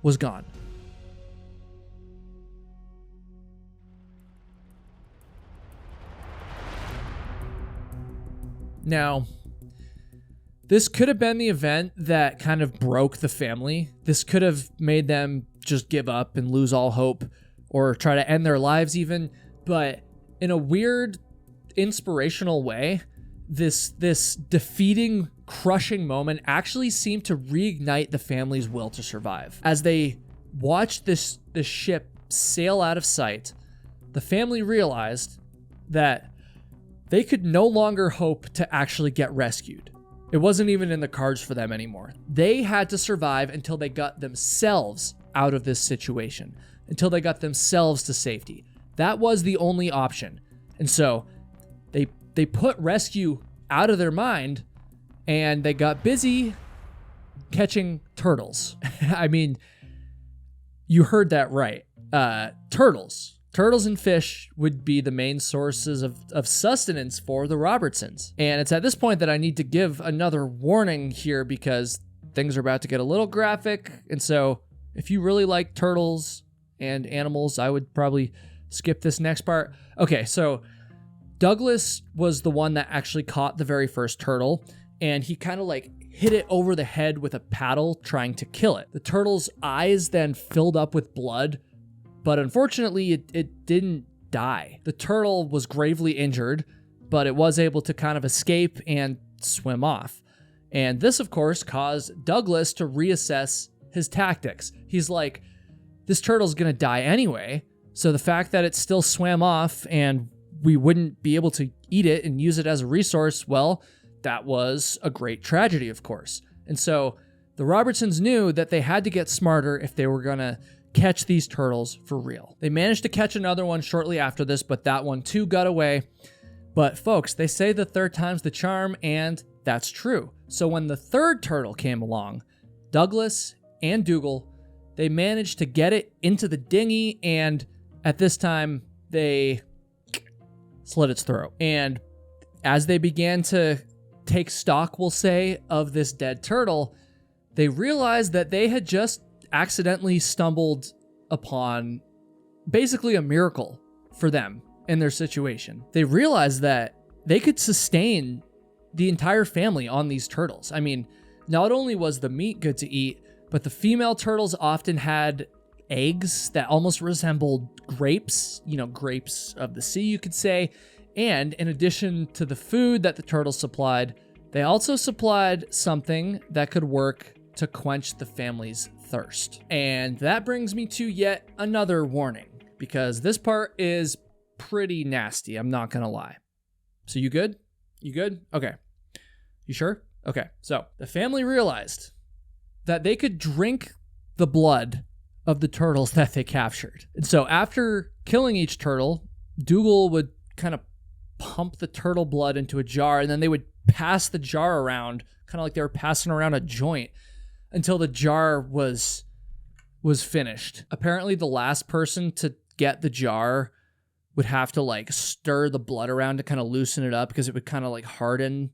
was gone. Now, this could have been the event that kind of broke the family. This could have made them just give up and lose all hope or try to end their lives even. But in a weird inspirational way, this defeating, crushing moment actually seemed to reignite the family's will to survive. As they watched this ship sail out of sight, the family realized that they could no longer hope to actually get rescued. It wasn't even in the cards for them anymore. They had to survive until they got themselves out of this situation, until they got themselves to safety. That was the only option. And so they put rescue out of their mind, and they got busy catching turtles. I mean, you heard that right. Turtles. Turtles and fish would be the main sources of sustenance for the Robertsons. And it's at this point that I need to give another warning here, because things are about to get a little graphic. And so if you really like turtles and animals, I would probably skip this next part. Okay, so Douglas was the one that actually caught the very first turtle, and he kind of like hit it over the head with a paddle trying to kill it. The turtle's eyes then filled up with blood, but unfortunately it didn't die. The turtle was gravely injured, but it was able to kind of escape and swim off. And this, of course, caused Douglas to reassess his tactics. He's like, this turtle's gonna die anyway, so the fact that it still swam off and we wouldn't be able to eat it and use it as a resource, well, that was a great tragedy, of course. And so the Robertsons knew that they had to get smarter if they were gonna catch these turtles for real. They managed to catch another one shortly after this, but that one too got away. But folks, they say the third time's the charm, and that's true. So when the third turtle came along, Douglas and Dougal, they managed to get it into the dinghy, and at this time, they slit its throat. And as they began to take stock, we'll say, of this dead turtle, they realized that they had just accidentally stumbled upon basically a miracle for them in their situation. They realized that they could sustain the entire family on these turtles. I mean, not only was the meat good to eat, but the female turtles often had eggs that almost resembled grapes, grapes of the sea, you could say. And in addition to the food that the turtles supplied, they also supplied something that could work to quench the family's thirst. And that brings me to yet another warning, because this part is pretty nasty, I'm not gonna lie. So you good? You good? Okay. You sure? Okay. So the family realized that they could drink the blood of the turtles that they captured. And so after killing each turtle, Dougal would kind of pump the turtle blood into a jar, and then they would pass the jar around, kind of like they were passing around a joint, until the jar was finished. Apparently the last person to get the jar would have to like stir the blood around to kind of loosen it up, because it would kind of like harden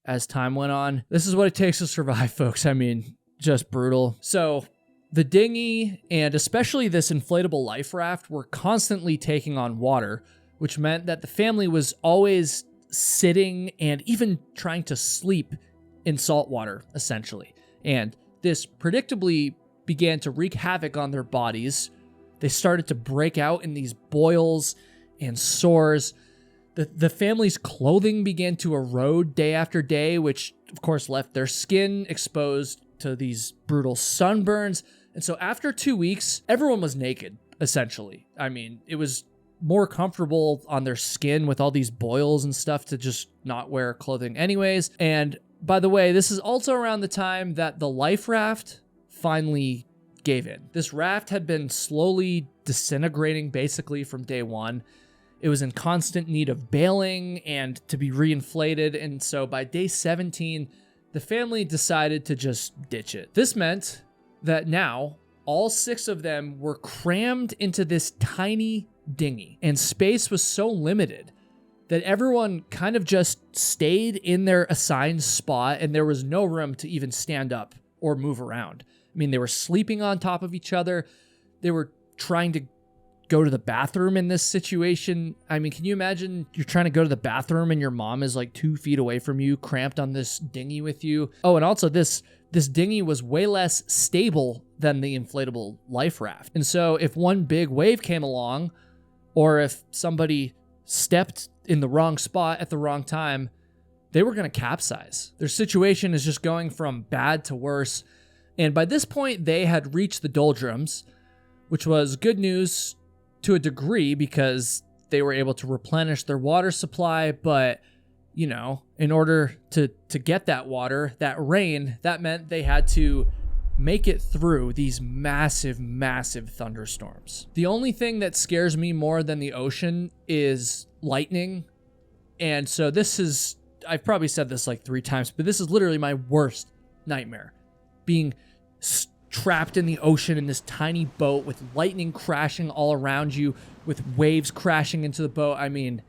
as time went on. This is what it takes to survive, folks. I mean, just brutal. So the dinghy, and especially this inflatable life raft, were constantly taking on water, which meant that the family was always sitting and even trying to sleep in salt water, essentially. And this predictably began to wreak havoc on their bodies. They started to break out in these boils and sores. The family's clothing began to erode day after day, which of course left their skin exposed to these brutal sunburns. And so after 2 weeks, everyone was naked, essentially. I mean, it was more comfortable on their skin with all these boils and stuff to just not wear clothing anyways. And by the way, this is also around the time that the life raft finally gave in. This raft had been slowly disintegrating basically from day one. It was in constant need of bailing and to be reinflated. And so by day 17, the family decided to just ditch it. This meant that now all 6 of them were crammed into this tiny dinghy, and space was so limited that everyone kind of just stayed in their assigned spot, and there was no room to even stand up or move around. I mean, they were sleeping on top of each other. They were trying to go to the bathroom in this situation. I mean, can you imagine you're trying to go to the bathroom and your mom is like 2 feet away from you, cramped on this dinghy with you? Oh, and also this dinghy was way less stable than the inflatable life raft. And so if one big wave came along, or if somebody stepped in the wrong spot at the wrong time, they were going to capsize. Their situation is just going from bad to worse. And by this point, they had reached the doldrums, which was good news to a degree because they were able to replenish their water supply. But, you know, in order to get that water, that rain, that meant they had to make it through these massive, massive thunderstorms. The only thing that scares me more than the ocean is lightning. And so this is, I've probably said this like 3 times, but this is literally my worst nightmare. Being trapped in the ocean in this tiny boat with lightning crashing all around you, with waves crashing into the boat. I mean,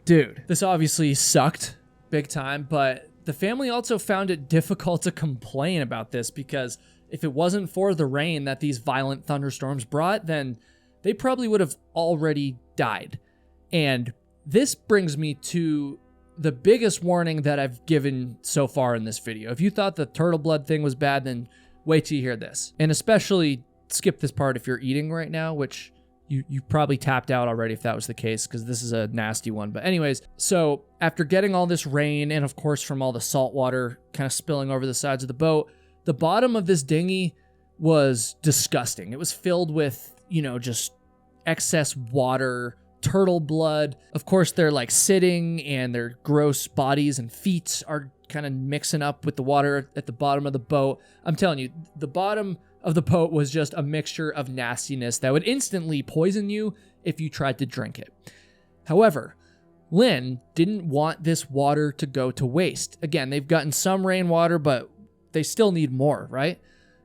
dude, this obviously sucked big time, but the family also found it difficult to complain about this because if it wasn't for the rain that these violent thunderstorms brought, then they probably would have already died. And this brings me to the biggest warning that I've given so far in this video. If you thought the turtle blood thing was bad, then wait till you hear this. And especially skip this part if you're eating right now, which you probably tapped out already if that was the case, because this is a nasty one. But anyways, so after getting all this rain and of course from all the salt water kind of spilling over the sides of the boat, the bottom of this dinghy was disgusting. It was filled with, you know, just excess water, turtle blood. Of course, they're like sitting and their gross bodies and feet are kind of mixing up with the water at the bottom of the boat. I'm telling you, the bottom of the boat was just a mixture of nastiness that would instantly poison you if you tried to drink it. However, Lynn didn't want this water to go to waste. Again, they've gotten some rainwater, but they still need more, right?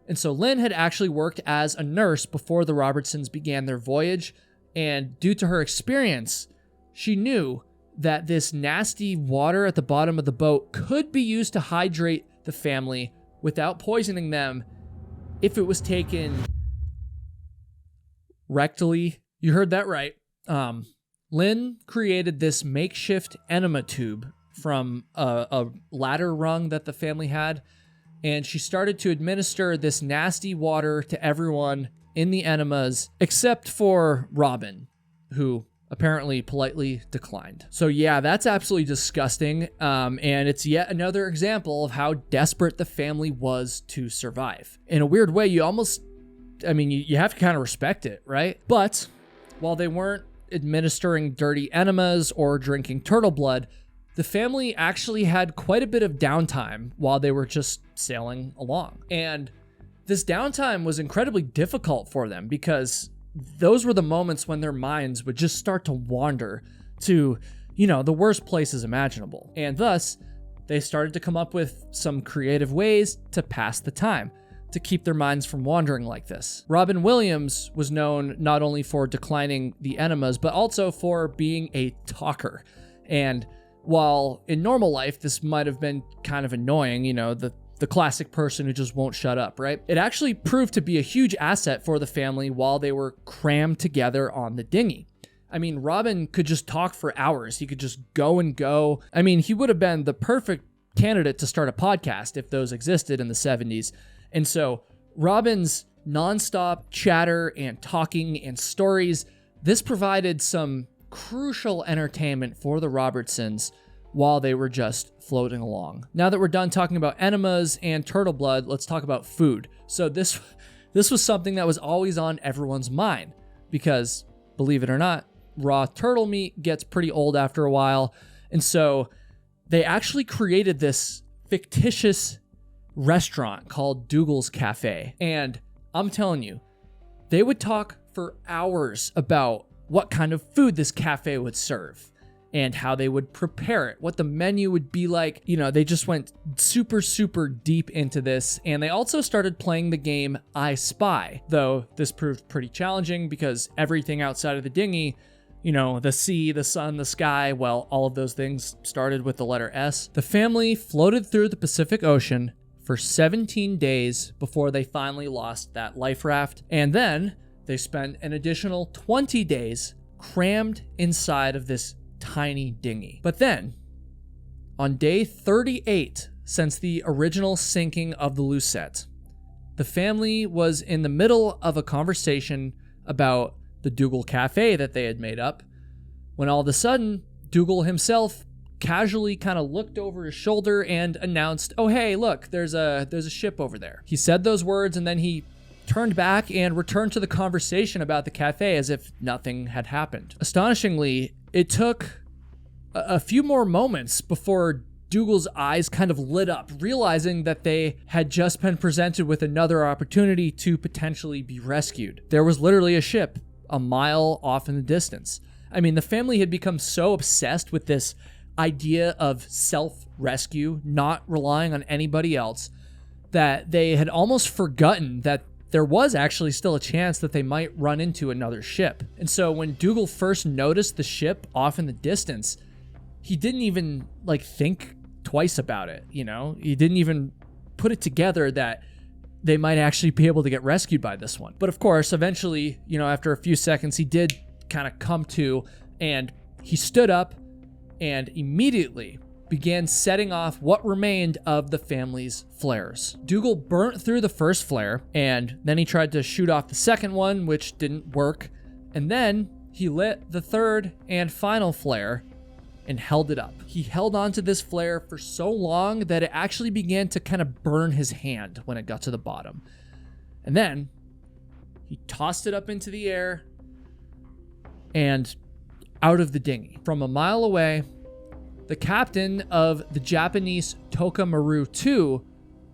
And so Lynn had actually worked as a nurse before the Robertsons began their voyage. And due to her experience, she knew that this nasty water at the bottom of the boat could be used to hydrate the family without poisoning them if it was taken rectally. You heard that right. Lynn created this makeshift enema tube from a ladder rung that the family had, and she started to administer this nasty water to everyone in the enemas, except for Robin, who apparently politely declined. So yeah, that's absolutely disgusting. And it's yet another example of how desperate the family was to survive. In a weird way, you have to kind of respect it, right? But while they weren't administering dirty enemas or drinking turtle blood, the family actually had quite a bit of downtime while they were just sailing along. And this downtime was incredibly difficult for them because those were the moments when their minds would just start to wander to, you know, the worst places imaginable. And thus, they started to come up with some creative ways to pass the time, to keep their minds from wandering like this. Robin Williams was known not only for declining the enemas, but also for being a talker. And while in normal life, this might have been kind of annoying, you know, the classic person who just won't shut up, right? It actually proved to be a huge asset for the family while they were crammed together on the dinghy. I mean, Robin could just talk for hours. He could just go and go. I mean, he would have been the perfect candidate to start a podcast if those existed in the 70s. And so Robin's nonstop chatter and talking and stories, this provided some crucial entertainment for the Robertsons while they were just floating along. Now that we're done talking about enemas and turtle blood, let's talk about food. So this was something that was always on everyone's mind because, believe it or not, raw turtle meat gets pretty old after a while. And so they actually created this fictitious restaurant called Dougal's Cafe. And I'm telling you, they would talk for hours about what kind of food this cafe would serve and how they would prepare it, what the menu would be like. You know, they just went super, super deep into this. And they also started playing the game I Spy, though this proved pretty challenging because everything outside of the dinghy, you know, the sea, the sun, the sky, well, all of those things started with the letter S. The family floated through the Pacific Ocean for 17 days before they finally lost that life raft. And then they spent an additional 20 days crammed inside of this tiny dinghy. But then, on day 38 since the original sinking of the Lucette, the family was in the middle of a conversation about the Dougal Cafe that they had made up when all of a sudden, Dougal himself casually kind of looked over his shoulder and announced, "Oh, hey, look, there's a ship over there." He said those words, and then he turned back and returned to the conversation about the cafe as if nothing had happened. Astonishingly, it took a few more moments before Dougal's eyes kind of lit up, realizing that they had just been presented with another opportunity to potentially be rescued. There was literally a ship a mile off in the distance. I mean, the family had become so obsessed with this idea of self-rescue, not relying on anybody else, that they had almost forgotten that there was actually still a chance that they might run into another ship. And so when Dougal first noticed the ship off in the distance, he didn't even think twice about it, you know? He didn't even put it together that they might actually be able to get rescued by this one. But of course, eventually, after a few seconds, he did kind of come to, and he stood up and immediately began setting off what remained of the family's flares. Dougal burnt through the first flare, and then he tried to shoot off the second one, which didn't work. And then he lit the third and final flare and held it up. He held onto this flare for so long that it actually began to kind of burn his hand when it got to the bottom. And then he tossed it up into the air and out of the dinghy. From a mile away, the captain of the Japanese Toka Maru 2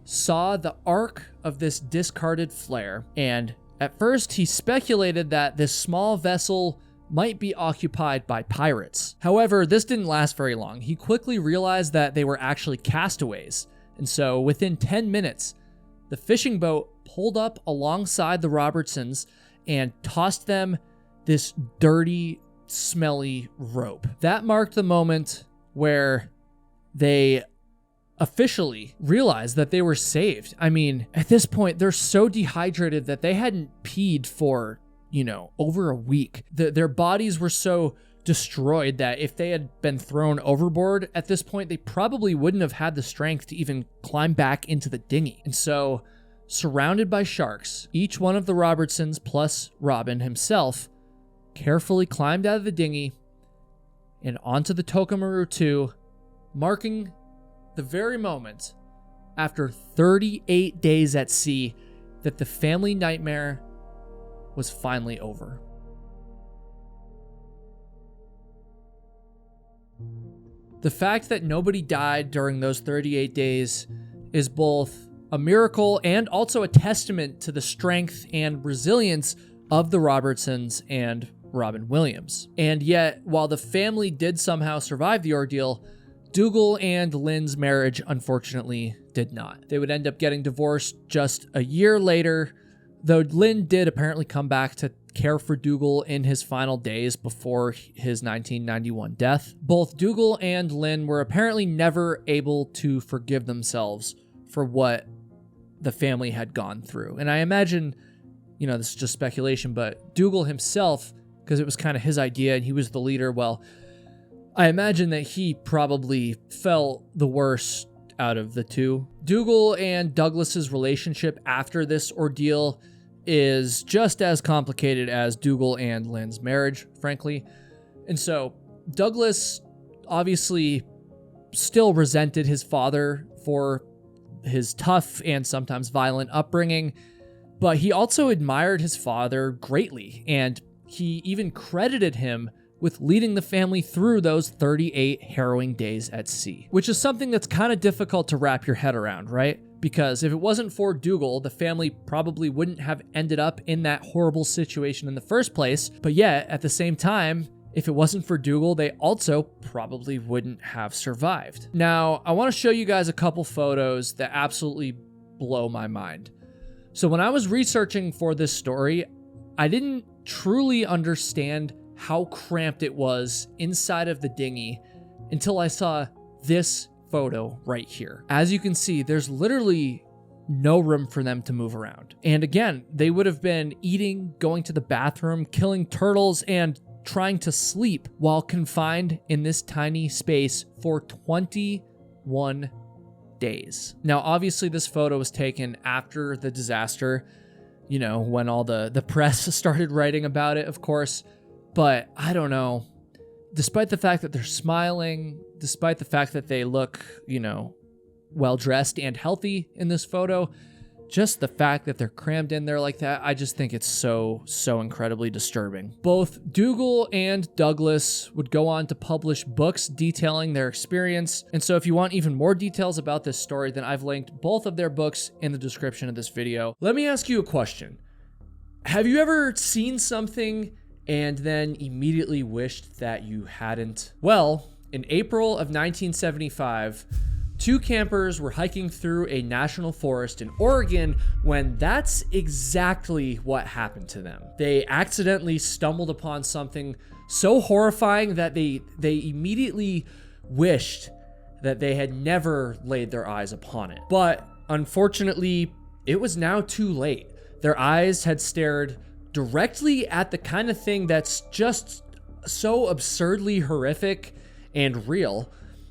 saw the arc of this discarded flare, and at first he speculated that this small vessel might be occupied by pirates. However, this didn't last very long. He quickly realized that they were actually castaways, and so within 10 minutes, the fishing boat pulled up alongside the Robertsons and tossed them this dirty, smelly rope. That marked the moment where they officially realized that they were saved. I mean, at this point, they're so dehydrated that they hadn't peed for, over a week. Their bodies were so destroyed that if they had been thrown overboard at this point, they probably wouldn't have had the strength to even climb back into the dinghy. And so, surrounded by sharks, each one of the Robertsons plus Robin himself carefully climbed out of the dinghy and onto the Toka Maru 2, marking the very moment after 38 days at sea that the family nightmare was finally over. The fact that nobody died during those 38 days is both a miracle and also a testament to the strength and resilience of the Robertsons and Robin Williams. And yet, while the family did somehow survive the ordeal, Dougal and Lynn's marriage unfortunately did not. They would end up getting divorced just a year later, though Lynn did apparently come back to care for Dougal in his final days before his 1991 death. Both Dougal and Lynn were apparently never able to forgive themselves for what the family had gone through. And I imagine, this is just speculation, but Dougal himself, because it was kind of his idea and he was the leader, well, I imagine that he probably felt the worst out of the two. Dougal and Douglas's relationship after this ordeal is just as complicated as Dougal and Lynn's marriage, frankly. And so Douglas obviously still resented his father for his tough and sometimes violent upbringing, but he also admired his father greatly, and he even credited him with leading the family through those 38 harrowing days at sea, which is something that's kind of difficult to wrap your head around, right? Because if it wasn't for Dougal, the family probably wouldn't have ended up in that horrible situation in the first place. But yet, at the same time, if it wasn't for Dougal, they also probably wouldn't have survived. Now, I want to show you guys a couple photos that absolutely blow my mind. So when I was researching for this story, I didn't truly understand how cramped it was inside of the dinghy until I saw this photo right here. As you can see, there's literally no room for them to move around. And again, they would have been eating, going to the bathroom, killing turtles, and trying to sleep while confined in this tiny space for 21 days. Now, obviously, this photo was taken after the disaster, when all the press started writing about it, of course. But I don't know. despite the fact that they're smiling, despite the fact that they look, well-dressed and healthy in this photo, just the fact that they're crammed in there like that, I just think it's so incredibly disturbing. Both Dougal and Douglas would go on to publish books detailing their experience. And so if you want even more details about this story, then I've linked both of their books in the description of this video. Let me ask you a question. Have you ever seen something and then immediately wished that you hadn't? Well, in April of 1975, two campers were hiking through a national forest in Oregon when that's exactly what happened to them. They accidentally stumbled upon something so horrifying that they immediately wished that they had never laid their eyes upon it. But unfortunately, it was now too late. Their eyes had stared directly at the kind of thing that's just so absurdly horrific and real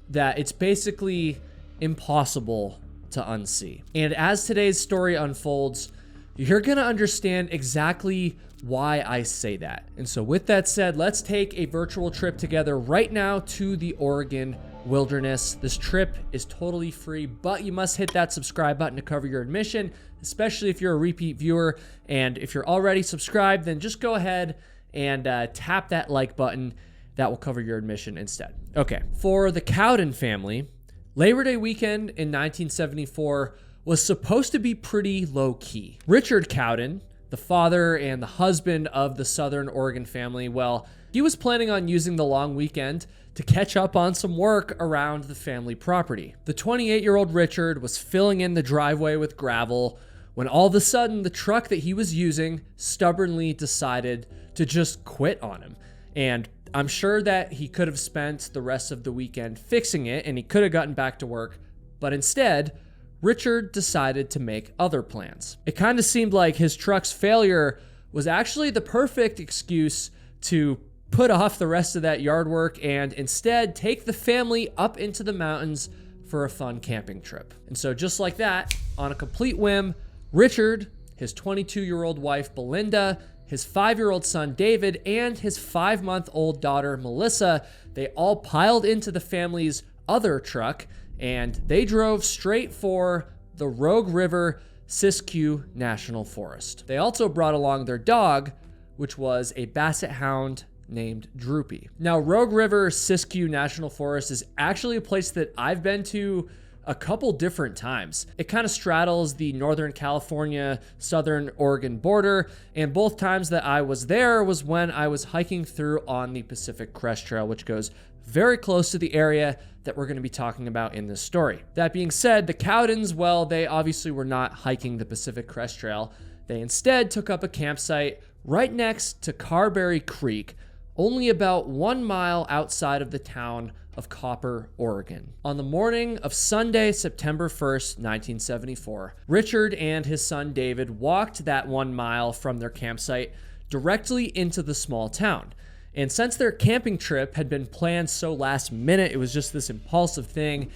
that it's basically impossible to unsee. And as today's story unfolds, you're gonna understand exactly why I say that. And so with that said, let's take a virtual trip together right now to the Oregon wilderness. This trip is totally free, but you must hit that subscribe button to cover your admission, especially if you're a repeat viewer. And if you're already subscribed, then just go ahead and tap that like button. That will cover your admission instead. Okay, for the Cowan family, Labor Day weekend in 1974 was supposed to be pretty low-key. Richard Cowan, the father and the husband of the Southern Oregon family, well, he was planning on using the long weekend to catch up on some work around the family property. The 28-year-old Richard was filling in the driveway with gravel when all of a sudden the truck that he was using stubbornly decided to just quit on him. And I'm sure that he could have spent the rest of the weekend fixing it and he could have gotten back to work, but instead, Richard decided to make other plans. It kind of seemed like his truck's failure was actually the perfect excuse to put off the rest of that yard work and instead take the family up into the mountains for a fun camping trip. And so just like that, on a complete whim, Richard, his 22-year-old wife Belinda, his 5-year-old son David, and his 5-month-old daughter Melissa, they all piled into the family's other truck and they drove straight for the Rogue River Siskiyou National Forest. They also brought along their dog, which was a basset hound named Droopy. Now, Rogue River Siskiyou National Forest is actually a place that I've been to a couple different times. It kind of straddles the Northern California, Southern Oregon border, and both times that I was there was when I was hiking through on the Pacific Crest Trail, which goes very close to the area that we're going to be talking about in this story. That being said, the Cowdens, well, they obviously were not hiking the Pacific Crest Trail. They instead took up a campsite right next to Carberry Creek, only about 1 mile outside of the town of Copper, Oregon. On the morning of Sunday, September 1st, 1974, Richard and his son David walked that 1 mile from their campsite directly into the small town. And since their camping trip had been planned so last minute, it was just this impulsive thing,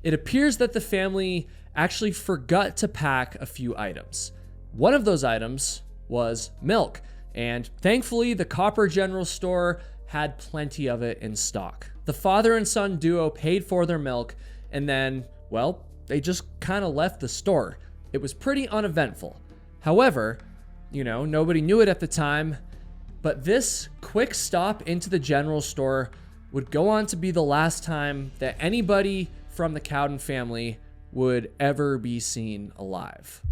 it appears that the family actually forgot to pack a few items. One of those items was milk, and thankfully the Copper General Store had plenty of it in stock. The father and son duo paid for their milk, and then, well, they just kind of left the store. It was pretty uneventful. However, nobody knew it at the time, but this quick stop into the general store would go on to be the last time that anybody from the Cowan family would ever be seen alive.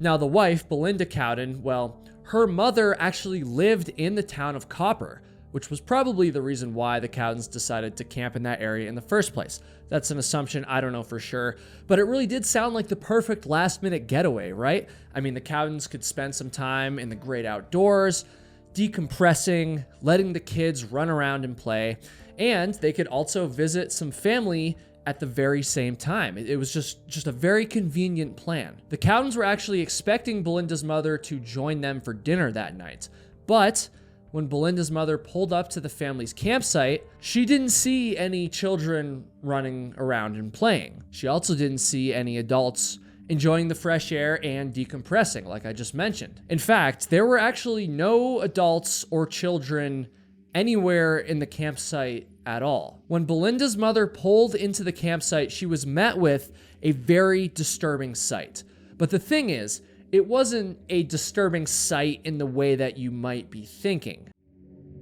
Now, the wife, Belinda Cowan, well, her mother actually lived in the town of Copper, which was probably the reason why the Cowans decided to camp in that area in the first place. That's an assumption, I don't know for sure, but it really did sound like the perfect last-minute getaway, right? I mean, the Cowans could spend some time in the great outdoors, decompressing, letting the kids run around and play, and they could also visit some family at the very same time. It was just a very convenient plan. The Cowans were actually expecting Belinda's mother to join them for dinner that night, but when Belinda's mother pulled up to the family's campsite, she didn't see any children running around and playing. She also didn't see any adults enjoying the fresh air and decompressing, like I just mentioned. In fact, there were actually no adults or children anywhere in the campsite at all. When Belinda's mother pulled into the campsite, she was met with a very disturbing sight. But the thing is, it wasn't a disturbing sight in the way that you might be thinking.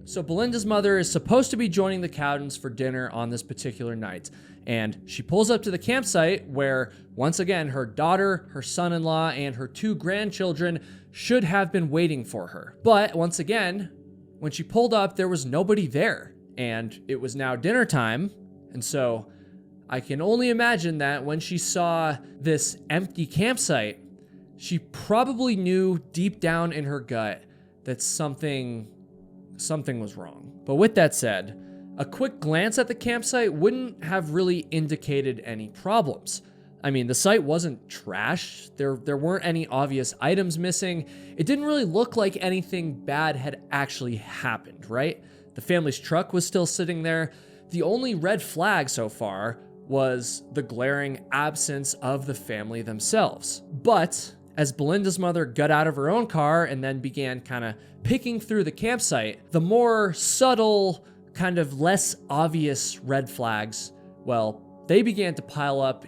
So Belinda's mother is supposed to be joining the Cowdens for dinner on this particular night, and she pulls up to the campsite where, once again, her daughter, her son-in-law, and her 2 grandchildren should have been waiting for her. But once again, when she pulled up, there was nobody there, and it was now dinner time, and so I can only imagine that when she saw this empty campsite, she probably knew deep down in her gut that something was wrong. But with that said, a quick glance at the campsite wouldn't have really indicated any problems. I mean, the site wasn't trashed. There weren't any obvious items missing. It didn't really look like anything bad had actually happened, right? The family's truck was still sitting there. The only red flag so far was the glaring absence of the family themselves. But as Belinda's mother got out of her own car and then began kind of picking through the campsite, the more subtle, kind of less obvious red flags, well, they began to pile up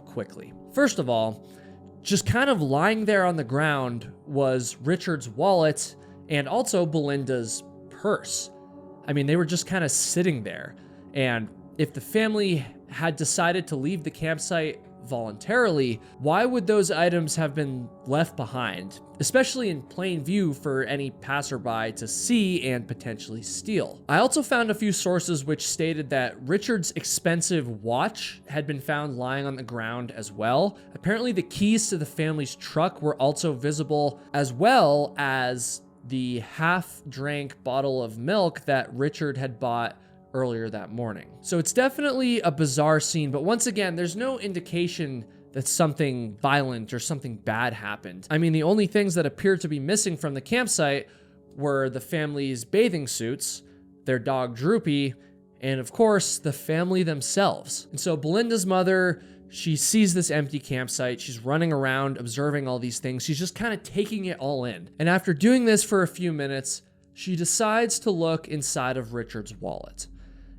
quickly. First of all, just kind of lying there on the ground was Richard's wallet and also Belinda's purse. I mean, they were just kind of sitting there. And if the family had decided to leave the campsite voluntarily, why would those items have been left behind, especially in plain view for any passerby to see and potentially steal? I also found a few sources which stated that Richard's expensive watch had been found lying on the ground as well. Apparently the keys to the family's truck were also visible, as well as the half-drank bottle of milk that Richard had bought earlier that morning. So it's definitely a bizarre scene, but once again, there's no indication that something violent or something bad happened. I mean, the only things that appeared to be missing from the campsite were the family's bathing suits, their dog Droopy, and of course, the family themselves. And so Belinda's mother, she sees this empty campsite. She's running around, observing all these things. She's just kind of taking it all in. And after doing this for a few minutes, she decides to look inside of Richard's wallet.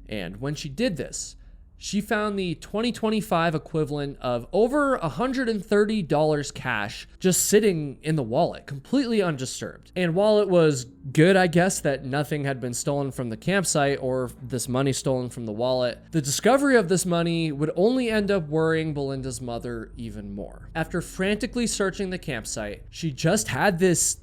And when she did this, she found the 2025 equivalent of over $130 cash just sitting in the wallet, completely undisturbed. And while it was good, I guess, that nothing had been stolen from the campsite or this money stolen from the wallet, the discovery of this money would only end up worrying Belinda's mother even more. After frantically searching the campsite, she just had this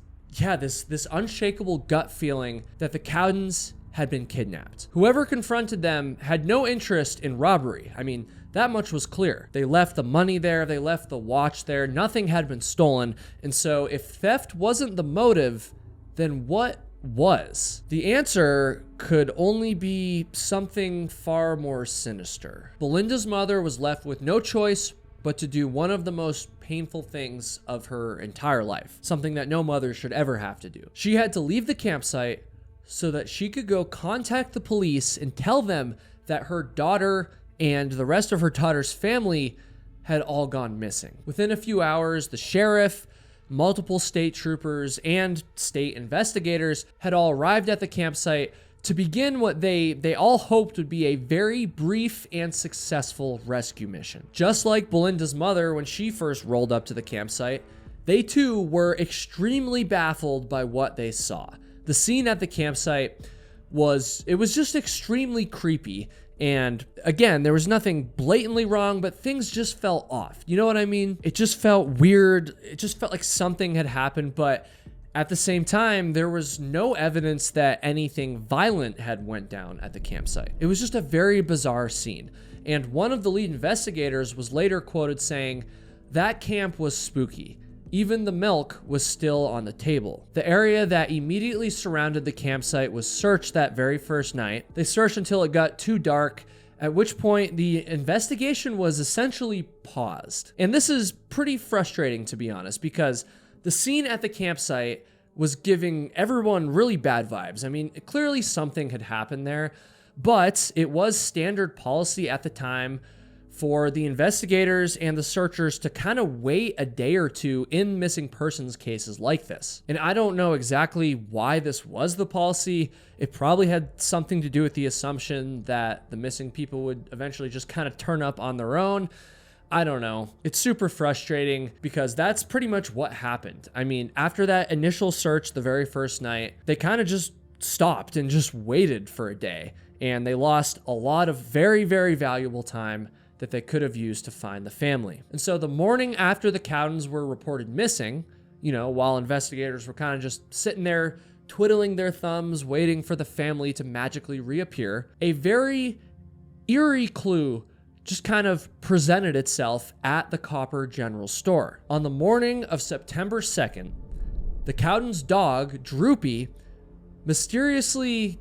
unshakable gut feeling that the Cowdens had been kidnapped. Whoever confronted them had no interest in robbery. I mean, that much was clear. They left the money there, they left the watch there, nothing had been stolen. And so if theft wasn't the motive, then what was? The answer could only be something far more sinister. Belinda's mother was left with no choice but to do one of the most painful things of her entire life, something that no mother should ever have to do. She had to leave the campsite so that she could go contact the police and tell them that her daughter and the rest of her daughter's family had all gone missing. Within a few hours, the sheriff, multiple state troopers, and state investigators had all arrived at the campsite to begin what they all hoped would be a very brief and successful rescue mission. Just like Belinda's mother when she first rolled up to the campsite, they too were extremely baffled by what they saw. The scene at the campsite was just extremely creepy. And again, there was nothing blatantly wrong, but things just felt off. You know what I mean? It just felt weird. It just felt like something had happened, but at the same time, there was no evidence that anything violent had went down at the campsite. It was just a very bizarre scene. And one of the lead investigators was later quoted saying, "That camp was spooky. Even the milk was still on the table." The area that immediately surrounded the campsite was searched that very first night. They searched until it got too dark, at which point the investigation was essentially paused. And this is pretty frustrating, to be honest, because the scene at the campsite was giving everyone really bad vibes. I mean, clearly something had happened there, but it was standard policy at the time for the investigators and the searchers to kind of wait a day or two in missing persons cases like this. And I don't know exactly why this was the policy. It probably had something to do with the assumption that the missing people would eventually just kind of turn up on their own. I don't know. It's super frustrating because that's pretty much what happened. I mean, after that initial search the very first night, they kind of just stopped and just waited for a day. And they lost a lot of very, very valuable time that they could have used to find the family. And so the morning after the Cowdens were reported missing, while investigators were kind of just sitting there twiddling their thumbs, waiting for the family to magically reappear, a very eerie clue just kind of presented itself at the Copper General Store. On the morning of September 2nd, the Cowdens' dog, Droopy, mysteriously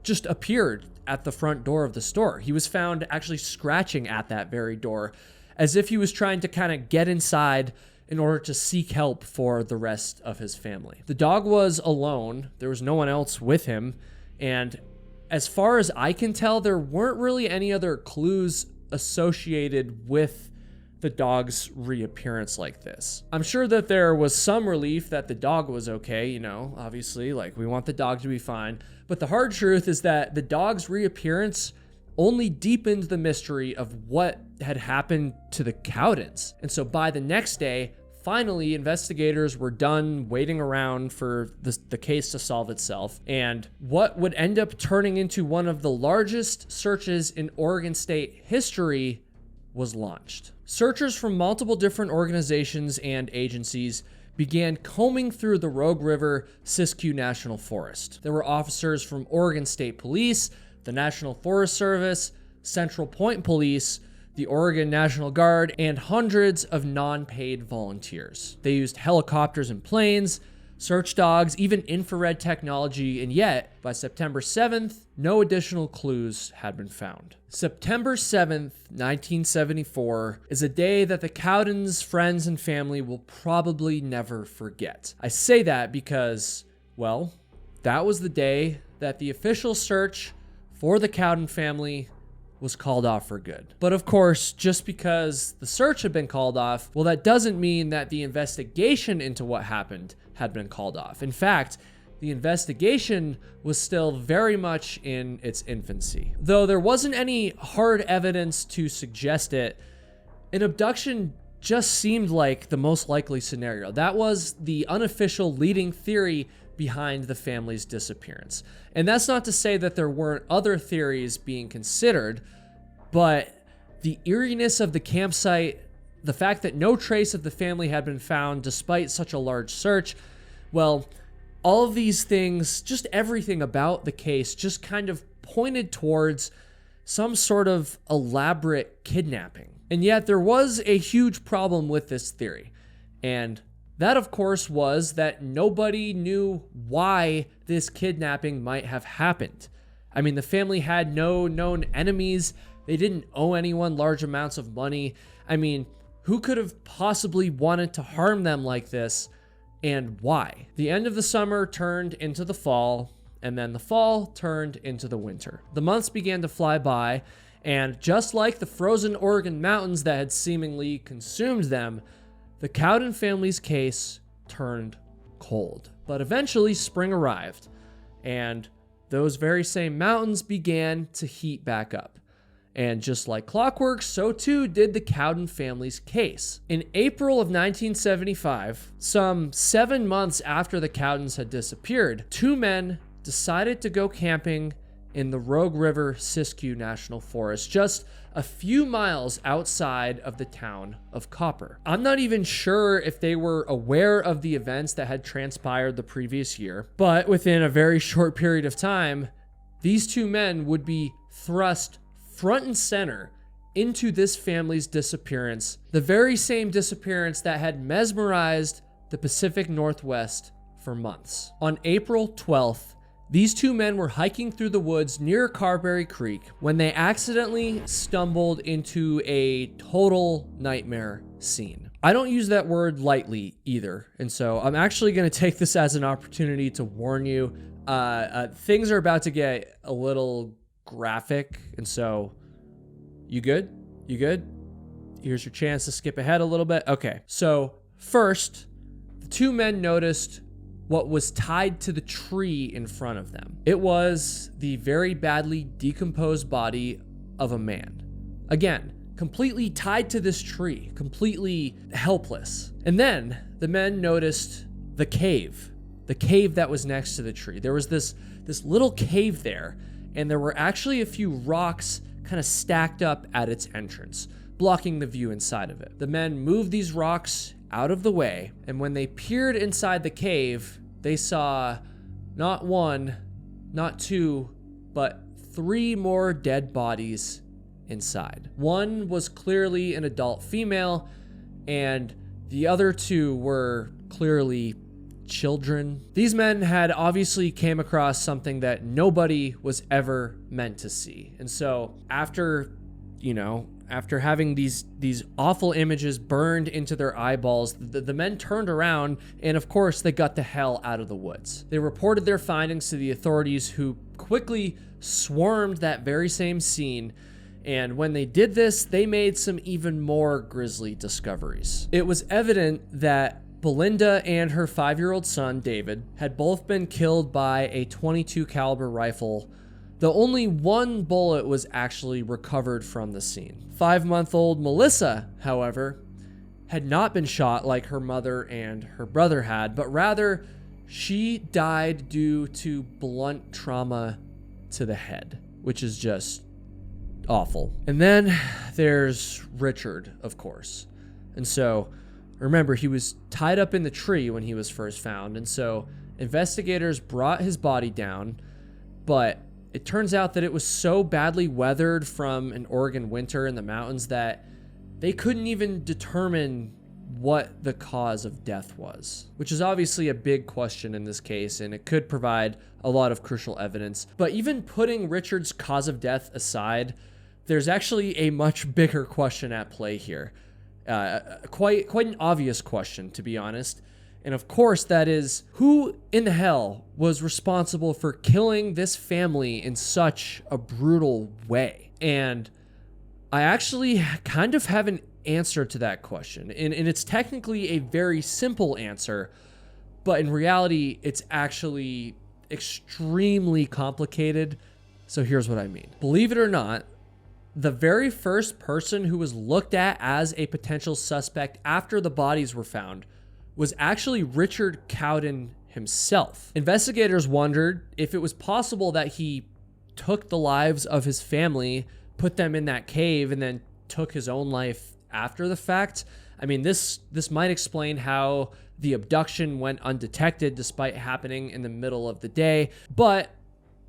just appeared at the front door of the store. He was found actually scratching at that very door as if he was trying to kind of get inside in order to seek help for the rest of his family. The dog was alone. There was no one else with him. And as far as I can tell, there weren't really any other clues associated with the dog's reappearance like this. I'm sure that there was some relief that the dog was okay, obviously, like we want the dog to be fine. But the hard truth is that the dog's reappearance only deepened the mystery of what had happened to the Cowdens. And so by the next day, finally, investigators were done waiting around for the case to solve itself. And what would end up turning into one of the largest searches in Oregon State history was launched. Searchers from multiple different organizations and agencies began combing through the Rogue River Siskiyou National Forest. There were officers from Oregon State Police, the National Forest Service, Central Point Police, the Oregon National Guard, and hundreds of non-paid volunteers. They used helicopters and planes, search dogs, even infrared technology, and yet, by September 7th, no additional clues had been found. September 7th, 1974, is a day that the Cowdens' friends and family will probably never forget. I say that because, well, that was the day that the official search for the Cowden family was called off for good. But of course, just because the search had been called off, well, that doesn't mean that the investigation into what happened had been called off. In fact, the investigation was still very much in its infancy. Though there wasn't any hard evidence to suggest it, an abduction just seemed like the most likely scenario. That was the unofficial leading theory behind the family's disappearance. And that's not to say that there weren't other theories being considered, but the eeriness of the campsite, the fact that no trace of the family had been found despite such a large search, well, all of these things, just everything about the case just kind of pointed towards some sort of elaborate kidnapping. And yet there was a huge problem with this theory. And that, of course, was that nobody knew why this kidnapping might have happened. I mean, the family had no known enemies. They didn't owe anyone large amounts of money. I mean, who could have possibly wanted to harm them like this, and why? The end of the summer turned into the fall, and then the fall turned into the winter. The months began to fly by, and just like the frozen Oregon mountains that had seemingly consumed them, the Cowden family's case turned cold. But eventually spring arrived, and those very same mountains began to heat back up. And just like clockwork, so too did the Cowden family's case. In April of 1975, some 7 months after the Cowdens had disappeared, two men decided to go camping in the Rogue River Siskiyou National Forest, just a few miles outside of the town of Copper. I'm not even sure if they were aware of the events that had transpired the previous year, but within a very short period of time, these two men would be thrust front and center into this family's disappearance, the very same disappearance that had mesmerized the Pacific Northwest for months. On April 12th, these two men were hiking through the woods near Carberry Creek when they accidentally stumbled into a total nightmare scene. I don't use that word lightly either, and so I'm actually going to take this as an opportunity to warn you. Things are about to get a little graphic, and so you good? You good? Here's your chance to skip ahead a little bit. Okay, so first, the two men noticed what was tied to the tree in front of them. It was the very badly decomposed body of a man. Again, completely tied to this tree, completely helpless. And then the men noticed the cave that was next to the tree. There was this little cave there, and there were actually a few rocks kind of stacked up at its entrance, blocking the view inside of it. The men moved these rocks out of the way, and when they peered inside the cave, they saw not one, not two, but 3 more dead bodies inside. One was clearly an adult female, and the other 2 were clearly children. These men had obviously came across something that nobody was ever meant to see. And so after having these awful images burned into their eyeballs, the men turned around and of course they got the hell out of the woods. They reported their findings to the authorities, who quickly swarmed that very same scene. And when they did this, they made some even more grisly discoveries. It was evident that Belinda and her 5-year-old son, David, had both been killed by a .22 caliber rifle, though only 1 bullet was actually recovered from the scene. 5-month-old Melissa, however, had not been shot like her mother and her brother had, but rather she died due to blunt trauma to the head, which is just awful. And then there's Richard, of course. And so remember, he was tied up in the tree when he was first found, and so investigators brought his body down, but it turns out that it was so badly weathered from an Oregon winter in the mountains that they couldn't even determine what the cause of death was, which is obviously a big question in this case, and it could provide a lot of crucial evidence. But even putting Richard's cause of death aside, there's actually a much bigger question at play here. Quite an obvious question, to be honest. And of course, that is, who in the hell was responsible for killing this family in such a brutal way? And I actually kind of have an answer to that question. And it's technically a very simple answer, but in reality, it's actually extremely complicated. So here's what I mean. Believe it or not, the very first person who was looked at as a potential suspect after the bodies were found was actually Richard Cowden himself. Investigators wondered if it was possible that he took the lives of his family, put them in that cave, and then took his own life after the fact. I mean, this might explain how the abduction went undetected despite happening in the middle of the day. But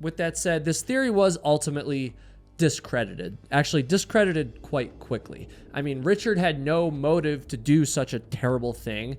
with that said, this theory was ultimately discredited quite quickly. I mean, Richard had no motive to do such a terrible thing,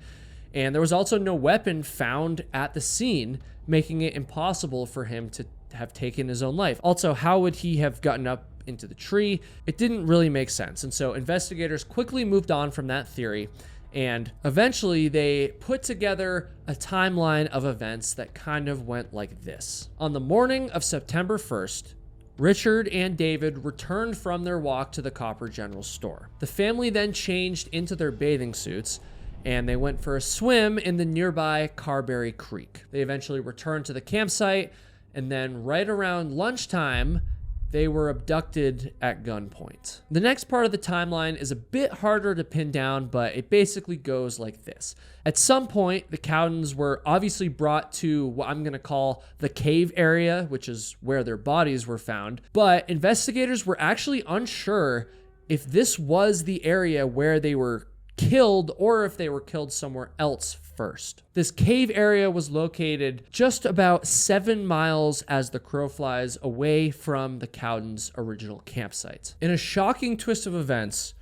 and there was also no weapon found at the scene, making it impossible for him to have taken his own life. Also, how would he have gotten up into the tree? It didn't really make sense, and so investigators quickly moved on from that theory, and eventually they put together a timeline of events that kind of went like this. On the morning of September 1st, Richard and David returned from their walk to the Copper General Store. The family then changed into their bathing suits, and they went for a swim in the nearby Carberry Creek. They eventually returned to the campsite, and then right around lunchtime, they were abducted at gunpoint. The next part of the timeline is a bit harder to pin down, but it basically goes like this. At some point, the Cowdens were obviously brought to what I'm going to call the cave area, which is where their bodies were found. But investigators were actually unsure if this was the area where they were killed or if they were killed somewhere else first. This cave area was located just about 7 miles as the crow flies away from the Cowdens' original campsite. In a shocking twist of events,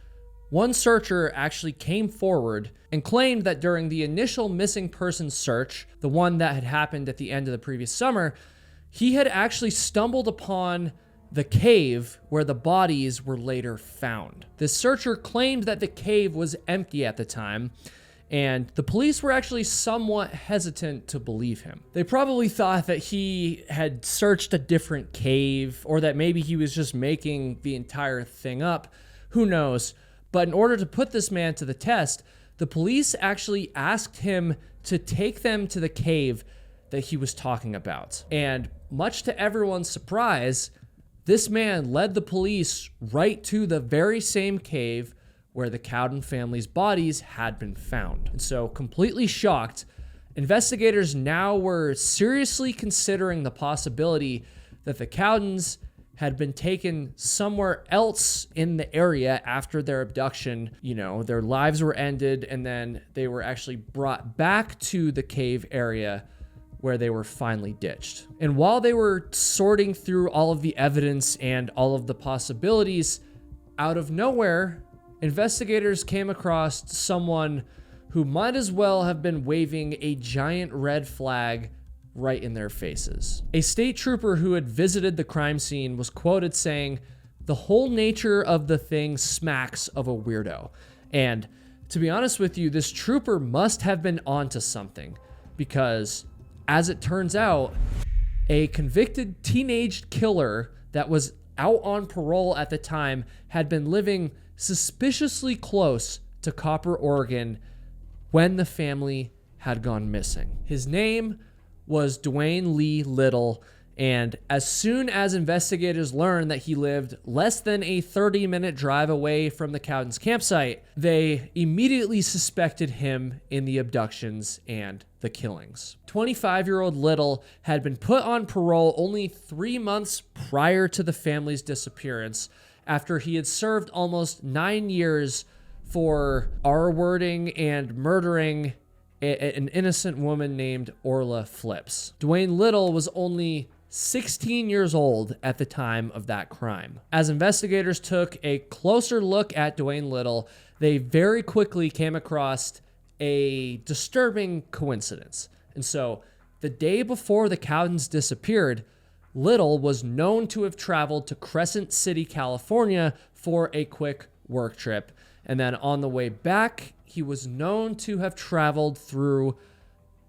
one searcher actually came forward and claimed that during the initial missing persons search, the one that had happened at the end of the previous summer, he had actually stumbled upon the cave where the bodies were later found. The searcher claimed that the cave was empty at the time, and the police were actually somewhat hesitant to believe him. They probably thought that he had searched a different cave, or that maybe he was just making the entire thing up. Who knows? But in order to put this man to the test, the police actually asked him to take them to the cave that he was talking about. And much to everyone's surprise, this man led the police right to the very same cave where the Cowan family's bodies had been found. And so, completely shocked, investigators now were seriously considering the possibility that the Cowans had been taken somewhere else in the area after their abduction. You know, their lives were ended, and then they were actually brought back to the cave area where they were finally ditched. And while they were sorting through all of the evidence and all of the possibilities, out of nowhere, investigators came across someone who might as well have been waving a giant red flag right in their faces. A state trooper who had visited the crime scene was quoted saying, "The whole nature of the thing smacks of a weirdo." And to be honest with you, this trooper must have been onto something, because as it turns out, a convicted teenage killer that was out on parole at the time had been living suspiciously close to Copper, Oregon when the family had gone missing. His name was Dwayne Lee Little, and as soon as investigators learned that he lived less than a 30-minute drive away from the Cowans campsite, they immediately suspected him in the abductions and the killings. 25-year-old Little had been put on parole only 3 months prior to the family's disappearance, after he had served almost 9 years for R-wording and murdering an innocent woman named Orla Flips. Dwayne Little was only 16 years old at the time of that crime. As investigators took a closer look at Dwayne Little, they very quickly came across a disturbing coincidence. And so, the day before the Cowans disappeared, Little was known to have traveled to Crescent City, California for a quick work trip. And then on the way back, he was known to have traveled through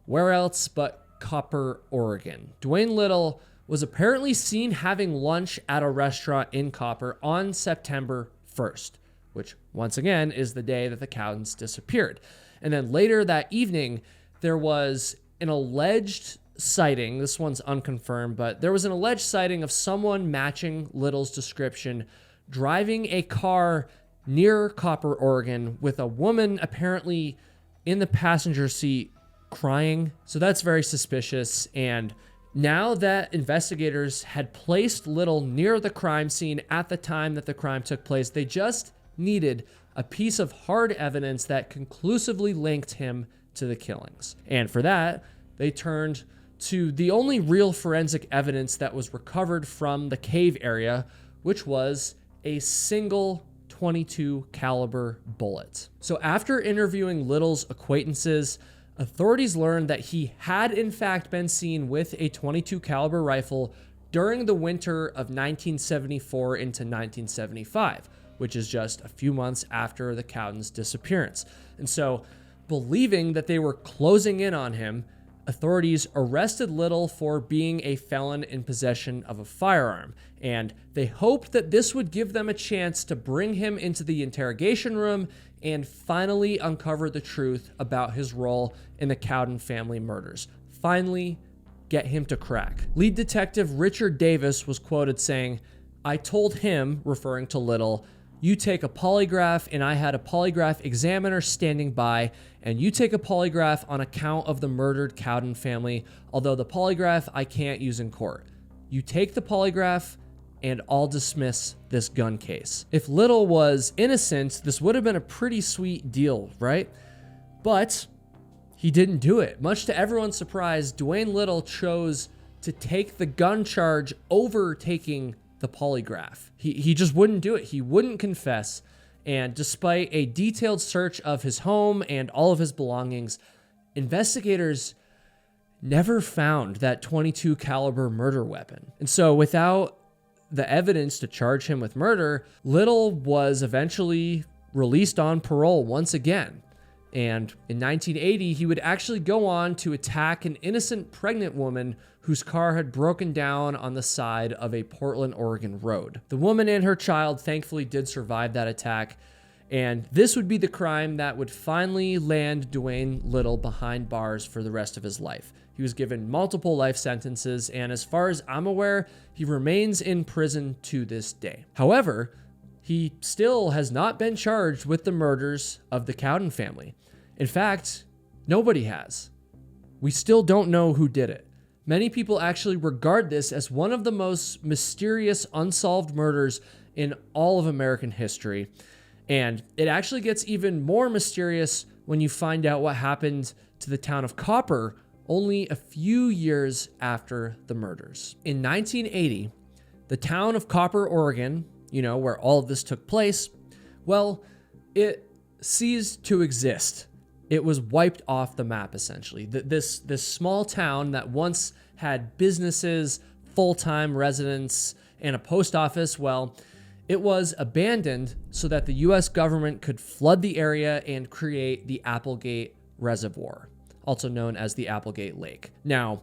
where else but Copper, Oregon. Dwayne Little was apparently seen having lunch at a restaurant in Copper on September 1st, which once again is the day that the Cowans disappeared. And then later that evening, there was an alleged sighting. This one's unconfirmed, but there was an alleged sighting of someone matching Little's description driving a car near Copper, Oregon, with a woman apparently in the passenger seat crying. So that's very suspicious. And now that investigators had placed Little near the crime scene at the time that the crime took place, they just needed a piece of hard evidence that conclusively linked him to the killings. And for that, they turned to the only real forensic evidence that was recovered from the cave area, which was a single .22 caliber bullet. So after interviewing Little's acquaintances, authorities learned that he had in fact been seen with a .22 caliber rifle during the winter of 1974 into 1975, which is just a few months after the Cowans' disappearance. And so, believing that they were closing in on him, authorities arrested Little for being a felon in possession of a firearm, and they hoped that this would give them a chance to bring him into the interrogation room and finally uncover the truth about his role in the Cowan family murders. Finally, get him to crack. Lead detective Richard Davis was quoted saying, "I told him," referring to Little, "you take a polygraph, and I had a polygraph examiner standing by, and you take a polygraph on account of the murdered Cowan family, although the polygraph I can't use in court. You take the polygraph, and I'll dismiss this gun case." If Little was innocent, this would have been a pretty sweet deal, right? But he didn't do it. Much to everyone's surprise, Dwayne Little chose to take the gun charge over taking the polygraph. He just wouldn't do it. He wouldn't confess. And despite a detailed search of his home and all of his belongings, investigators never found that .22 caliber murder weapon. And so without the evidence to charge him with murder, Little was eventually released on parole once again. And in 1980, he would actually go on to attack an innocent pregnant woman whose car had broken down on the side of a Portland, Oregon road. The woman and her child thankfully did survive that attack, and this would be the crime that would finally land Duane Little behind bars for the rest of his life. He was given multiple life sentences, and as far as I'm aware, he remains in prison to this day. However, he still has not been charged with the murders of the Cowan family. In fact, nobody has. We still don't know who did it. Many people actually regard this as one of the most mysterious unsolved murders in all of American history. And it actually gets even more mysterious when you find out what happened to the town of Copper only a few years after the murders. In 1980, the town of Copper, Oregon, where all of this took place, well, it ceased to exist. It was wiped off the map, essentially. This small town that once had businesses, full-time residents, and a post office, well, it was abandoned so that the U.S. government could flood the area and create the Applegate Reservoir, also known as the Applegate Lake. Now,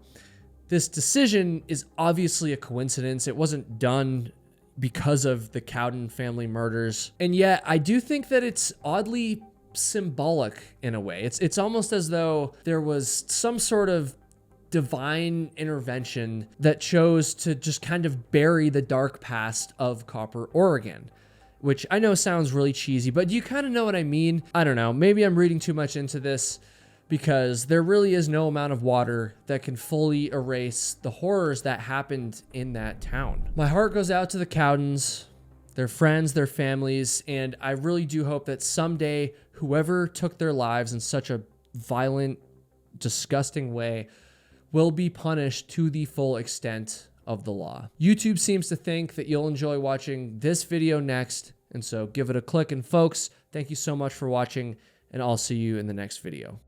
this decision is obviously a coincidence. It wasn't done because of the Cowan family murders. And yet, I do think that it's oddly symbolic in a way. It's almost as though there was some sort of divine intervention that chose to just kind of bury the dark past of Copper, Oregon, which I know sounds really cheesy, but you kind of know what I mean. I don't know, maybe I'm reading too much into this, because there really is no amount of water that can fully erase the horrors that happened in that town. My heart goes out to the Cowans, their friends, their families, and I really do hope that someday whoever took their lives in such a violent, disgusting way will be punished to the full extent of the law. YouTube seems to think that you'll enjoy watching this video next, and so give it a click. And folks, thank you so much for watching, and I'll see you in the next video.